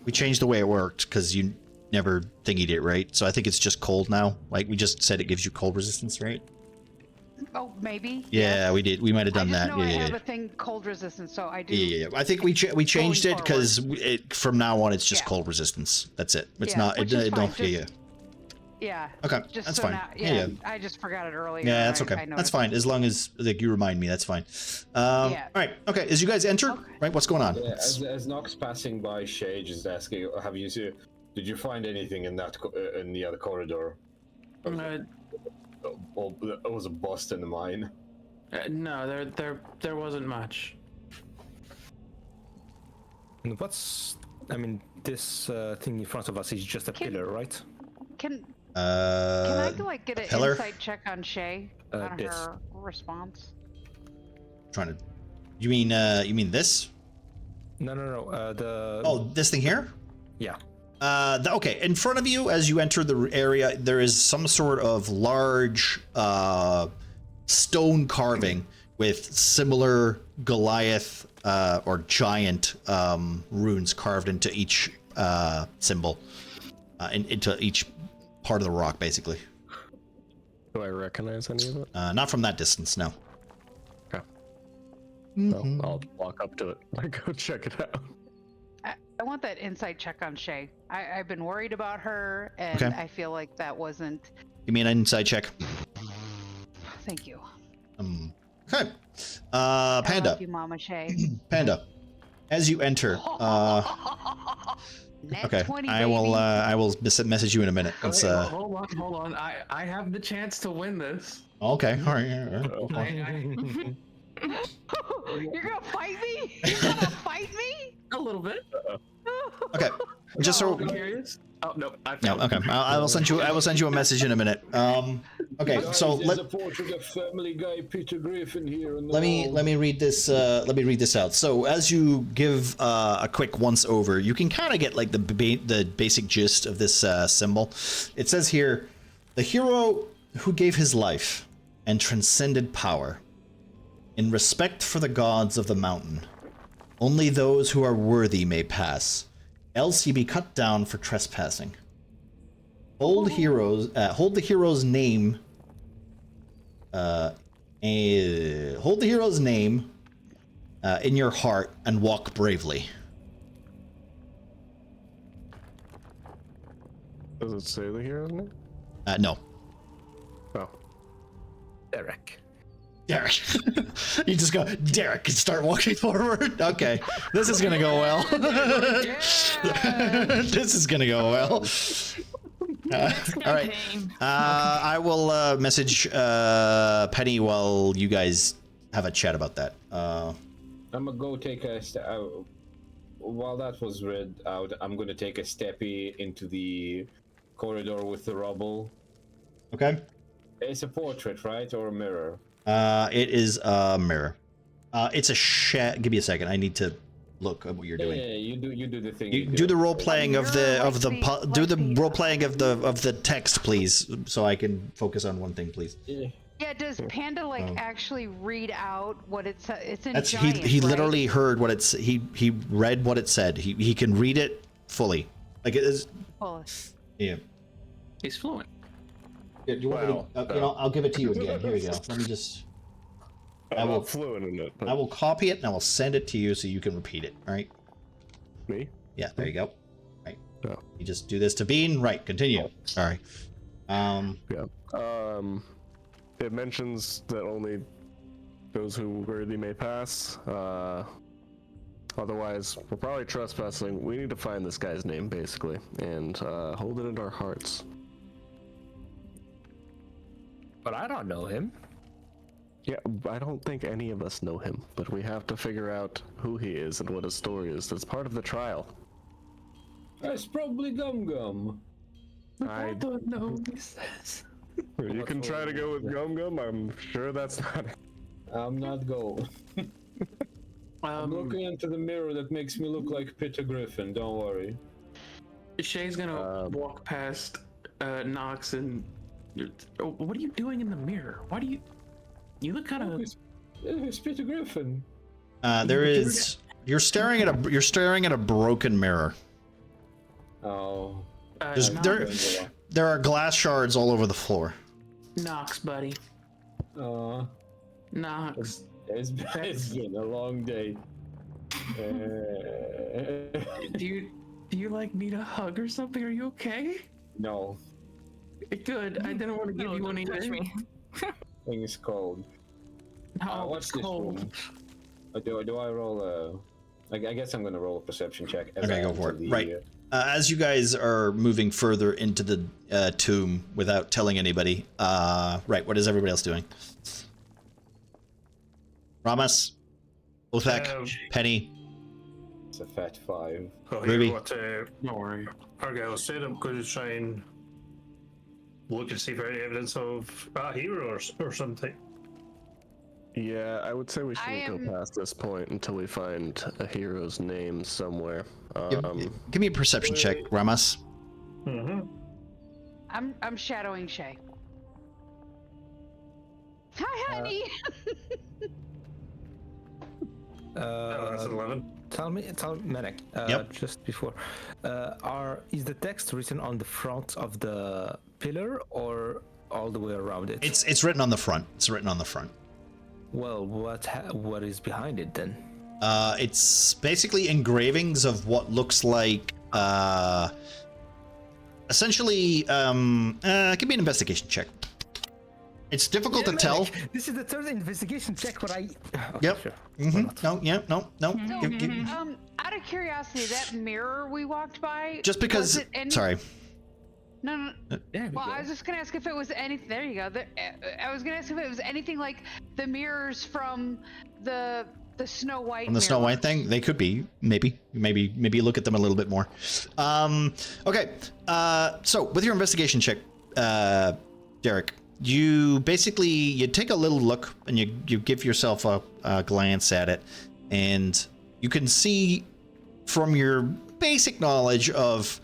We changed the way it worked because you never thingied it, right? So I think it's just cold now. Like we just said it gives you cold resistance, right? Oh, maybe. Yeah, we did. We might have done that. I have a thing cold resistance, so I do. Yeah. I think we changed it because from now on it's just cold resistance. That's it. It's not. It don't. Yeah. Okay, just that's so fine. Now, Yeah. I just forgot it earlier. Yeah, that's okay. That's fine. As long as like you remind me, that's fine. All right. Okay. As you guys enter, right? What's going on? Yeah, as Nox passing by, Shay just asking, did you find anything in that in the other corridor? It was a bust in the mine. No, there wasn't much. I mean, this thing in front of us is just a pillar, right? Can I like get an pillar? insight check on Shay on her response? Trying to. You mean this? No. This thing here? Yeah. Okay. In front of you, as you enter the area, there is some sort of large stone carving with similar Goliath or giant runes carved into each symbol, into each part of the rock, basically. Do I recognize any of it? Not from that distance, no. Okay. Well, I'll walk up to it. I go check it out. I want that insight check on Shay. I've been worried about her, and I feel like that wasn't. Give me an insight check. Thank you. Okay. Panda. I love you, Mama Shay. Panda. As you enter, okay, 20, I will message you in a minute. Let's, hold on. I have the chance to win this. Okay, all right. You're gonna fight me? You're gonna fight me? A little bit. Okay. Just so. Curious? Oh no, No, okay. I will send you. I will send you a message in a minute. Okay, so There's a portrait of Family Guy Peter Griffin here. let me read this. Let me read this out. So as you give a quick once over, you can kind of get like the basic gist of this symbol. It says here, the hero who gave his life and transcended power, in respect for the gods of the mountain, only those who are worthy may pass. Else he be cut down for trespassing. Hold the hero's name. Hold the hero's name in your heart and walk bravely. Does it say the hero's name? No. Oh. Derek. You just go, Derek, and start walking forward. Okay, this is gonna go well. This is gonna go well. All right. I will message Penny while you guys have a chat about that. I'm gonna go take a while that was read out, I'm gonna take a steppy into the corridor with the rubble. Okay. It's a portrait, right, or a mirror? It is a mirror. It's a Give me a second. I need to look at what you're doing. Yeah, you do the thing. You do the role playing of the role playing of the text, please, so I can focus on one thing, please. Yeah, does Panda actually read out what it's in That's giant, he right? literally heard what it's he read what it said. He can read it fully. Like it is. Yeah. He's fluent. Yeah, do you want me to, I'll give it to you again. Here we go. Let me just. I'm not fluent in it. But... I will copy it and I will send it to you so you can repeat it. All right. Me? Yeah. There you go. Right. No. You just do this to Bean. Right. Continue. Sorry. Yeah. It mentions that only those who worthy may pass. Otherwise, we're probably trespassing. We need to find this guy's name, basically, and hold it in our hearts. But I don't know him. Yeah, I don't think any of us know him, but we have to figure out who he is and what his story is. That's part of the trial. It's probably Gum Gum. I don't know what he says. You can try to go with Gum Gum. I'm sure that's not it. I'm not going. I'm looking into the mirror that makes me look like Peter Griffin. Don't worry. Shay's gonna walk past Nox and. What are you doing in the mirror? Why do you? You look kind of. It's Peter Griffin. There is. You're staring at a broken mirror. Oh. There are glass shards all over the floor. Nox, buddy. Nox. It's been a long day. Do you like need a hug or something? Are you okay? No. Good. I didn't want to give you anything. Thing is cold. What's this room? Do I roll I guess I'm gonna roll a perception check. Okay, go for it. Right. As you guys are moving further into the tomb without telling anybody, right, what is everybody else doing? Ramas, Othek, Penny. It's a fat 5. Ruby. Don't worry. Argyle said I'm going to try and look and see for any evidence of a hero or something. Yeah, I would say we shouldn't go past this point until we find a hero's name somewhere. Give me a perception check, Ramas. Mm-hmm. I'm shadowing Shay. Hi, honey. That's 11. Tell me, Manek, just before, is the text written on the front of the pillar or all the way around it? It's written on the front. It's written on the front. Well, what is behind it then? It's basically engravings of what looks like, essentially, give me an investigation check. It's difficult to tell. This is the third investigation check. What I? Okay, yep. Sure. No. So, out of curiosity, that mirror we walked by. Just because. Sorry. No. Well, I was just gonna ask if it was anything. There you go. I was gonna ask if it was anything like the mirrors from the The Snow White. From the Snow White thing, they could be. Maybe look at them a little bit more. Okay. So with your investigation check, Derek, you take a little look and you give yourself a glance at it, and you can see from your basic knowledge of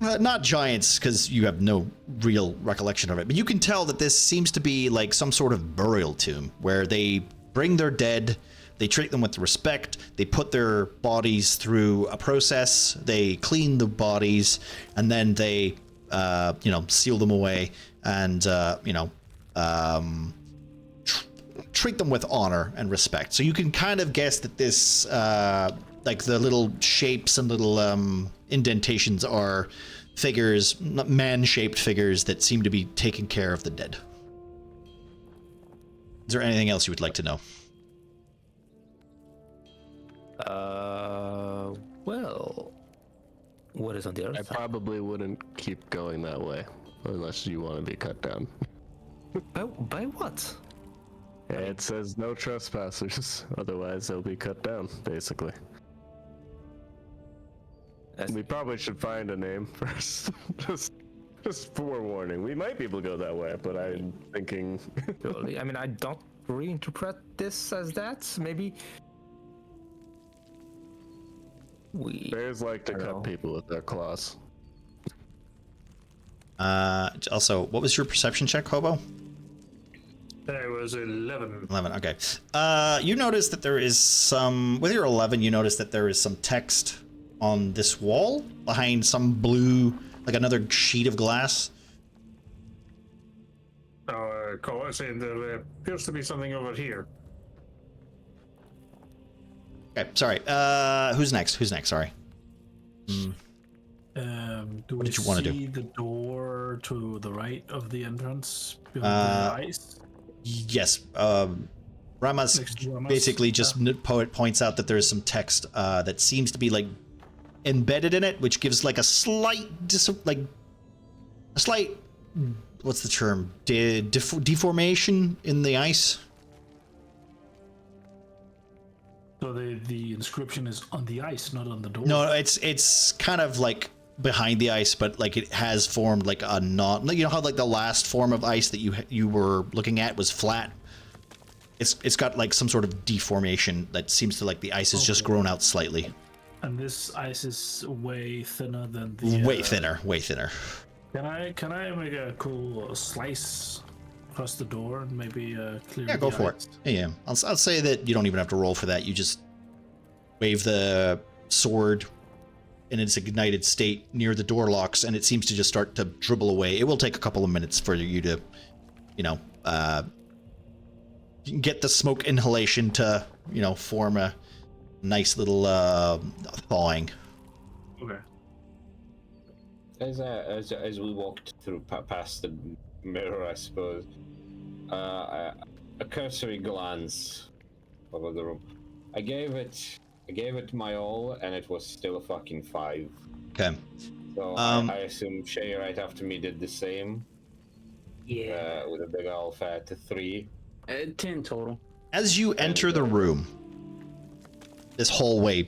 not giants, because you have no real recollection of it, but you can tell that this seems to be like some sort of burial tomb where they bring their dead. They treat them with respect. They put their bodies through a process. They clean the bodies, and then they, seal them away and, treat them with honor and respect. So you can kind of guess that this, like the little shapes and little indentations are figures, man-shaped figures that seem to be taking care of the dead. Is there anything else you would like to know? Well, what is on the other side? I probably wouldn't keep going that way unless you want to be cut down. By what? It says no trespassers, otherwise they'll be cut down, basically. We probably should find a name first. just forewarning. We might be able to go that way, but I'm thinking... I mean, I don't reinterpret this as that. Maybe... Bears like to cut people with their claws. Also, what was your perception check, Hobo? There was 11. 11, okay. You notice that there is some... With your 11, you notice that there is some text on this wall behind some blue, like another sheet of glass. Call saying there appears to be something over here. Okay, sorry. Who's next? Sorry. Do what did you want to do? See the door to the right of the entrance behind the ice? Yes. Ramas basically just points out that there is some text that seems to be like embedded in it, which gives like a slight, what's the term? Deformation in the ice. So the inscription is on the ice, not on the door. No, it's kind of like behind the ice, but like it has formed like a knot. You know how like the last form of ice that you were looking at was flat. It's got like some sort of deformation that seems to like the ice has just grown out slightly. And this ice is way thinner than the. Way thinner. Can I make a cool slice across the door and maybe clear? Yeah, go for it. Yeah. I'll say that you don't even have to roll for that. You just wave the sword in its ignited state near the door locks, and it seems to just start to dribble away. It will take a couple of minutes for you to, get the smoke inhalation to, form a nice little thawing. Okay. As we walked through past the mirror, I suppose, a cursory glance over the room. I gave it my all, and it was still a fucking 5. Okay. So I assume Shay right after me did the same. Yeah. With a big old fat 3. 10 total. As you enter the room, this hallway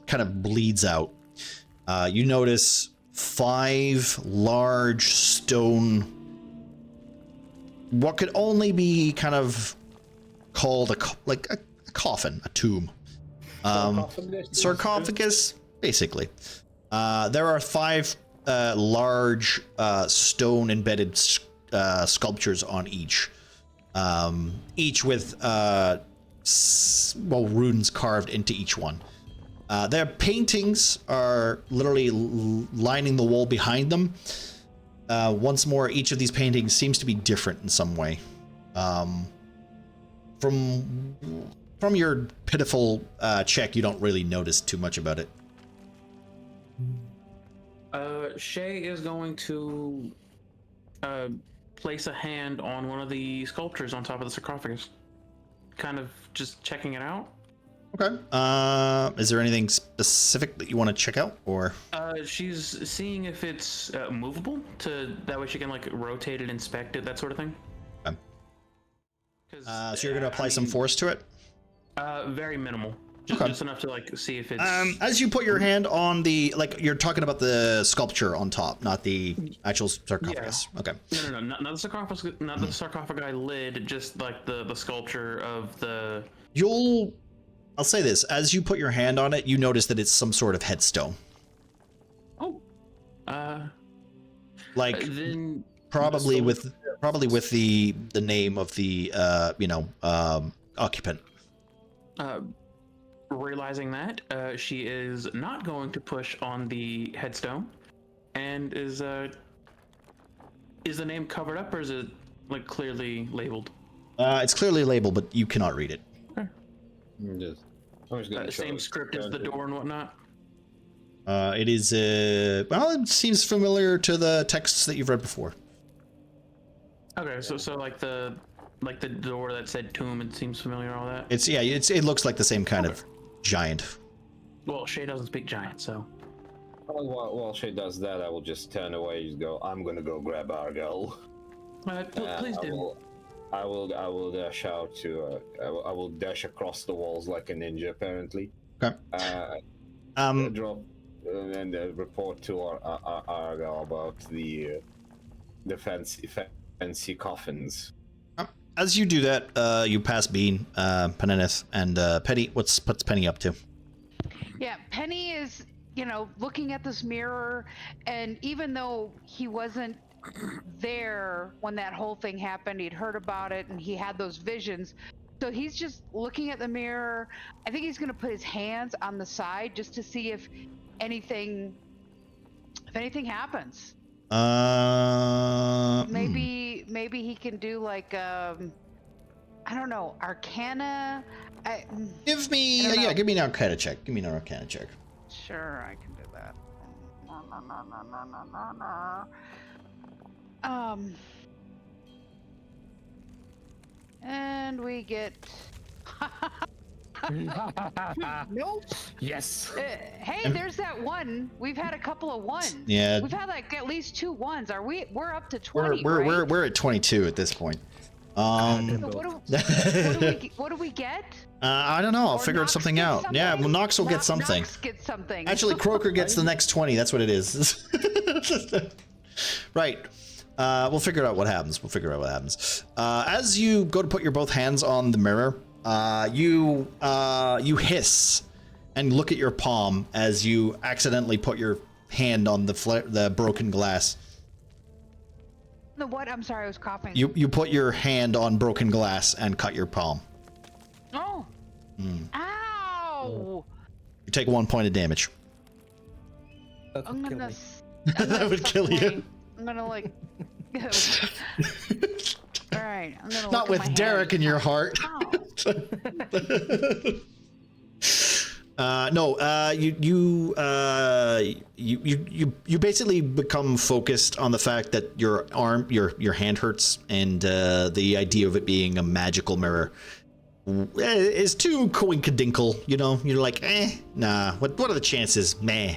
kind of bleeds out. You notice 5 large stone, what could only be kind of called a coffin, a tomb. Sarcophagus, basically. There are 5 large stone embedded sculptures on each. Each with runes carved into each one. Their paintings are literally lining the wall behind them. Once more, each of these paintings seems to be different in some way. From your pitiful check, you don't really notice too much about it. Shay is going to place a hand on one of the sculptures on top of the sarcophagus. Kind of just checking it out. Okay. Is there anything specific that you want to check out, or? She's seeing if it's movable, that way she can like rotate it, inspect it, that sort of thing. Okay. So you're gonna apply some force to it? Very minimal. Just enough to like see if it's. As you put your hand on the you're talking about the sculpture on top, not the actual sarcophagus. Yeah. Okay. No, not the sarcophagus, not the sarcophagi lid, just like the sculpture of the. I'll say this: as you put your hand on it, you notice that it's some sort of headstone. Oh. Then probably with the name of the occupant. Realizing that, she is not going to push on the headstone, and is the name covered up, or is it like clearly labeled? It's clearly labeled, but you cannot read it. Same script as the door and whatnot. It is it seems familiar to the texts that you've read before. Okay, so like the door that said tomb, it seems familiar, all that. It looks like the same kind of giant. Well, Shay doesn't speak giant, so. While Shay does that, I will just turn away and go. I'm gonna go grab Argel. Please do. I will dash out to. I will dash across the walls like a ninja, apparently. Okay. Drop and report to Argel about the fancy coffins. As you do that, you pass Bean, Penenith, and Penny. What's Penny up to? Yeah, Penny is, looking at this mirror, and even though he wasn't there when that whole thing happened, he'd heard about it, and he had those visions. So he's just looking at the mirror. I think he's going to put his hands on the side just to see if anything happens. Maybe he can do like I don't know, Arcana. Give me an Arcana check. Sure, I can do that. And we get. Nope. Yes. Hey, there's that one. We've had a couple of ones. Yeah. We've had like at least 2 ones. We're up to 20. We're at 22 at this point. So what do we get? I don't know. I'll figure something out. Something? Yeah, well, Nox will get something. Nox gets something. Actually, Croaker gets the next 20. That's what it is. Right. We'll figure out what happens. As you go to put your both hands on the mirror, you hiss and look at your palm as you accidentally put your hand on the broken glass. The what? I'm sorry, I was coughing. You put your hand on broken glass and cut your palm. Oh. Ow! You take 1 point of damage. That would kill you. I'm gonna all right, I'm gonna. Not with Derek in your heart. You basically become focused on the fact that your hand hurts, and the idea of it being a magical mirror is too coincidental. You're like, nah. What are the chances? Meh.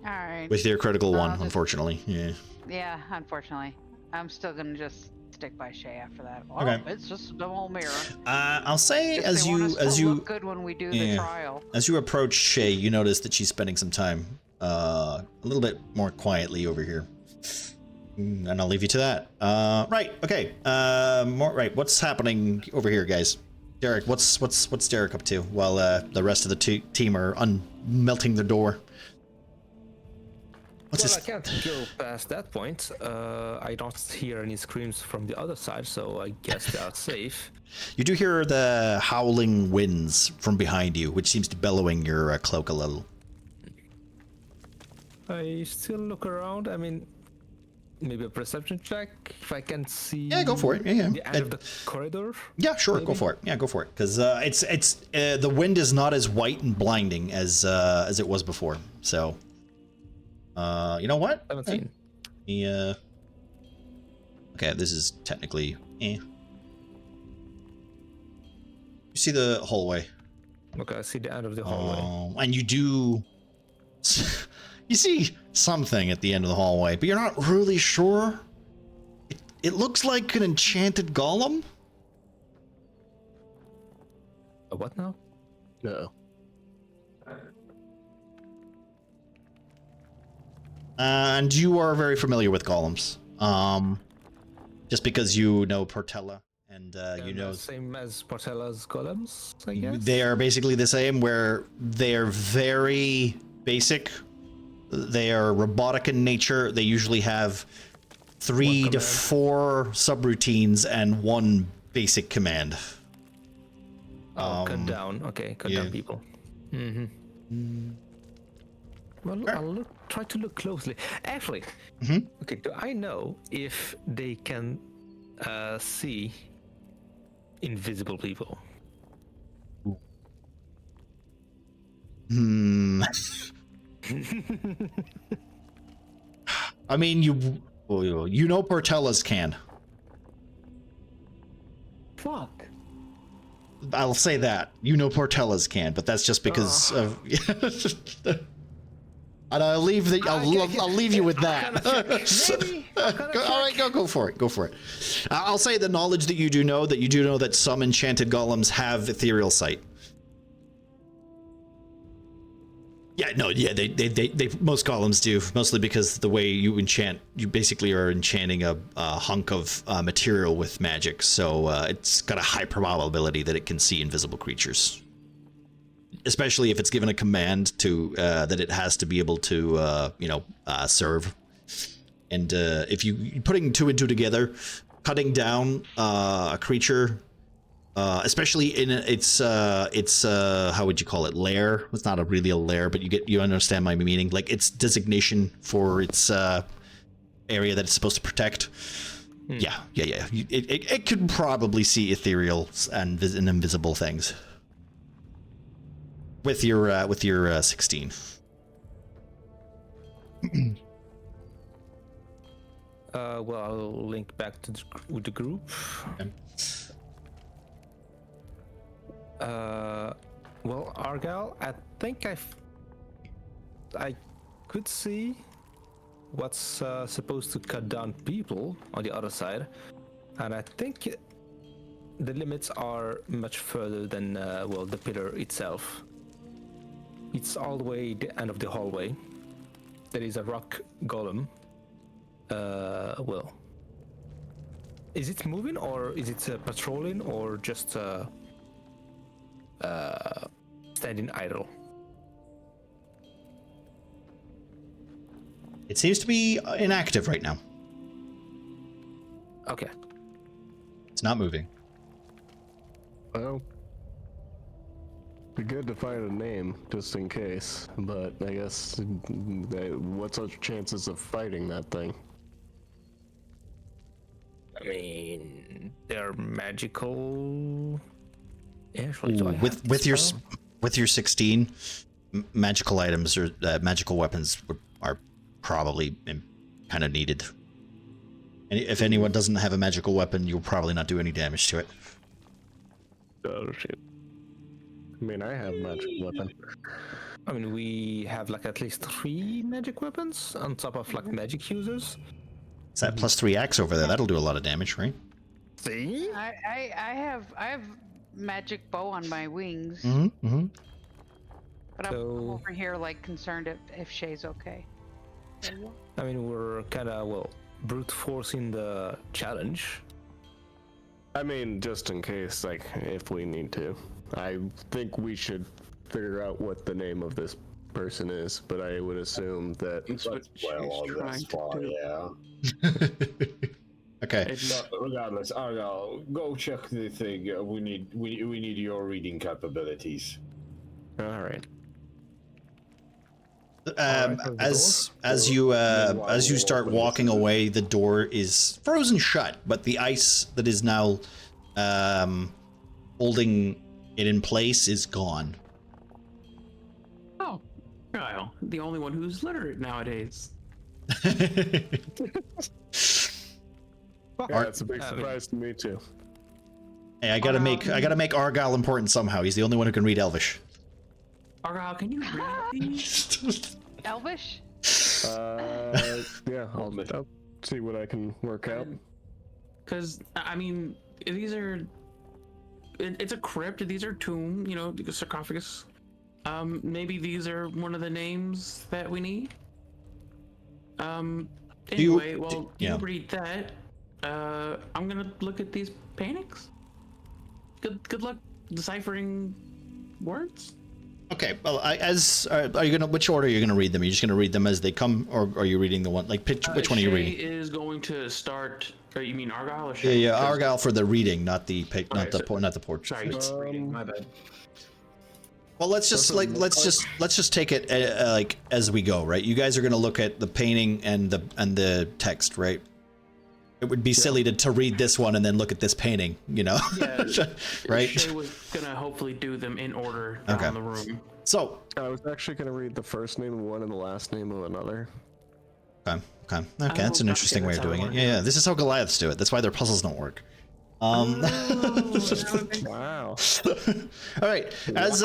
All right. With your critical one, unfortunately. Yeah. Yeah, unfortunately, I'm still gonna just stick by Shay after that. Well, okay. It's just the whole mirror. I'll say as you look good when we do the trial. As you approach Shay, you notice that she's spending some time a little bit more quietly over here, and I'll leave you to that. Right. Okay. Right. What's happening over here, guys? Derek, what's Derek up to while the rest of the team are melting the door? I can't go past that point. I don't hear any screams from the other side, so I guess they are safe. You do hear the howling winds from behind you, which seems to be bellowing your cloak a little. I still look around. I mean, maybe a perception check if I can see. Yeah, go for it. Yeah. The end of the corridor. Yeah, sure. Maybe? Go for it. Yeah, go for it. Because it's the wind is not as white and blinding as it was before. So. You know what? 17. Yeah. Okay, this is technically. You see the hallway. Okay, I see the end of the hallway. And you do. You see something at the end of the hallway, but you're not really sure. It looks like an enchanted golem. A what now? No. And you are very familiar with golems. Just because you know Portella and you know same as Portella's golems, I guess. they are basically the same, where they are very basic. They are robotic in nature. They usually have 3 to 4 subroutines and 1 basic command. Cut down. Okay, cut down people. Well, I'll try to look closely. Actually, okay, do I know if they can see invisible people? I mean, you know Portella's can. Fuck. I'll say that. You know Portella's can, but that's just because of... And I'll leave you with that. All right, go for it. Go for it. I'll say the knowledge that you do know that some enchanted golems have ethereal sight. Yeah, no, yeah, they most golems do, mostly because the way you enchant, you basically are enchanting a hunk of material with magic, so it's got a high probability that it can see invisible creatures. Especially if it's given a command to that it has to be able to serve. And if you putting 2 and 2 together, cutting down a creature, especially in its how would you call it, lair? It's not really a lair, but you understand my meaning, like its designation for its area that it's supposed to protect. Yeah. It could probably see ethereal and invisible things. With your 16. Well, I'll link back to the group. Okay. Well, Argyle, I think I could see what's supposed to cut down people on the other side, and I think the limits are much further than the pillar itself. It's all the way the end of the hallway. There is a rock golem. Is it moving, or is it patrolling, or just standing idle? It seems to be inactive right now. Okay. It's not moving. Well, be good to find a name just in case, but I guess what's our chances of fighting that thing? I mean, they're magical. Actually, with your 16, magical items or magical weapons are probably kind of needed. And if anyone doesn't have a magical weapon, you'll probably not do any damage to it. Oh shit. I mean, I have a magic weapon. I mean, we have like at least 3 magic weapons on top of like magic users. It's that +3 axe over there. That'll do a lot of damage, right? See? I have magic bow on my wings. But I'm over here like concerned if Shay's okay. I mean, we're kind of brute forcing the challenge. I mean, just in case, like, if we need to. I think we should figure out what the name of this person is, but I would assume that. Okay. Regardless, Argyle, go check the thing. We need your reading capabilities. All right. As you start walking away, the door is frozen shut, but the ice that is now holding it in place is gone. Oh, Kyle, the only one who's literate nowadays. That's a big surprise to me too. Hey, I gotta make Argyle important somehow. He's the only one who can read Elvish. Argyle, can you read these? Elvish? Yeah, I'll see what I can work out. Because, I mean, these are it's a crypt. These are tomb, you know, sarcophagus. Maybe these are one of the names that we need. Anyway, you read that. I'm gonna look at these paintings. Good luck deciphering words. Okay. Well, are you gonna? Which order are you gonna read them? Are you just gonna read them as they come, or are you reading the one like which one are you reading? Is going to start. You mean Argyle or Shay? Yeah, Argyle for the reading, not the portrait. Sorry, reading. My bad. Well, let's just take it like as we go, right? You guys are gonna look at the painting and the text, right? It would be silly to read this one and then look at this painting, you know? Yeah, right? Shay was gonna hopefully do them in order down the room. So I was actually gonna read the first name of one and the last name of another. Okay, that's an interesting way of doing it. Yeah, this is how Goliaths do it. That's why their puzzles don't work. Wow. All right. As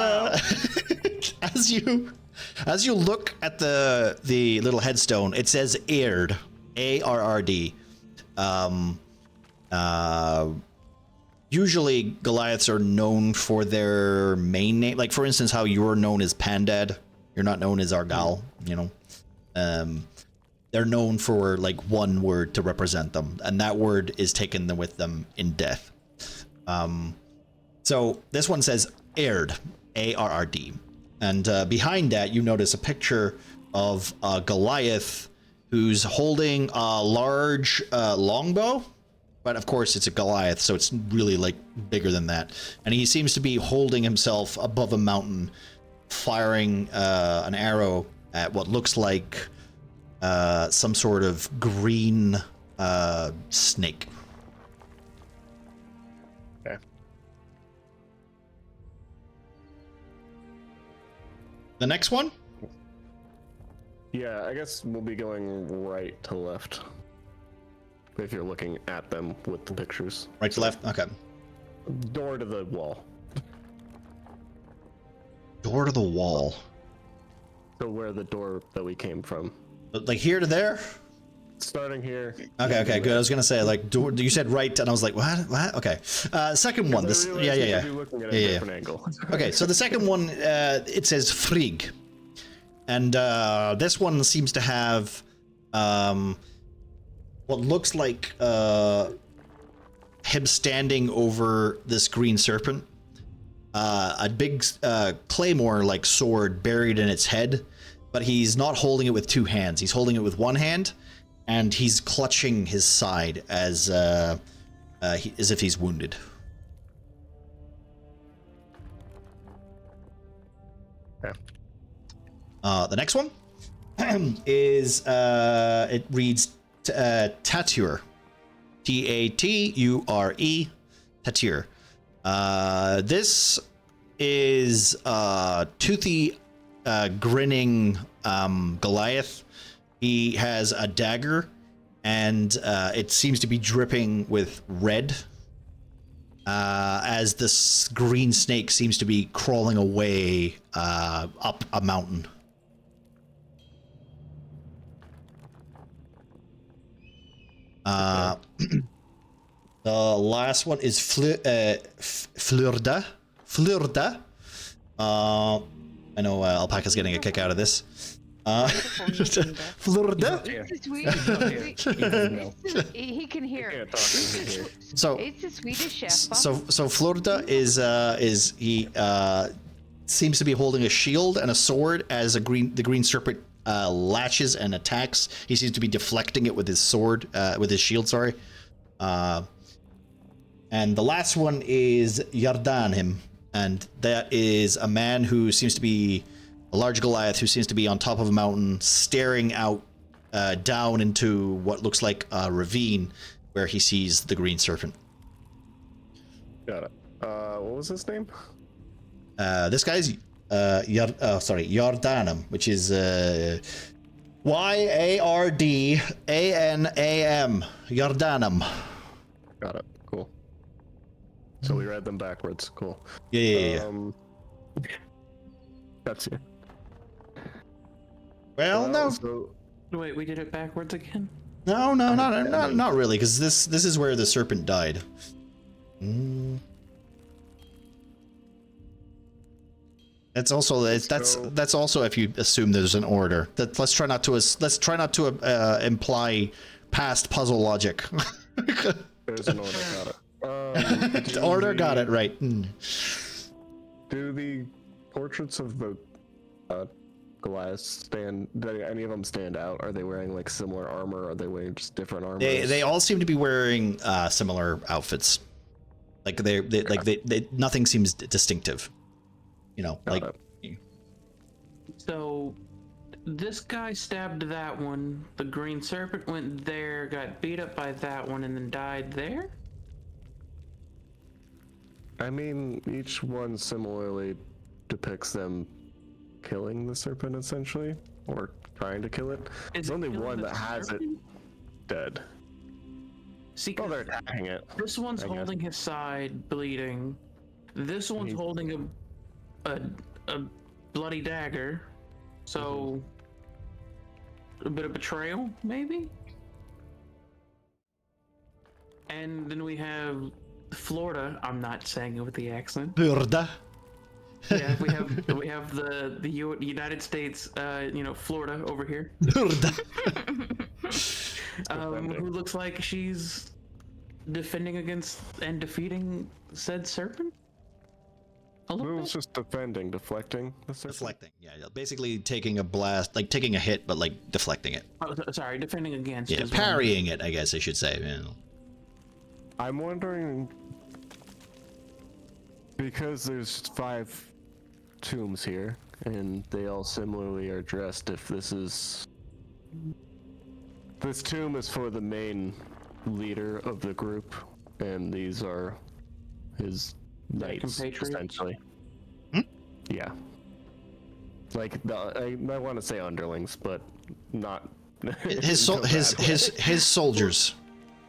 you look at the little headstone, it says Aird, A-R-R-D. Usually Goliaths are known for their main name. Like for instance, how you're known as Pandad, you're not known as Argal, you know. They're known for like one word to represent them, and that word is taken with them in death. So this one says Aird, A-R-R-D. And behind that, you notice a picture of Goliath who's holding a large longbow. But of course, it's a Goliath, so it's really like bigger than that. And he seems to be holding himself above a mountain, firing an arrow at what looks like some sort of green snake. Okay. The next one? Yeah, I guess we'll be going right to left. If you're looking at them with the pictures. Right to left? Okay. Door to the wall. Door to the wall. So where the door that we came from. Like here to there? Starting here. Okay, good. I was gonna say like door, you said right, and I was like, what? Okay. Second one. This. Yeah. Looking at a different angle. Okay, so the second one, it says Frigg, and this one seems to have what looks like him standing over this green serpent, a big claymore-like sword buried in its head. But he's not holding it with two hands. He's holding it with one hand, and he's clutching his side as if he's wounded. Okay. The next one is it reads Tature, T-A-T-U-R-E, Tature. This is toothy. Grinning Goliath. He has a dagger, and it seems to be dripping with red as this green snake seems to be crawling away up a mountain. The last one is Flurda. I know Alpaca's getting a kick out of this. Florida. He can hear. So it's a Swedish chef. So Florida is he seems to be holding a shield and a sword as the green serpent latches and attacks. He seems to be deflecting it with his sword, with his shield. Sorry. And the last one is Yardanhim. And that is a man who seems to be a large Goliath who seems to be on top of a mountain, staring out down into what looks like a ravine where he sees the green serpent. Got it. What was his name? This guy's Yardanam, which is Y-A-R-D-A-N-A-M. Yardanam. Got it. Cool. So we read them backwards. Cool. Yeah. That's it. Well, no. So... Wait, we did it backwards again? No, not really, because this is where the serpent died. That's also that's also if you assume there's an order. Let's try not to imply past puzzle logic. There's an order. Got it. The order got it right. Do the portraits of the Goliaths stand? Do any of them stand out? Are they wearing like similar armor? Or are they wearing just different armor? They all seem to be wearing similar outfits. Like they nothing seems distinctive. You know, Got like. it. So, this guy stabbed that one. The green serpent went there, got beat up by that one, and then died there. I mean, each one similarly depicts them killing the serpent, essentially, or trying to kill it. There's only one that has it dead. See, oh, they're attacking it. This one's holding his side, bleeding. This one's holding a bloody dagger. So, a bit of betrayal, maybe? And then we have Florida. I'm not saying it with the accent. Florida. Yeah, we have the United States, Florida over here. Florida. Who looks like she's defending against and defeating said serpent? Who's just defending, deflecting the serpent? Deflecting, yeah. Basically taking a blast, like taking a hit, but like deflecting it. Oh, sorry, defending against. Yeah, parrying it, I guess I should say. You know. I'm wondering, because there's 5 tombs here, and they all similarly are dressed, if this tomb is for the main leader of the group, and these are his knights, essentially. Yeah. Like, I want to say underlings, but not... his soldiers.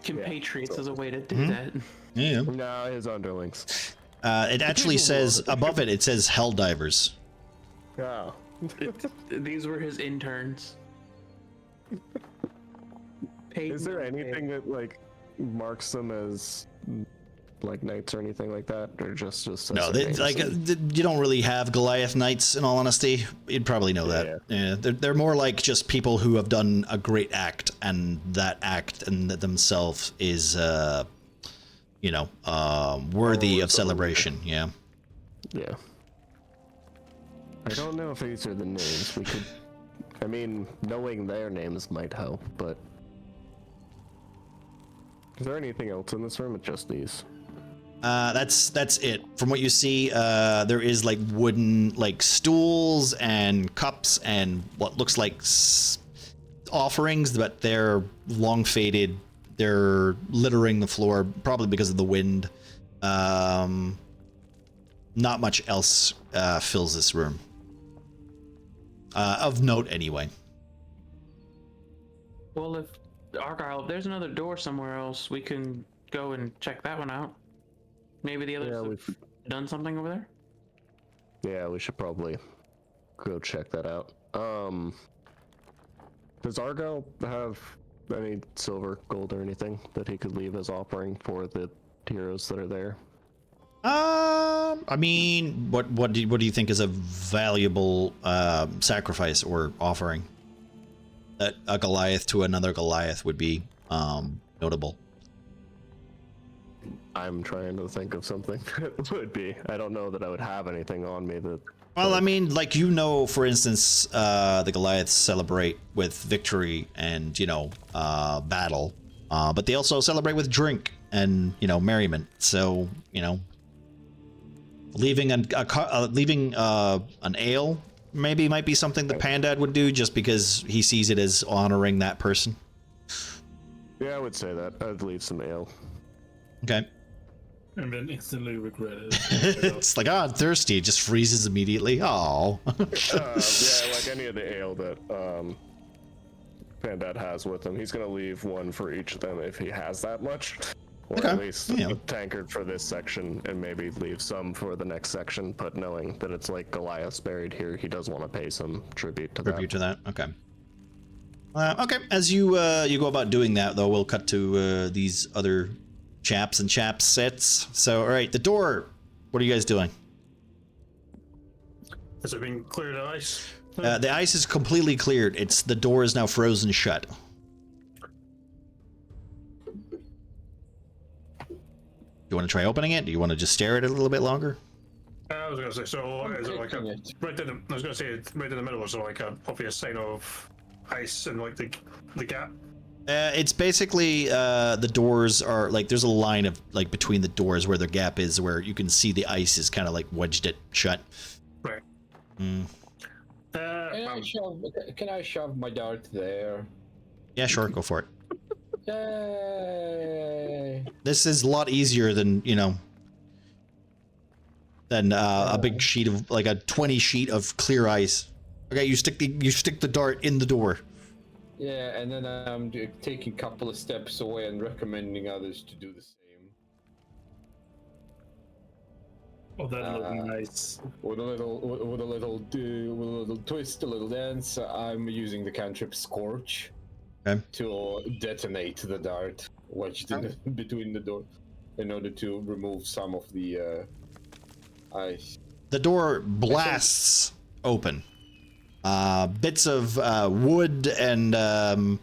Compatriots is a way to do that. Yeah. No, his underlings. It actually says, above it says Helldivers. Oh. These were his interns. Is there anything that, like, marks them as, like, knights or anything like that? Or just no, you don't really have Goliath knights, in all honesty. You'd probably know that. Yeah. They're more like just people who have done a great act, and that act and themselves is, worthy of celebration. Yeah. Yeah. I don't know if these are the names. We could, I mean, knowing their names might help, but... Is there anything else in this room, or just these? That's it. From what you see, there is like wooden like stools and cups and what looks like offerings, but they're long faded. They're littering the floor, probably because of the wind. Not much else fills this room. Of note, anyway. Well, if Argyle, if there's another door somewhere else, we can go and check that one out. Maybe the others have done something over there? Yeah, we should probably go check that out. Does Argyle have any silver, gold, or anything that he could leave as offering for the heroes that are there? I mean, what do you think is a valuable sacrifice or offering? That a Goliath to another Goliath would be notable. I'm trying to think of something that would be. I don't know that I would have anything on me that... Well, I mean, like, for instance, the Goliaths celebrate with victory and, battle. But they also celebrate with drink and, merriment. So, leaving an ale maybe might be something that Pandad would do just because he sees it as honoring that person. Yeah, I would say that. I'd leave some ale. Okay. And then instantly regret it. It's like, I'm thirsty. It just freezes immediately. Oh. Yeah, like any of the ale that Pandad has with him. He's going to leave one for each of them if he has that much. Or at least a tankard for this section, and maybe leave some for the next section, but knowing that it's like Goliath's buried here, he does want to pay some tribute to that. Tribute to that, okay. Okay, as you go about doing that, though, we'll cut to these other chaps and sets. So, all right, the door. What are you guys doing? Has it been cleared of ice? The ice is completely cleared. The door is now frozen shut. You want to try opening it? Do you want to just stare at it a little bit longer? I was gonna say, so is it like I was gonna say it's right in the middle, so like an obvious sign of ice and like the gap. It's basically the doors are like there's a line of like between the doors where the gap is, where you can see the ice is kind of like wedged it shut. Right. Can I shove my dart there? Yeah, sure, go for it. Yay! This is a lot easier than a big sheet of like a 20 sheet of clear ice. Okay, you stick the dart in the door. Yeah, and then I'm taking a couple of steps away and recommending others to do the same. Oh, that looked nice. With a little twist, a little dance. I'm using the cantrip Scorch to detonate the dart wedged in between the door, in order to remove some of the ice. The door blasts open. Bits of wood and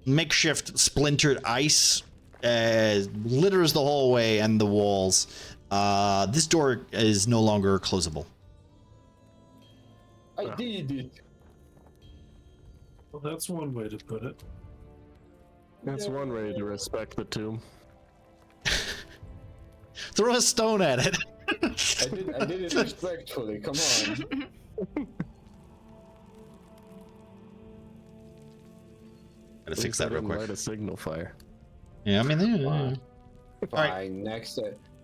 makeshift splintered ice litters the hallway and the walls. This door is no longer closable. I did it. Well, that's one way to put it. That's one way to respect the tomb. Throw a stone at it. I did it respectfully. Come on. Gotta fix that real quick. Light a signal fire. Yeah, I mean, Fine. Right.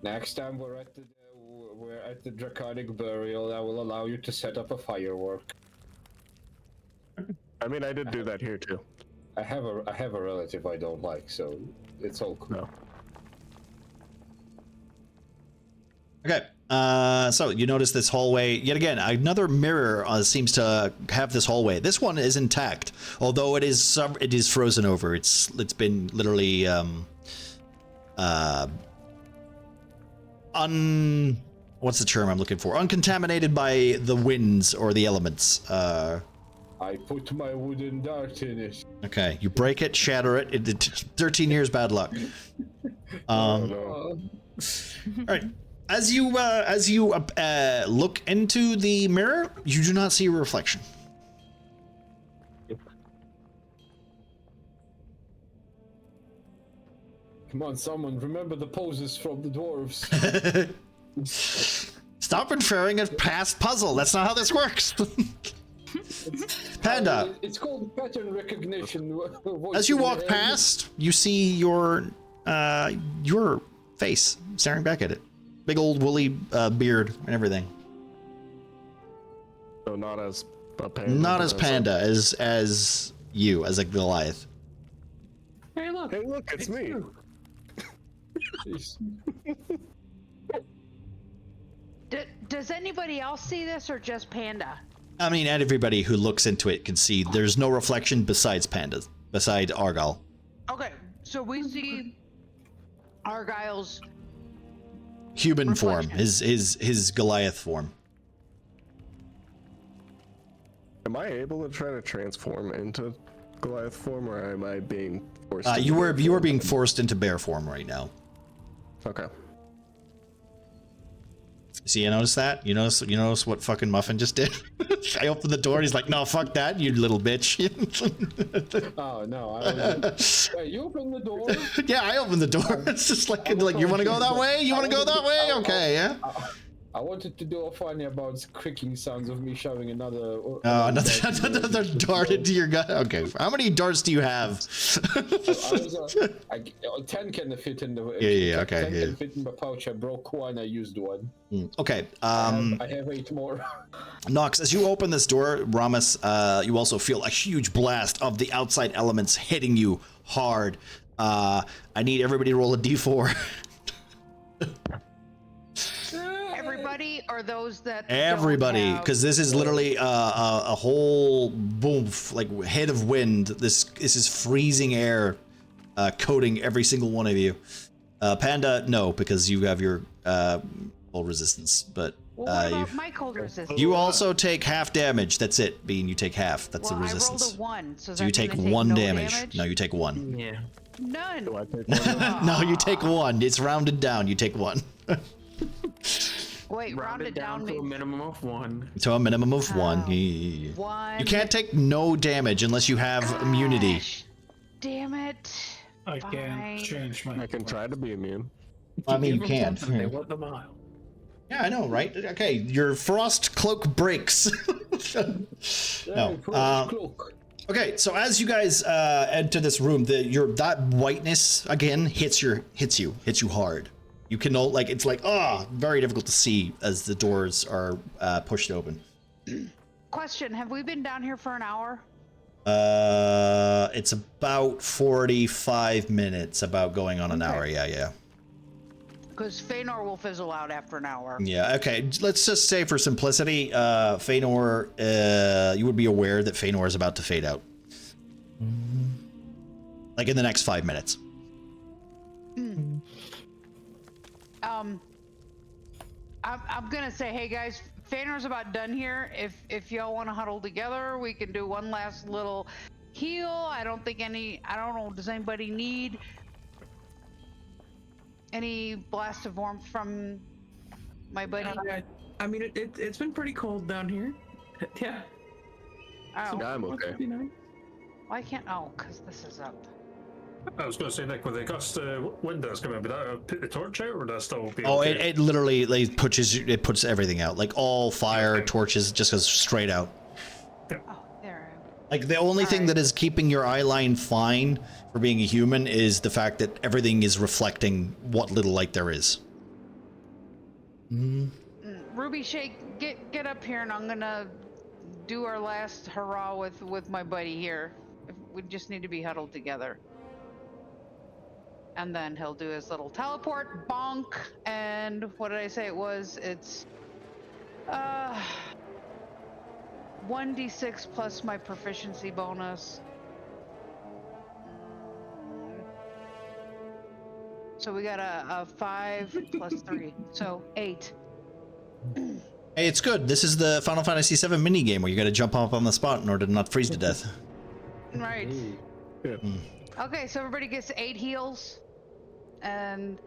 Next time we're at the draconic burial, I will allow you to set up a firework. I mean, I did do that here too. I have a relative I don't like, so it's all cool. No. Okay. So you notice this hallway yet again. Another mirror seems to have this hallway. This one is intact, although it is frozen over. It's been literally what's the term I'm looking for? Uncontaminated by the winds or the elements. I put my wooden dart in it. Okay, you break it, shatter it. It did 13 years bad luck. All right. As you look into the mirror, you do not see a reflection. Come on, someone remember the poses from the dwarves. Stop inferring a past puzzle. That's not how this works. Panda. It's called pattern recognition. As you walk past, you see your face staring back at it. Big old woolly beard and everything. So not as a panda. Not as Panda, as you, as a Goliath. Hey look, it's me. Does anybody else see this or just Panda? I mean, and everybody who looks into it can see there's no reflection besides Panda, beside Argyle. Okay, so we see Argyle's human form, his Goliath form. Am I able to try to transform into Goliath form, or am I being forced? You were being forced into bear form right now. Okay. See, you notice that? You notice what fucking Muffin just did? I opened the door and he's like, no, fuck that, you little bitch. Oh, no. Wait, you opened the door? Yeah, I opened the door. It's just like you want to go that way? You want to go that way? Okay, yeah. I wanted to do a funny about creaking sounds of me shoving another dart into your gut. Okay, how many darts do you have? 10 can fit in the. Yeah, okay. 10 can fit in the pouch. I broke one. I used one. Okay. I have 8 more. Nox, as you open this door, Ramus, you also feel a huge blast of the outside elements hitting you hard. I need everybody to roll a d4. Everybody or those that everybody, because this is literally a whole boom, like head of wind. This is freezing air coating every single one of you. Panda, no, because you have your full resistance. But Well, what about my cold resistance? You also take half damage. That's it, Bean. You take half. That's the resistance. I rolled a 1, so you take 1 no damage. No, you take 1. Yeah. None. Do I take one? No, you take 1. It's rounded down. You take 1. Wait, rounded down to a minimum of 1. To a minimum of 1. 1. You can't take no damage unless you have immunity. Damn it. I can't change my. I can try to be immune. I mean, you can. They want the mile. Yeah, I know, right? Okay, your frost cloak breaks. No. Okay, so as you guys enter this room, that whiteness again hits you hard. You can it's like very difficult to see as the doors are pushed open. Question: have we been down here for an hour? It's about 45 minutes, about going on an hour. Yeah. Because Feanor will fizzle out after an hour. Yeah, okay. Let's just say for simplicity, Feanor, you would be aware that Feanor is about to fade out. Like in the next 5 minutes. I'm gonna say, hey guys, Feanor's about done here. If y'all want to huddle together, we can do one last little heal. I don't know, does anybody need any blast of warmth from my buddy? I mean, it's been pretty cold down here. Yeah. Oh. Yeah, I'm okay. Why can't? Oh, because this is up. I was going to say, Nick, when the gust windows come in, would that put the torch out, or would that still be? Oh, okay? it literally puts everything out. Like all fire, torches, just goes straight out. Oh, there. Like the only thing that is keeping your eye line fine for being a human is the fact that everything is reflecting what little light there is. Ruby Shake, get up here, and I'm gonna do our last hurrah with my buddy here. We just need to be huddled together. And then he'll do his little teleport, bonk, and what did I say it was? It's 1d6 plus my proficiency bonus. So we got a 5 plus 3, so 8. Hey, it's good. This is the Final Fantasy VII minigame where you gotta jump up on the spot in order to not freeze to death. Right. Okay, so everybody gets 8 heals, and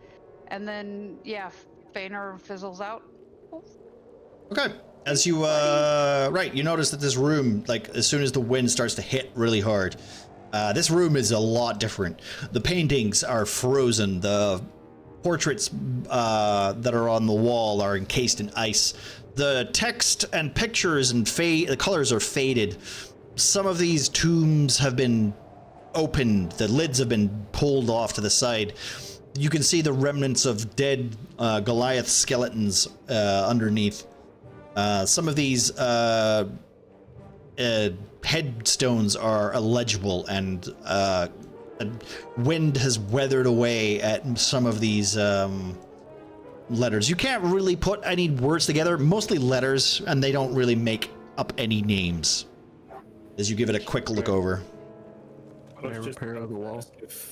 then yeah, Feanor fizzles out. Okay. As you you notice that this room, like as soon as the wind starts to hit really hard, this room is a lot different. The paintings are frozen. The portraits that are on the wall are encased in ice. The text and pictures and the colors are faded. Some of these tombs have been opened. The lids have been pulled off to the side. You can see the remnants of dead Goliath skeletons underneath. Some of these headstones are illegible, and wind has weathered away at some of these letters. You can't really put any words together, mostly letters, and they don't really make up any names as you give it a quick look over. Can I repair the wall?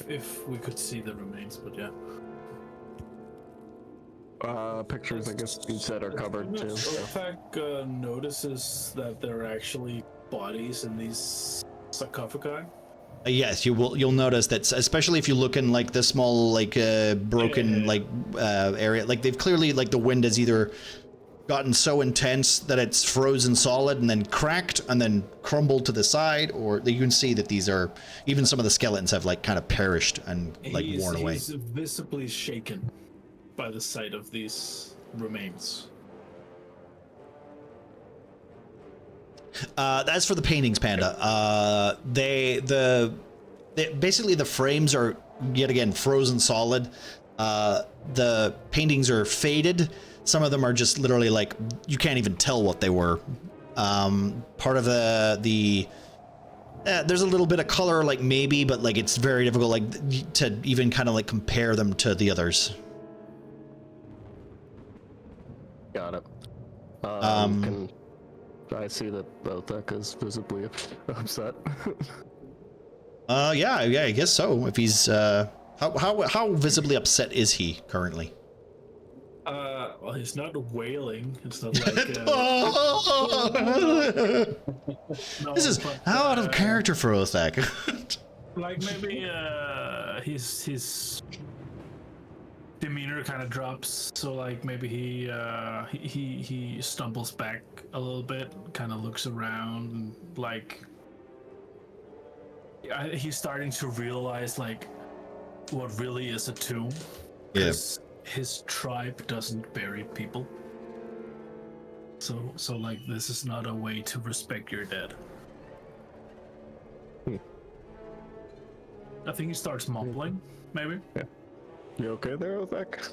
If we could see the remains, but yeah. Pictures, I guess you said, are covered too. Fact notices that there are actually bodies in these sarcophagi. Yes, you'll notice that, especially if you look in like the small broken area, like they've clearly, like the wind has either gotten so intense that it's frozen solid and then cracked and then crumbled to the side, or you can see that these are, even some of the skeletons have like kind of perished and like worn away. He's visibly shaken by the sight of these remains. As for the paintings, Panda, basically the frames are yet again frozen solid. The paintings are faded. Some of them are just literally like you can't even tell what they were. Part of the there's a little bit of color, like maybe, but like it's very difficult like to even kind of like compare them to the others. Got it. Can I see that Beltek is visibly upset? Yeah, I guess so. If he's how visibly upset is he currently? Well, he's not wailing. It's not like. No, This is out of character for Othak. Like maybe his demeanor kind of drops, so like maybe he stumbles back a little bit, kind of looks around, and like he's starting to realize like what really is a tomb. Yes. His tribe doesn't bury people. So like this is not a way to respect your dead. I think he starts mumbling, maybe. Yeah. You okay there, Othak?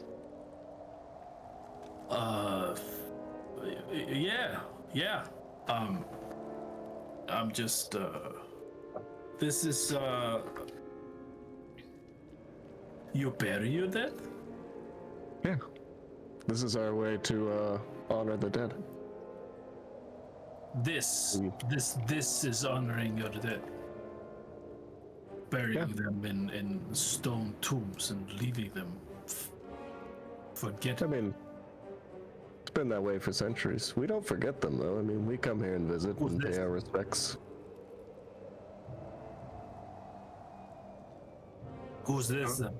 Yeah. I'm just this is you bury your dead? Yeah. This is our way to honor the dead. This is honoring your dead. Burying them in stone tombs and leaving them forget. I mean, it's been that way for centuries. We don't forget them, though. I mean, we come here and visit and pay our respects. Who's this then?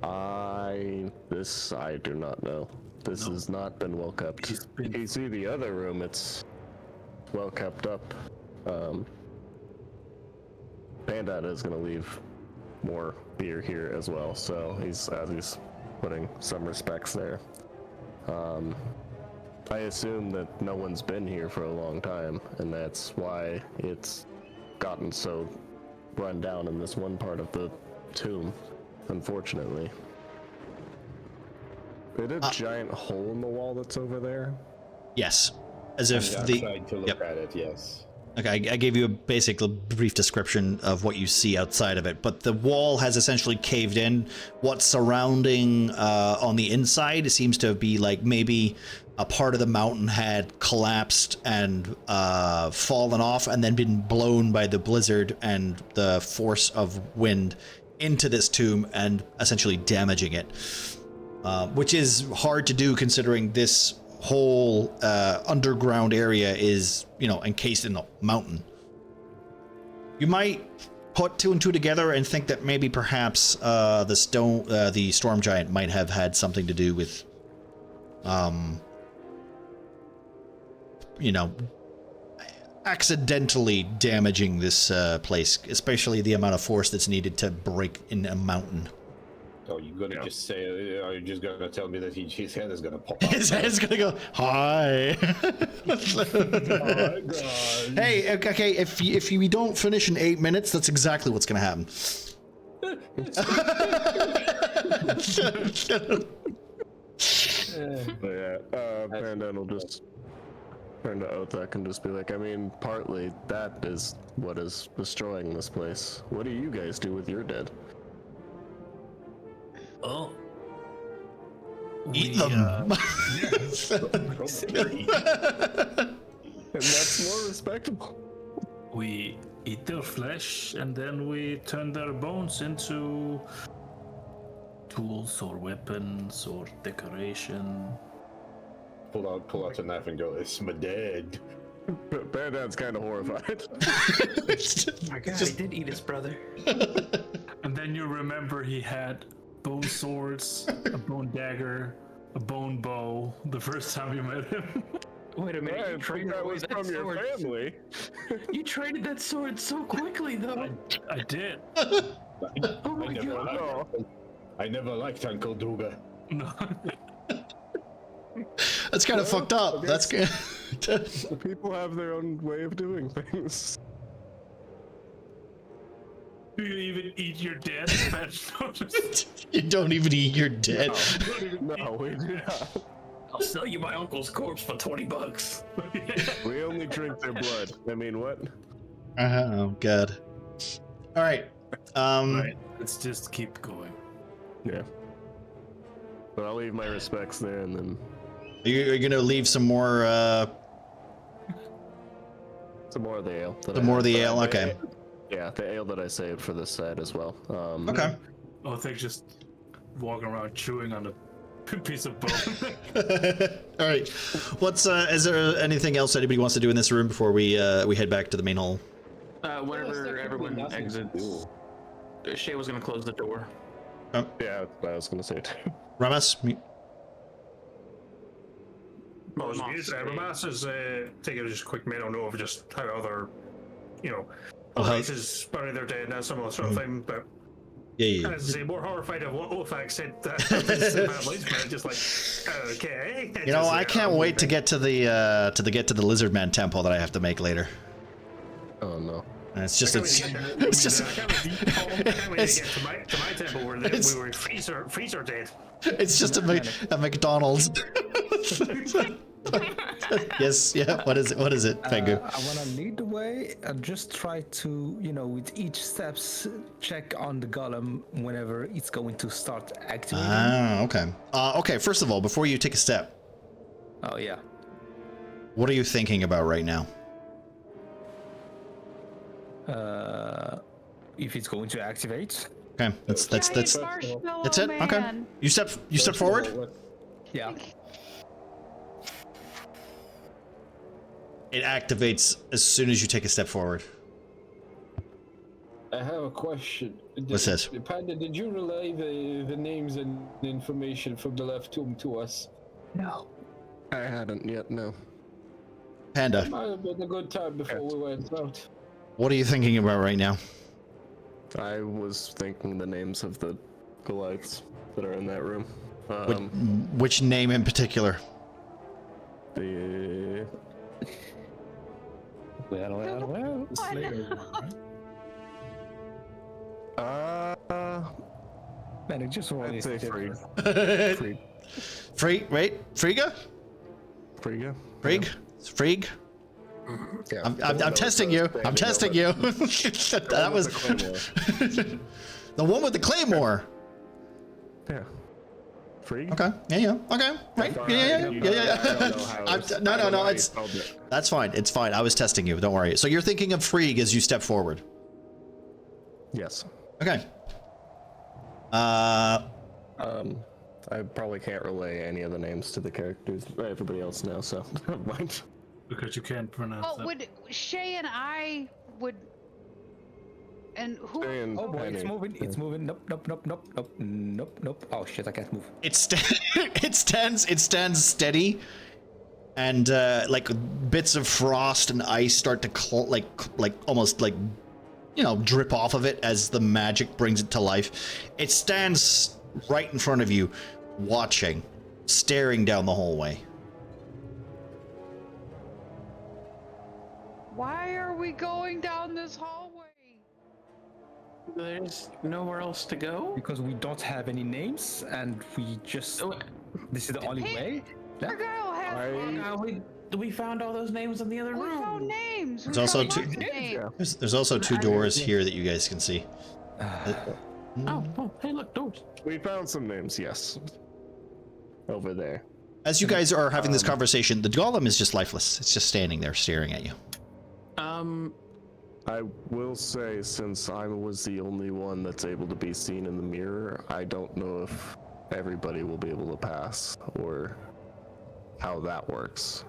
I do not know. This has not been well kept. You see the other room, it's well kept up. Bandana is going to leave more beer here as well, so he's putting some respects there. I assume that no one's been here for a long time, and that's why it's gotten so run down in this one part of the tomb, unfortunately. Is it a giant hole in the wall that's over there? Yes. As if I tried to look at it, yes. Okay, I gave you a basic brief description of what you see outside of it, but the wall has essentially caved in. What's surrounding on the inside seems to be like maybe a part of the mountain had collapsed and fallen off and then been blown by the blizzard and the force of wind into this tomb and essentially damaging it, which is hard to do considering this whole underground area is, encased in the mountain. You might put two and two together and think that maybe perhaps the storm giant might have had something to do with, accidentally damaging this place, especially the amount of force that's needed to break in a mountain. Oh, you're gonna just say? Are you just gonna tell me that his head is gonna pop out? His head's gonna go, hi. Oh, God. Hey, okay, if we don't finish in 8 minutes, that's exactly what's gonna happen. Bandana will just turn to Othak and just be like, I mean, partly that is what is destroying this place. What do you guys do with your dead? Oh. Eat them. And that's more respectable. We eat their flesh and then we turn their bones into tools or weapons or decoration. Pull out a knife and go, it's my dad. Bandana's kind of horrified. My God, he did eat his brother. And then you remember he had bone swords, a bone dagger, a bone bow the first time you met him. Wait a minute, Yeah, you traded that away was that from your sword. family. You traded that sword so quickly, though. I did. Oh my God. I never liked Uncle Duga. No. That's kind of fucked up. That's good. People have their own way of doing things. Do you even eat your dead? You don't even eat your dead. No, we do not. I'll sell you my uncle's corpse for $20. We only drink their blood. I mean, what? Oh, God. All right. Right, let's just keep going. Yeah. But I'll leave my respects there, and then You're gonna leave some more. some more of the ale. Okay. Yeah, the ale that I saved for this side as well. Okay. Oh, they're just walking around chewing on the good piece of bone. All right. What's is there anything else anybody wants to do in this room before we head back to the main hall? Whenever everyone exits, Shay was gonna close the door. Yeah, that's what I was gonna say too. Ramas? Ramas is taking just a quick minute. I don't know if just how other, Oh, how- races bury their dead and that sort of thing, but. Yeah. As I say, more horrified of what Ofac said that families, but just like, okay. I can't wait to get to the Lizard Man temple that I have to make later. Oh no. And it's just I can't wait to get to my temple where we were freezer dead. It's just a McDonald's. Yes, yeah. What is it, Pengu? I want to lead the way and just try to, with each steps, check on the golem whenever it's going to start activating. Okay. Okay, first of all, before you take a step. Oh, yeah. What are you thinking about right now? If it's going to activate. Okay, that's it. Okay. You step forward. Yeah. It activates as soon as you take a step forward. I have a question. What's this? Panda, did you relay the names and information from the left tomb to us? No. I hadn't yet, no. Panda. It might have been a good time before we went out. What are you thinking about right now? I was thinking the names of the Goliaths that are in that room. Which name in particular? The... Well. Man, it just I'd say Frigg. Frigga? Frigga? Frigg? Frigg? Yeah, I'm testing you. I'm testing you. That was the one with the claymore. Yeah. Frigg? Okay. Yeah. Okay. Right. Yeah. No. That's fine. It's fine. I was testing you. Don't worry. So you're thinking of Frigg as you step forward. Yes. Okay. I probably can't relay any of the names to the characters. Everybody else knows, so never mind. Because you can't pronounce Well, would Shay and I would, and who? Oh boy, it's moving. It's moving. Nope. Oh shit, I can't move. It stands steady, and like bits of frost and ice start to like almost like drip off of it as the magic brings it to life. It stands right in front of you, watching, staring down the hallway. Why are we going down this hallway? There's nowhere else to go? Because we don't have any names, and we just... This is the only way? Argyle has We found all those names in the other room. We found names. There's also two. There's also two doors here that you guys can see. Oh, hey, look, doors. We found some names, yes. Over there. As you guys are having this conversation, the golem is just lifeless. It's just standing there staring at you. I will say, since I was the only one that's able to be seen in the mirror, I don't know if everybody will be able to pass, or how that works.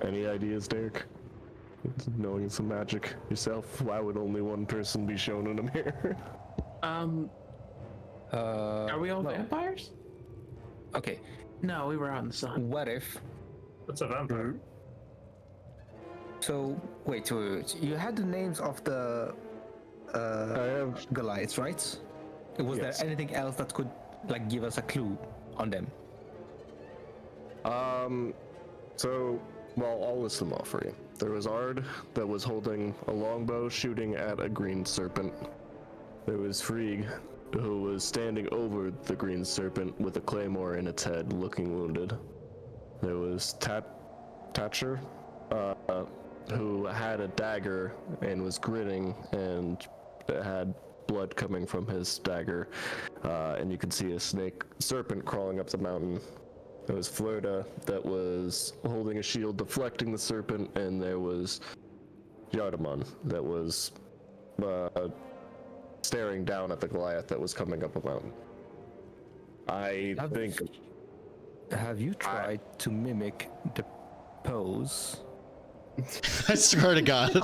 Any ideas, Derek? Knowing some magic yourself, why would only one person be shown in a mirror? Are we all vampires? Okay. No, we were out in the sun. What if... What's a vampire? So, wait. You had the names of the Goliaths, right? Was there anything else that could, like, give us a clue on them? So, well, I'll list them off for you. There was Ard that was holding a longbow shooting at a green serpent. There was Frigg, who was standing over the green serpent with a claymore in its head, looking wounded. There was Thatcher, who had a dagger and was grinning and had blood coming from his dagger, and you could see a serpent crawling up the mountain. There was Flirta that was holding a shield deflecting the serpent, and there was Yardamon that was staring down at the Goliath that was coming up a mountain. I think Have you tried to mimic the pose? I swear to God.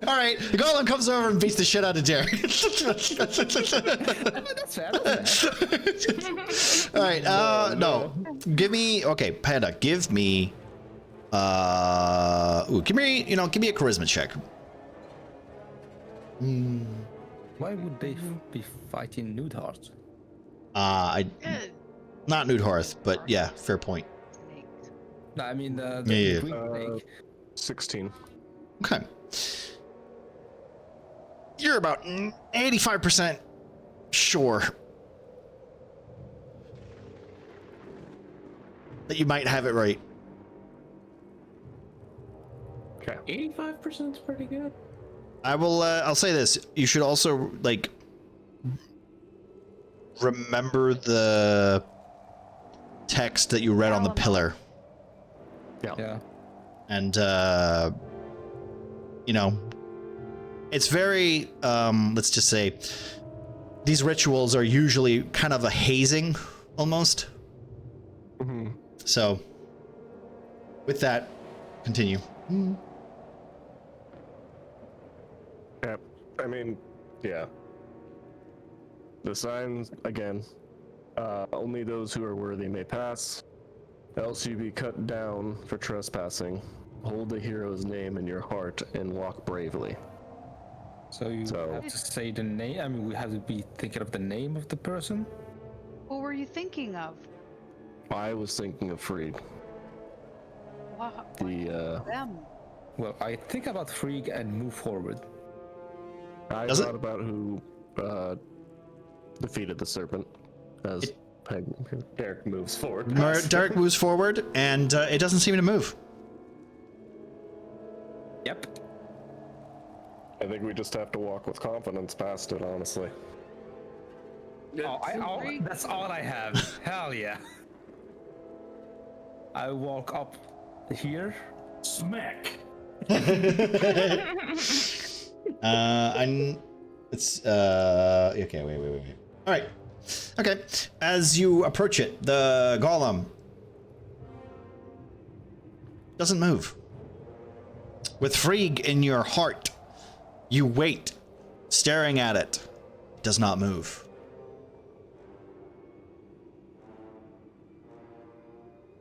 All right, the golem comes over and beats the shit out of Derek. That's fair. All right, no, give me Panda. Give me, give me a charisma check. Why would they be fighting Nudheart? Not Nudhearth, but yeah, fair point. No, I mean the Greek snake. 16. Okay. You're about 85% sure that you might have it right. Okay. 85% is pretty good. I'll say this. You should also, like, remember the text that you read on the pillar. Yeah. And, it's very, let's just say, these rituals are usually kind of a hazing, almost. Mm-hmm. So, with that, continue. Yeah, I mean, yeah. The signs, again, only those who are worthy may pass, else you be cut down for trespassing. Hold the hero's name in your heart and walk bravely. So you have to say the name. I mean, we have to be thinking of the name of the person. Who were you thinking of? I was thinking of Freed. Them. Well, I think about Frigg and move forward. I thought about who defeated the serpent as Derek moves forward. Derek moves forward, and it doesn't seem to move. Yep. I think we just have to walk with confidence past it, honestly. That's all I have. Hell yeah. I walk up here. Smack. Okay, wait. All right. Okay. As you approach it, the golem doesn't move. With Frigg in your heart, you wait, staring at it. It does not move.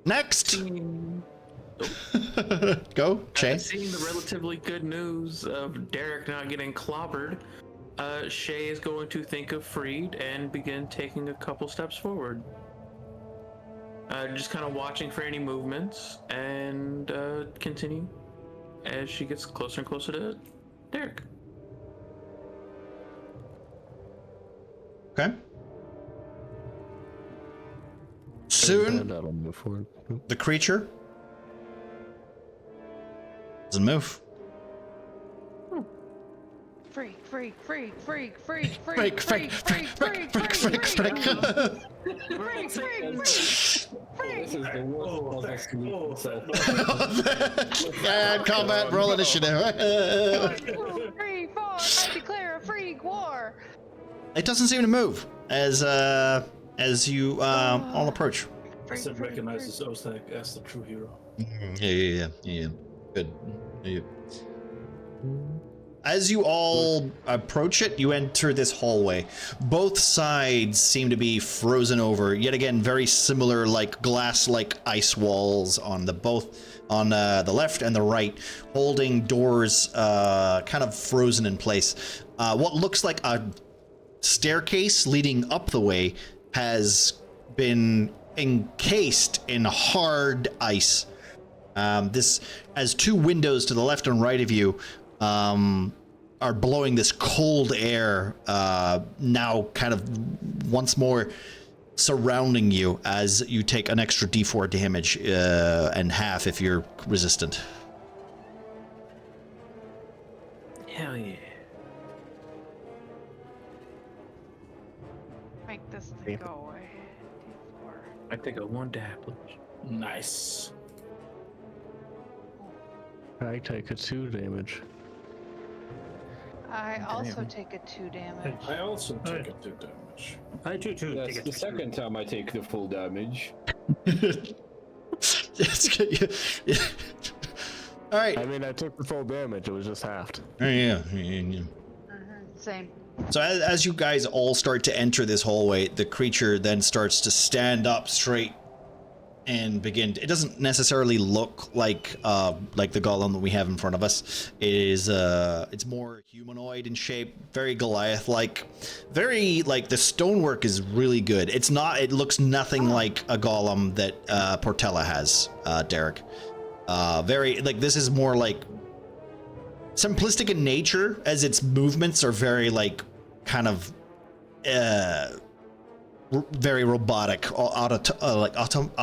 Next. Go, Shay. Seeing the relatively good news of Derek not getting clobbered, Shay is going to think of Freed and begin taking a couple steps forward. Just kind of watching for any movements and continue as she gets closer and closer to Derek. Okay. Soon, the creature doesn't move. Freak. This is the worst puzzle Yeah, combat, roll initiative. 1, 2, 3, 4. I declare a freak war. It doesn't seem to move as you all approach. I said recognizes Ostak as the true hero. Yeah. Good. Yeah. As you all approach it, you enter this hallway. Both sides seem to be frozen over. Yet again, very similar, like glass-like ice walls on the left and the right, holding doors kind of frozen in place. What looks like a staircase leading up the way has been encased in hard ice. This has two windows to the left and right of you. Are blowing this cold air now kind of once more surrounding you as you take an extra d4 damage and half if you're resistant. Hell yeah. Make this thing go away. I take a 1 dab, please. Nice. I take a 2 damage. I also take a 2 damage. I also take a 2 damage. I do too. That's Take the it. second time I take the full damage. All right. I mean, I took the full damage. It was just halved. Yeah. Same. So as you guys all start to enter this hallway, the creature then starts to stand up straight and begin. It doesn't necessarily look like the golem that we have in front of us. It is it's more humanoid in shape, very Goliath-like, very like the stonework is really good. It's not. It looks nothing like a golem that Portella has, Derek. Very like this is more like simplistic in nature, as its movements are very like kind of very robotic, like autonomous.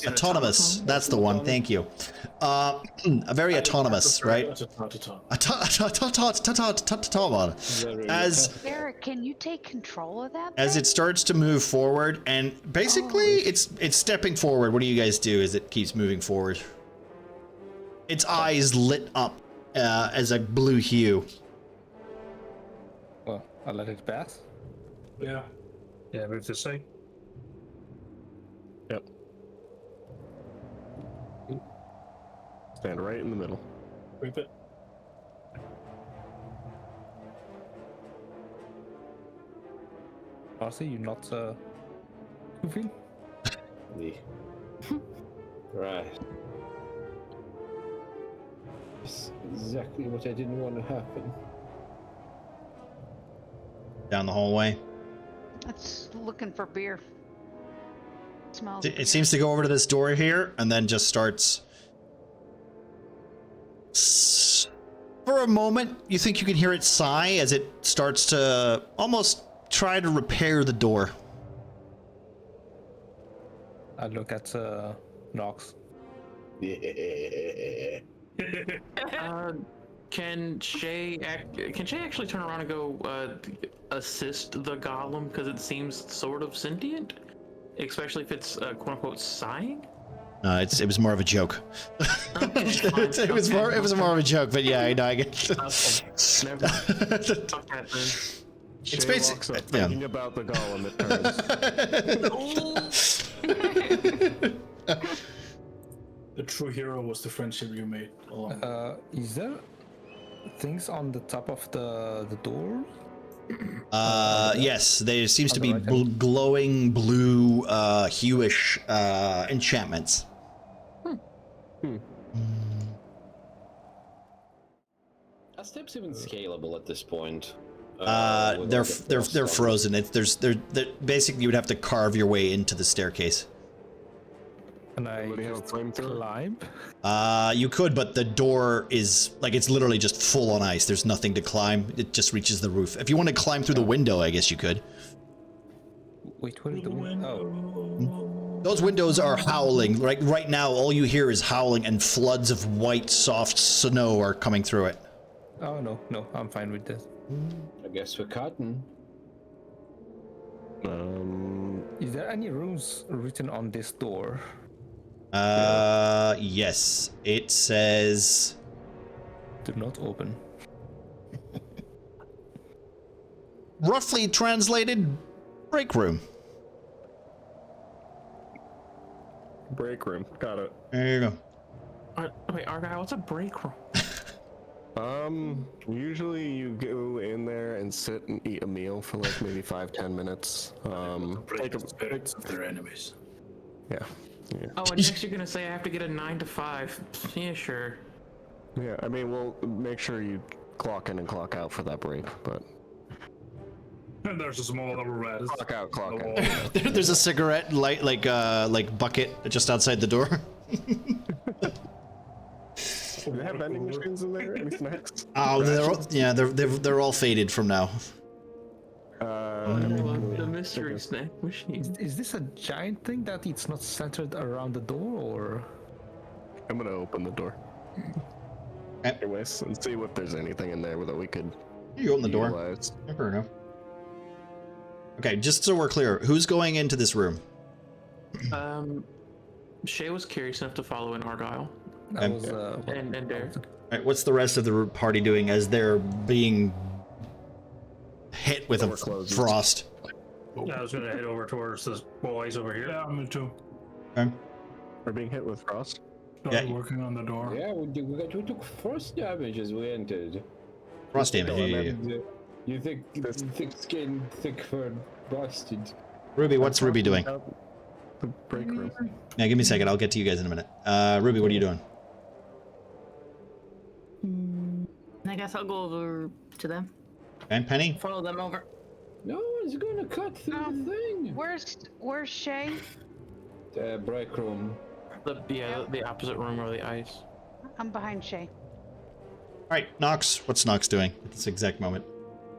Autonomous. That's the one. Thank you. Very autonomous, right? As Derek, can you take control of that? as it starts to move forward, and basically it's stepping forward. What do you guys do as it keeps moving forward? Its eyes lit up as a blue hue. Well, I'll let it pass. Yeah. Yeah, move this way. Yep. Stand right in the middle. Rip it. Marcy, you're not goofy? Right. It's exactly what I didn't want to happen. Down the hallway. It's looking for beer. Smells. It seems to go over to this door here and then just starts. For a moment, you think you can hear it sigh as it starts to almost try to repair the door. I look at Nox. Can Shay actually turn around and go assist the golem, because it seems sort of sentient, especially if it's quote unquote sighing? It was more of a joke. Okay, it was more of a joke, but yeah, I know. I get. Never. Fuck that then. It's basically thinking about the golem. It turns. The true hero was the friendship you made along. Is there things on the top of the door? Yes, there seems to be glowing blue, hueish enchantments. Are steps even scalable at this point? They're frozen. They're basically you would have to carve your way into the staircase. Can I climb? You could, but the door is like it's literally just full on ice. There's nothing to climb. It just reaches the roof. If you want to climb through the window, I guess you could. Wait, where is the window? Oh. Those windows are howling. Right now, all you hear is howling, and floods of white, soft snow are coming through it. Oh no, I'm fine with this. I guess we're cutting. Is there any rules written on this door? Yes. It says... Do not open. Roughly translated, break room. Break room. Got it. There you go. Wait, Argyle, what's a break room? Usually you go in there and sit and eat a meal for like maybe 5-10 minutes. Break the spirits of their enemies. Yeah. Oh, and next you're gonna say I have to get a 9 to 5. Yeah, sure. Yeah, I mean, we'll make sure you clock in and clock out for that break, but... And there's a small little rat. Clock out, clock out. There's a cigarette light, like bucket just outside the door. Do they have vending machines in there? Any snacks? Oh, they're all faded from now. The mystery snack machine. Is this a giant thing that it's not centered around the door, or? I'm gonna open the door. Anyways, and see if there's anything in there that we could. You open the door. Fair enough. Okay, just so we're clear, who's going into this room? Shay was curious enough to follow in Argyle. I was, and Derek. All right, what's the rest of the party doing as they're being hit with a frost? I was gonna head over towards this boys over here. Yeah, me too. Okay. We're being hit with frost. Started working on the door. Yeah, we took frost damage as we entered. Frost damage. You think thick skin, thick fur, busted. Ruby, what's Ruby doing? The break room. Yeah, give me a second. I'll get to you guys in a minute. Ruby, what are you doing? I guess I'll go over to them. Okay, Penny? Follow them over. No one's gonna cut through the thing. Where's Shay? Break room. The opposite room or the ice. I'm behind Shay. All right, Nox. What's Nox doing at this exact moment?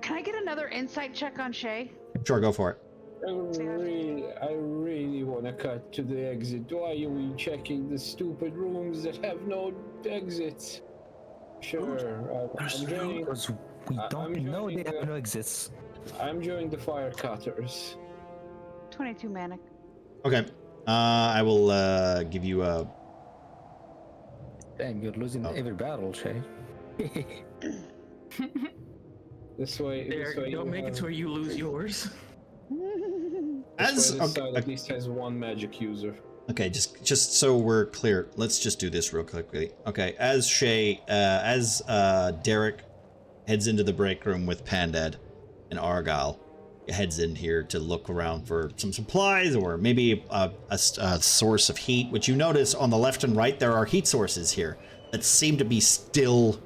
Can I get another insight check on Shay? Sure, go for it. I really want to cut to the exit. Why are we checking the stupid rooms that have no exits? Sure, I'm joining. Because we don't know they have no exits. I'm joining the fire cutters. 22 manic. Okay. I will give you a. Damn, you're losing every battle, Shay. This way. Don't make it to where you lose yours. This side at least has one magic user. Okay, just so we're clear, let's just do this real quickly. Okay, as Derek heads into the break room with Pandad and Argyle, heads in here to look around for some supplies or maybe a source of heat, which you notice on the left and right there are heat sources here that seem to be still.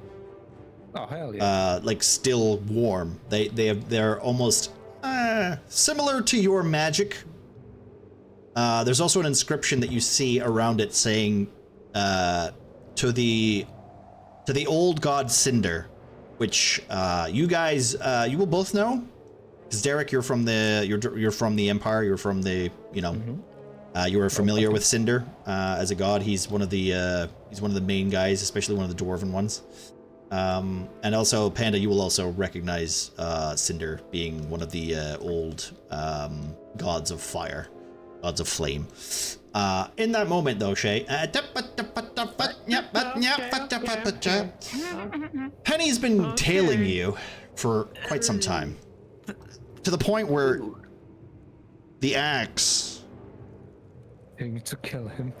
Oh hell yeah! Like still warm. They're almost similar to your magic. There's also an inscription that you see around it saying to the old god Cinder, which you guys you will both know. Because Derek, you're from the Empire. You're from the you are familiar with Cinder as a god. He's one of the main guys, especially one of the dwarven ones. And also, Panda, you will also recognize Cinder being one of the old gods of fire, gods of flame. In that moment, though, Shay, Penny's been tailing you for quite some time, to the point where the axe to kill him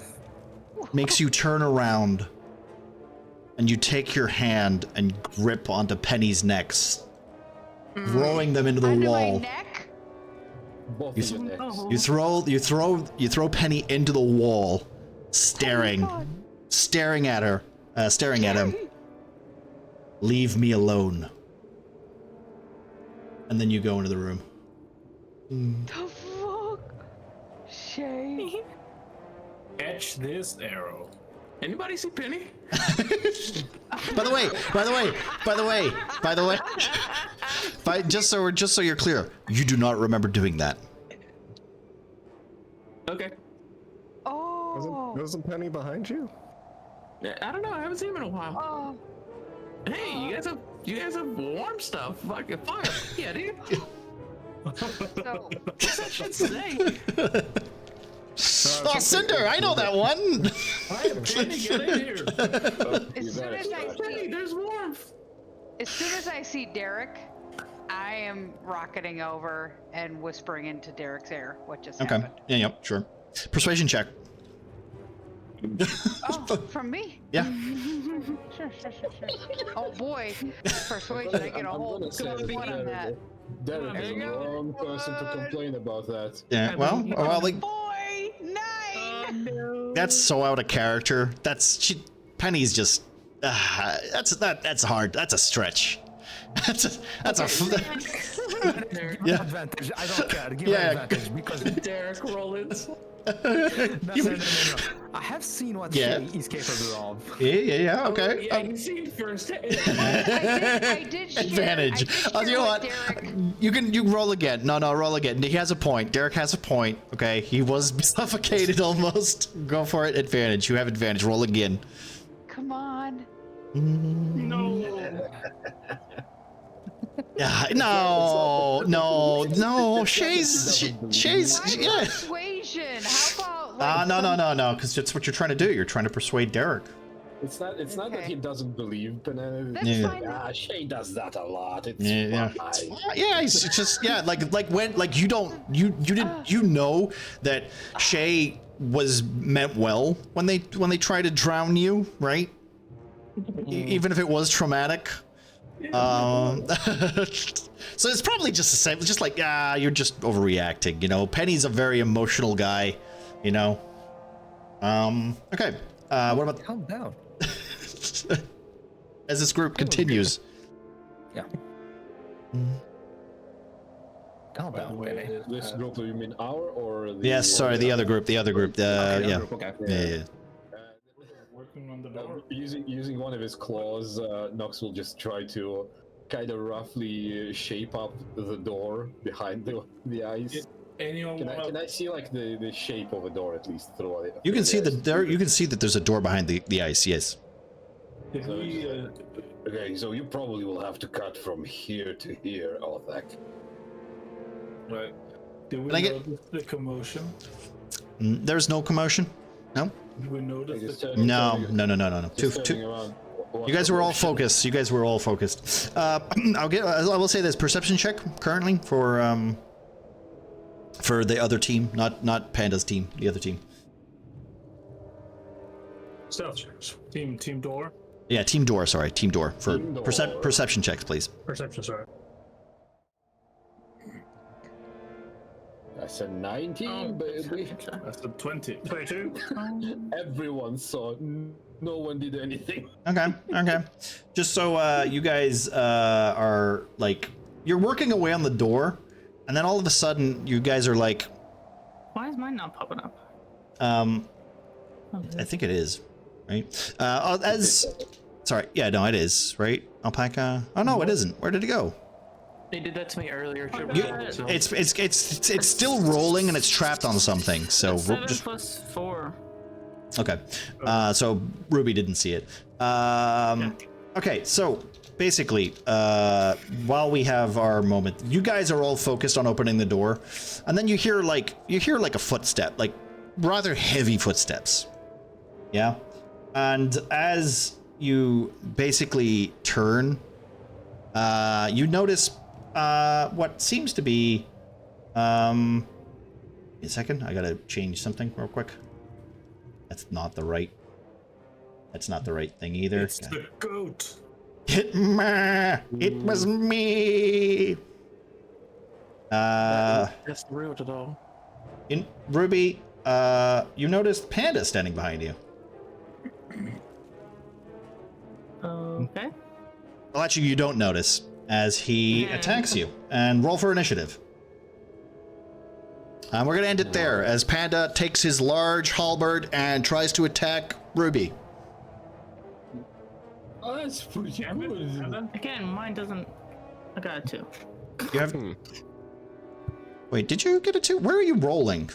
makes you turn around. And you take your hand and grip onto Penny's necks, throwing them into the wall. My neck? You throw Penny into the wall, staring at her, staring at him. Leave me alone. And then you go into the room. The fuck? Shay. Catch this arrow. Anybody see Penny? By the way, just so you're clear, you do not remember doing that. Okay. Oh. Wasn't Penny behind you? I don't know. I haven't seen him in a while. Oh. Hey, you guys have warm stuff. Fucking fire. Yeah, dude. So, What's that shit say? Oh, Cinder, I know that one. Penny, get in here. There's warmth. as soon as I see Derek, I am rocketing over and whispering into Derek's ear what just happened. Yeah, sure. Persuasion check. Oh, from me? Yeah. Sure. Oh boy, persuasion, I get a whole good one on that. Derek is the wrong person to complain about that. Yeah, well, like, Boy, 9! that's so out of character. Penny's just, that's hard. That's a stretch. That's yeah. Advantage. I don't care. Give her advantage because Derek Rollins. No. I have seen what she is capable of. Yeah. Okay. Yeah, you see first. I did share, Advantage. You know what? Derek. You can roll again. No, roll again. He has a point. Derek has a point. Okay, he was suffocated almost. Go for it. Advantage. You have advantage. Roll again. Come on. No. Yeah, no. Shay's yeah. Persuasion. How about No, because that's what you're trying to do. You're trying to persuade Derek. It's not that he doesn't believe Banana. That's fine. Shay does that a lot. It's fine. Yeah, it's just like you know that Shay was meant well when they tried to drown you, right? Even if it was traumatic. So it's probably just the same. It's just like, you're just overreacting, you know. Penny's a very emotional guy, you know. Okay. What about calm down? As this group continues. Yeah. Calm down, Penny. This group, you mean our or the? Yes, sorry, the other group. Okay, yeah. group, okay. Yeah. Working on the door. Using one of his claws, Nox will just try to kind of roughly shape up the door behind the ice. Can I see like the shape of a door at least through it? You can see you can see that there's a door behind the ice. Yes. Okay, so you probably will have to cut from here to here, Althak. Right. Did we notice the commotion? There's no commotion. No. Did we notice the No. Two. You guys were all focused. I will say this perception check currently for the other team, not Panda's team, the other team. Stealth checks. Team door. Yeah, team door. Sorry, team door for perception checks, please. Perception, sorry. That's a 19, baby. That's a 22. Everyone saw. No one did anything. Okay. Just so you guys are like, you're working away on the door, and then all of a sudden you guys are like, why is mine not popping up? I think it is, right? Sorry, yeah, no, it is, right? Alpaca. Oh no, it isn't. Where did it go? They did that to me earlier. It's still rolling and it's trapped on something. So 7 plus 4. Okay, so Ruby didn't see it. Okay, so basically, while we have our moment, you guys are all focused on opening the door, and then you hear like a footstep, like rather heavy footsteps. Yeah, and as you basically turn, you notice what seems to be. A second, I gotta change something real quick. That's not the right thing either. It's the goat. It was me. That's the real though. In Ruby, you noticed Panda standing behind you. Okay. Well, actually, you don't notice as he attacks you. And roll for initiative. And we're gonna end it there as Panda takes his large halberd and tries to attack Ruby. Oh, that's pretty good. Again, mine doesn't. I got a 2. You have. Wait, did you get a 2? Where are you rolling?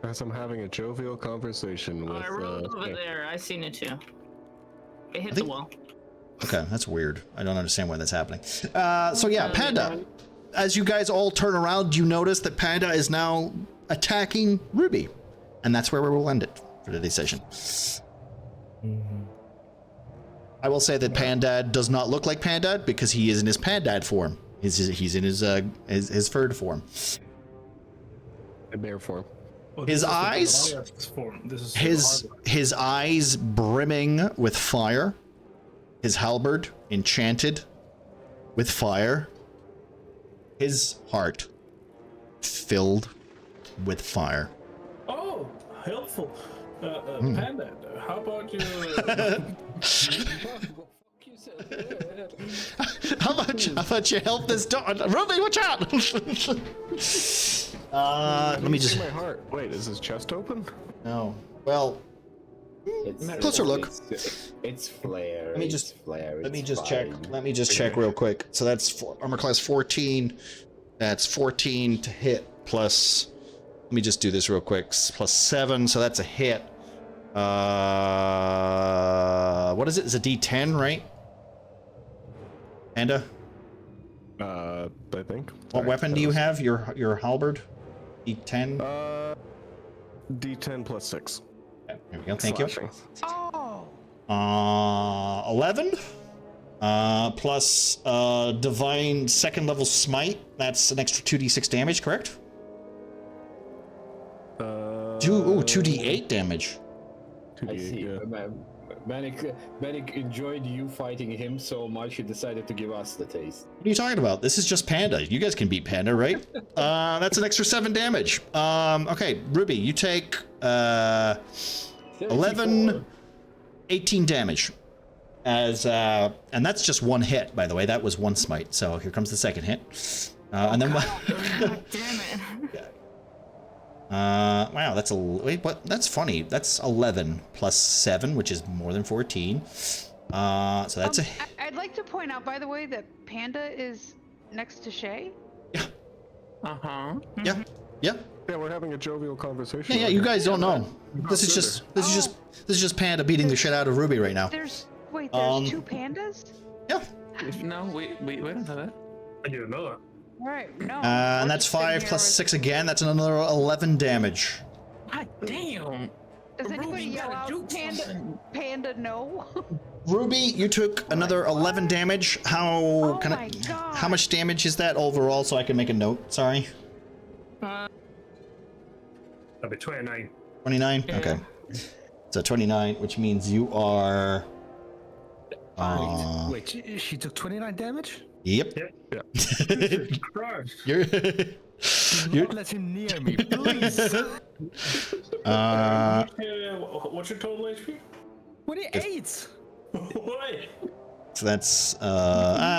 As I'm having a jovial conversation with. I rolled over there. I seen it too. It hit the wall. Okay, that's weird. I don't understand why that's happening. So yeah, Panda. As you guys all turn around, you notice that Panda is now attacking Ruby. And that's where we will end it for today's session. I will say that Pandad does not look like Pandad because he is in his Pandad form. He's in his furred form. A bear form. Oh, His eyes, his eyes brimming with fire. His halberd enchanted with fire. His heart filled with fire. Oh, helpful. Panda, how about you? How about you help this dog? Ruby, watch out! Let me just. My heart. Wait, is his chest open? No. Well. Closer look. It's flare. Let me just flare. Let me just check. Let me just check real quick. So that's armor class 14. That's 14 to hit plus. Let me just do this real quick. Plus 7, so that's a hit. What is it? It's a D10, right? Panda? I think. What weapon do you have? Your halberd? D10? D10 plus 6. Okay, here we go. Thank you. Oh. 11. Plus divine second level smite. That's an extra 2d6 damage, correct? 2d8 damage. I see. Yeah. Manic enjoyed you fighting him so much he decided to give us the taste. What are you talking about? This is just Panda. You guys can beat Panda, right? That's an extra 7 damage. Okay, Ruby, you take 11, 18 damage. As and that's just one hit, by the way. That was one smite. So here comes the second hit. And then God damn it. wow, that's wait, what? That's funny. That's 11 plus 7, which is more than 14. So that's I'd like to point out, by the way, that Panda is next to Shay. Yeah. Uh-huh. Yeah. Yeah. Yeah, we're having a jovial conversation. Yeah, you guys don't know. This is just Panda beating the shit out of Ruby right now. There's 2 pandas? Yeah. No, we don't know that. I didn't know that. Right, no. And that's 5 plus 6 again. That's another 11 damage. God damn. Does anybody yell out Panda no? Ruby, you took another 11 damage. How how much damage is that overall so I can make a note? Sorry. That'd be 29. 29? Yeah. Okay. So 29, which means you are Wait, she took 29 damage? Yep. Yeah. Christ. You're Don't let him near me, please. What's your total HP? 28. What? So that's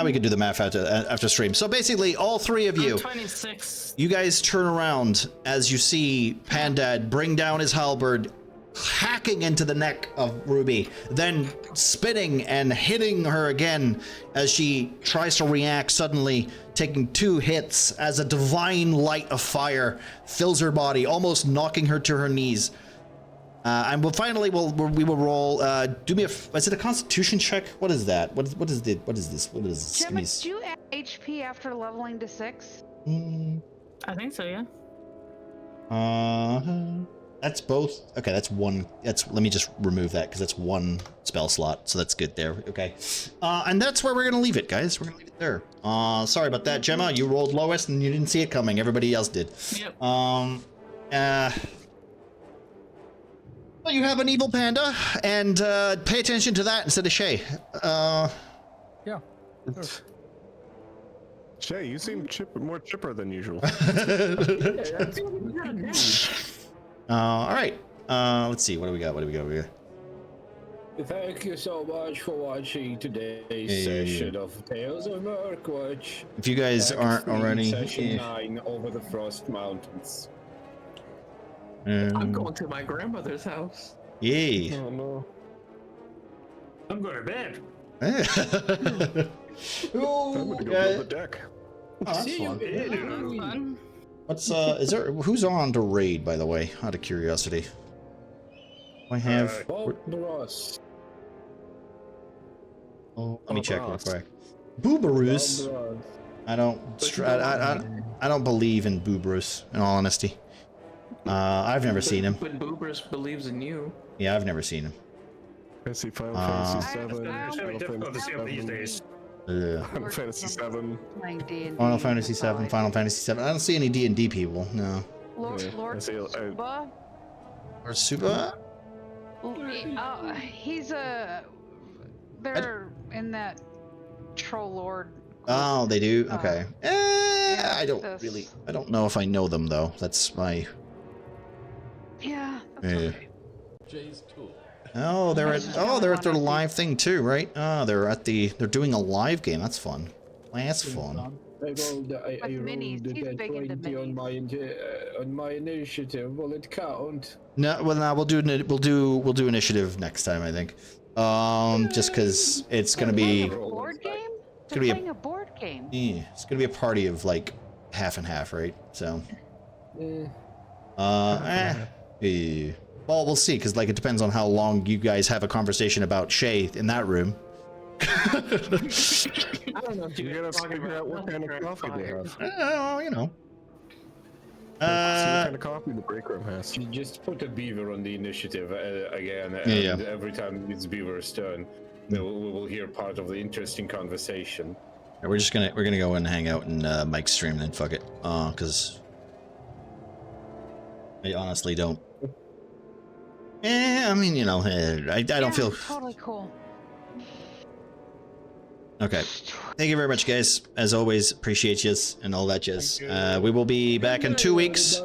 we could do the math after stream. So basically, all three of you, 26. you guys turn around as you see Pandad bring down his halberd, hacking into the neck of Ruby, then spinning and hitting her again as she tries to react, suddenly taking 2 hits as a divine light of fire fills her body, almost knocking her to her knees. And we will roll. Do me is it a Constitution check? What is that? What is this? Gemma, do you add HP after leveling to 6? I think so, yeah. That's both. Okay, that's one. Let me just remove that because that's one spell slot. So that's good there. Okay. And that's where we're gonna leave it, guys. We're gonna leave it there. Sorry about that, Gemma. You rolled lowest and you didn't see it coming. Everybody else did. Yep. Well, you have an evil panda, and pay attention to that instead of Shay. Yeah. Shay, you seem more chipper than usual. All right. Let's see. What do we got? Thank you so much for watching today's session of Tales of Murkwatch. If you guys aren't already, Session 9 over the Frost Mountains. I'm going to my grandmother's house. Yay. Oh no. I'm going to bed. Oh, I'm gonna go build the deck. Oh, that's See you fun. later. Fun. What's who's on to raid, by the way, out of curiosity? I have Bob Ross. let me check real quick. Boobaroos. I don't believe in Boobaroos, in all honesty. I've never seen him. But Boobrus believes in you. Yeah, I've never seen him. I see Final Fantasy 7. It's very difficult to see him these days. Final Fantasy 7. Final Fantasy 7, Final Fantasy 7. I don't see any D&D people, no. Lord Suba? Or Suba? He's they're in that Troll Lord. Oh, they do? Okay. I don't know if I know them, though. That's my... Yeah, that's okay. Oh, they're at their live thing too, right? Oh, they're doing a live game. That's fun. That's fun. I rolled that 20 on my initiative. Will it count? No, well, no, we'll do initiative next time, I think. Just because it's gonna be a board game. It's gonna be playing a board game. Yeah, it's gonna be a party of like half and half, right? So. Well, we'll see, because like it depends on how long you guys have a conversation about Shay in that room. I don't know. You gotta figure out what kind of coffee they have. Well, you know. See what kind of coffee the break room has. You just put a beaver on the initiative again, and every time it's beaver's turn, we will hear part of the interesting conversation. We're gonna go and hang out in Mike's stream then. Fuck it, because I honestly don't. I mean, you know, I don't feel totally cool. Okay. Thank you very much, guys. As always, appreciate you and all that jazz. We will be back in 2 weeks.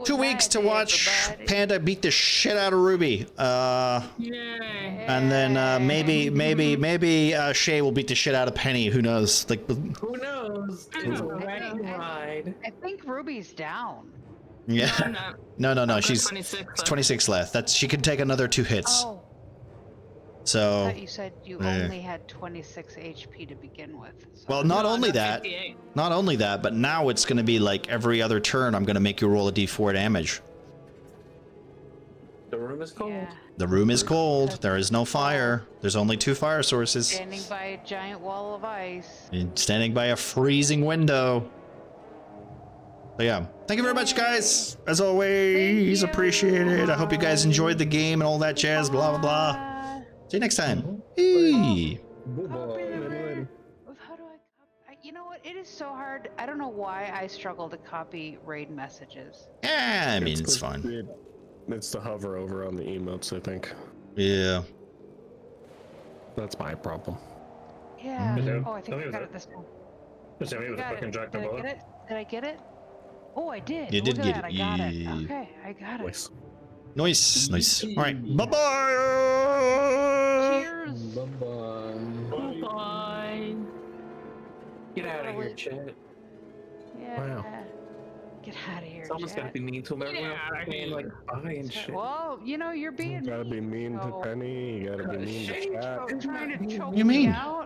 2 weeks to watch Panda beat the shit out of Ruby. And then maybe Shay will beat the shit out of Penny. Who knows? Like, who knows? It's a wacky ride. I think Ruby's down. Yeah. No. She's 26 left. She can take another 2 hits. Oh. So. I thought you said you only had 26 HP to begin with. So. Well, not only that, but now it's going to be like every other turn I'm going to make you roll a d4 damage. The room is cold. Yeah. The room is cold. There is no fire. There's only 2 fire sources. Standing by a giant wall of ice. And standing by a freezing window. So yeah, thank you very much, guys. As always, appreciate it. I hope you guys enjoyed the game and all that jazz. Blah blah blah. See you next time. Hey. How do I? You know what? It is so hard. I don't know why I struggle to copy raid messages. Yeah, I mean it's fine. It's the hover over on the emotes, I think. Yeah. That's my problem. Yeah. Oh, I think I got it this time. Did I get it? Oh, I did. You did get it. I got it. Okay, I got it. Nice. All right. Bye bye. Cheers. Bye. Get out of here, Chet. Yeah. Wow. Get out of here. Someone's got to be mean to him. Everyone's saying like bye and shit. Well, you know you're being. You gotta be mean to Penny. You gotta be mean to Chat. Trying to choke You mean? me out.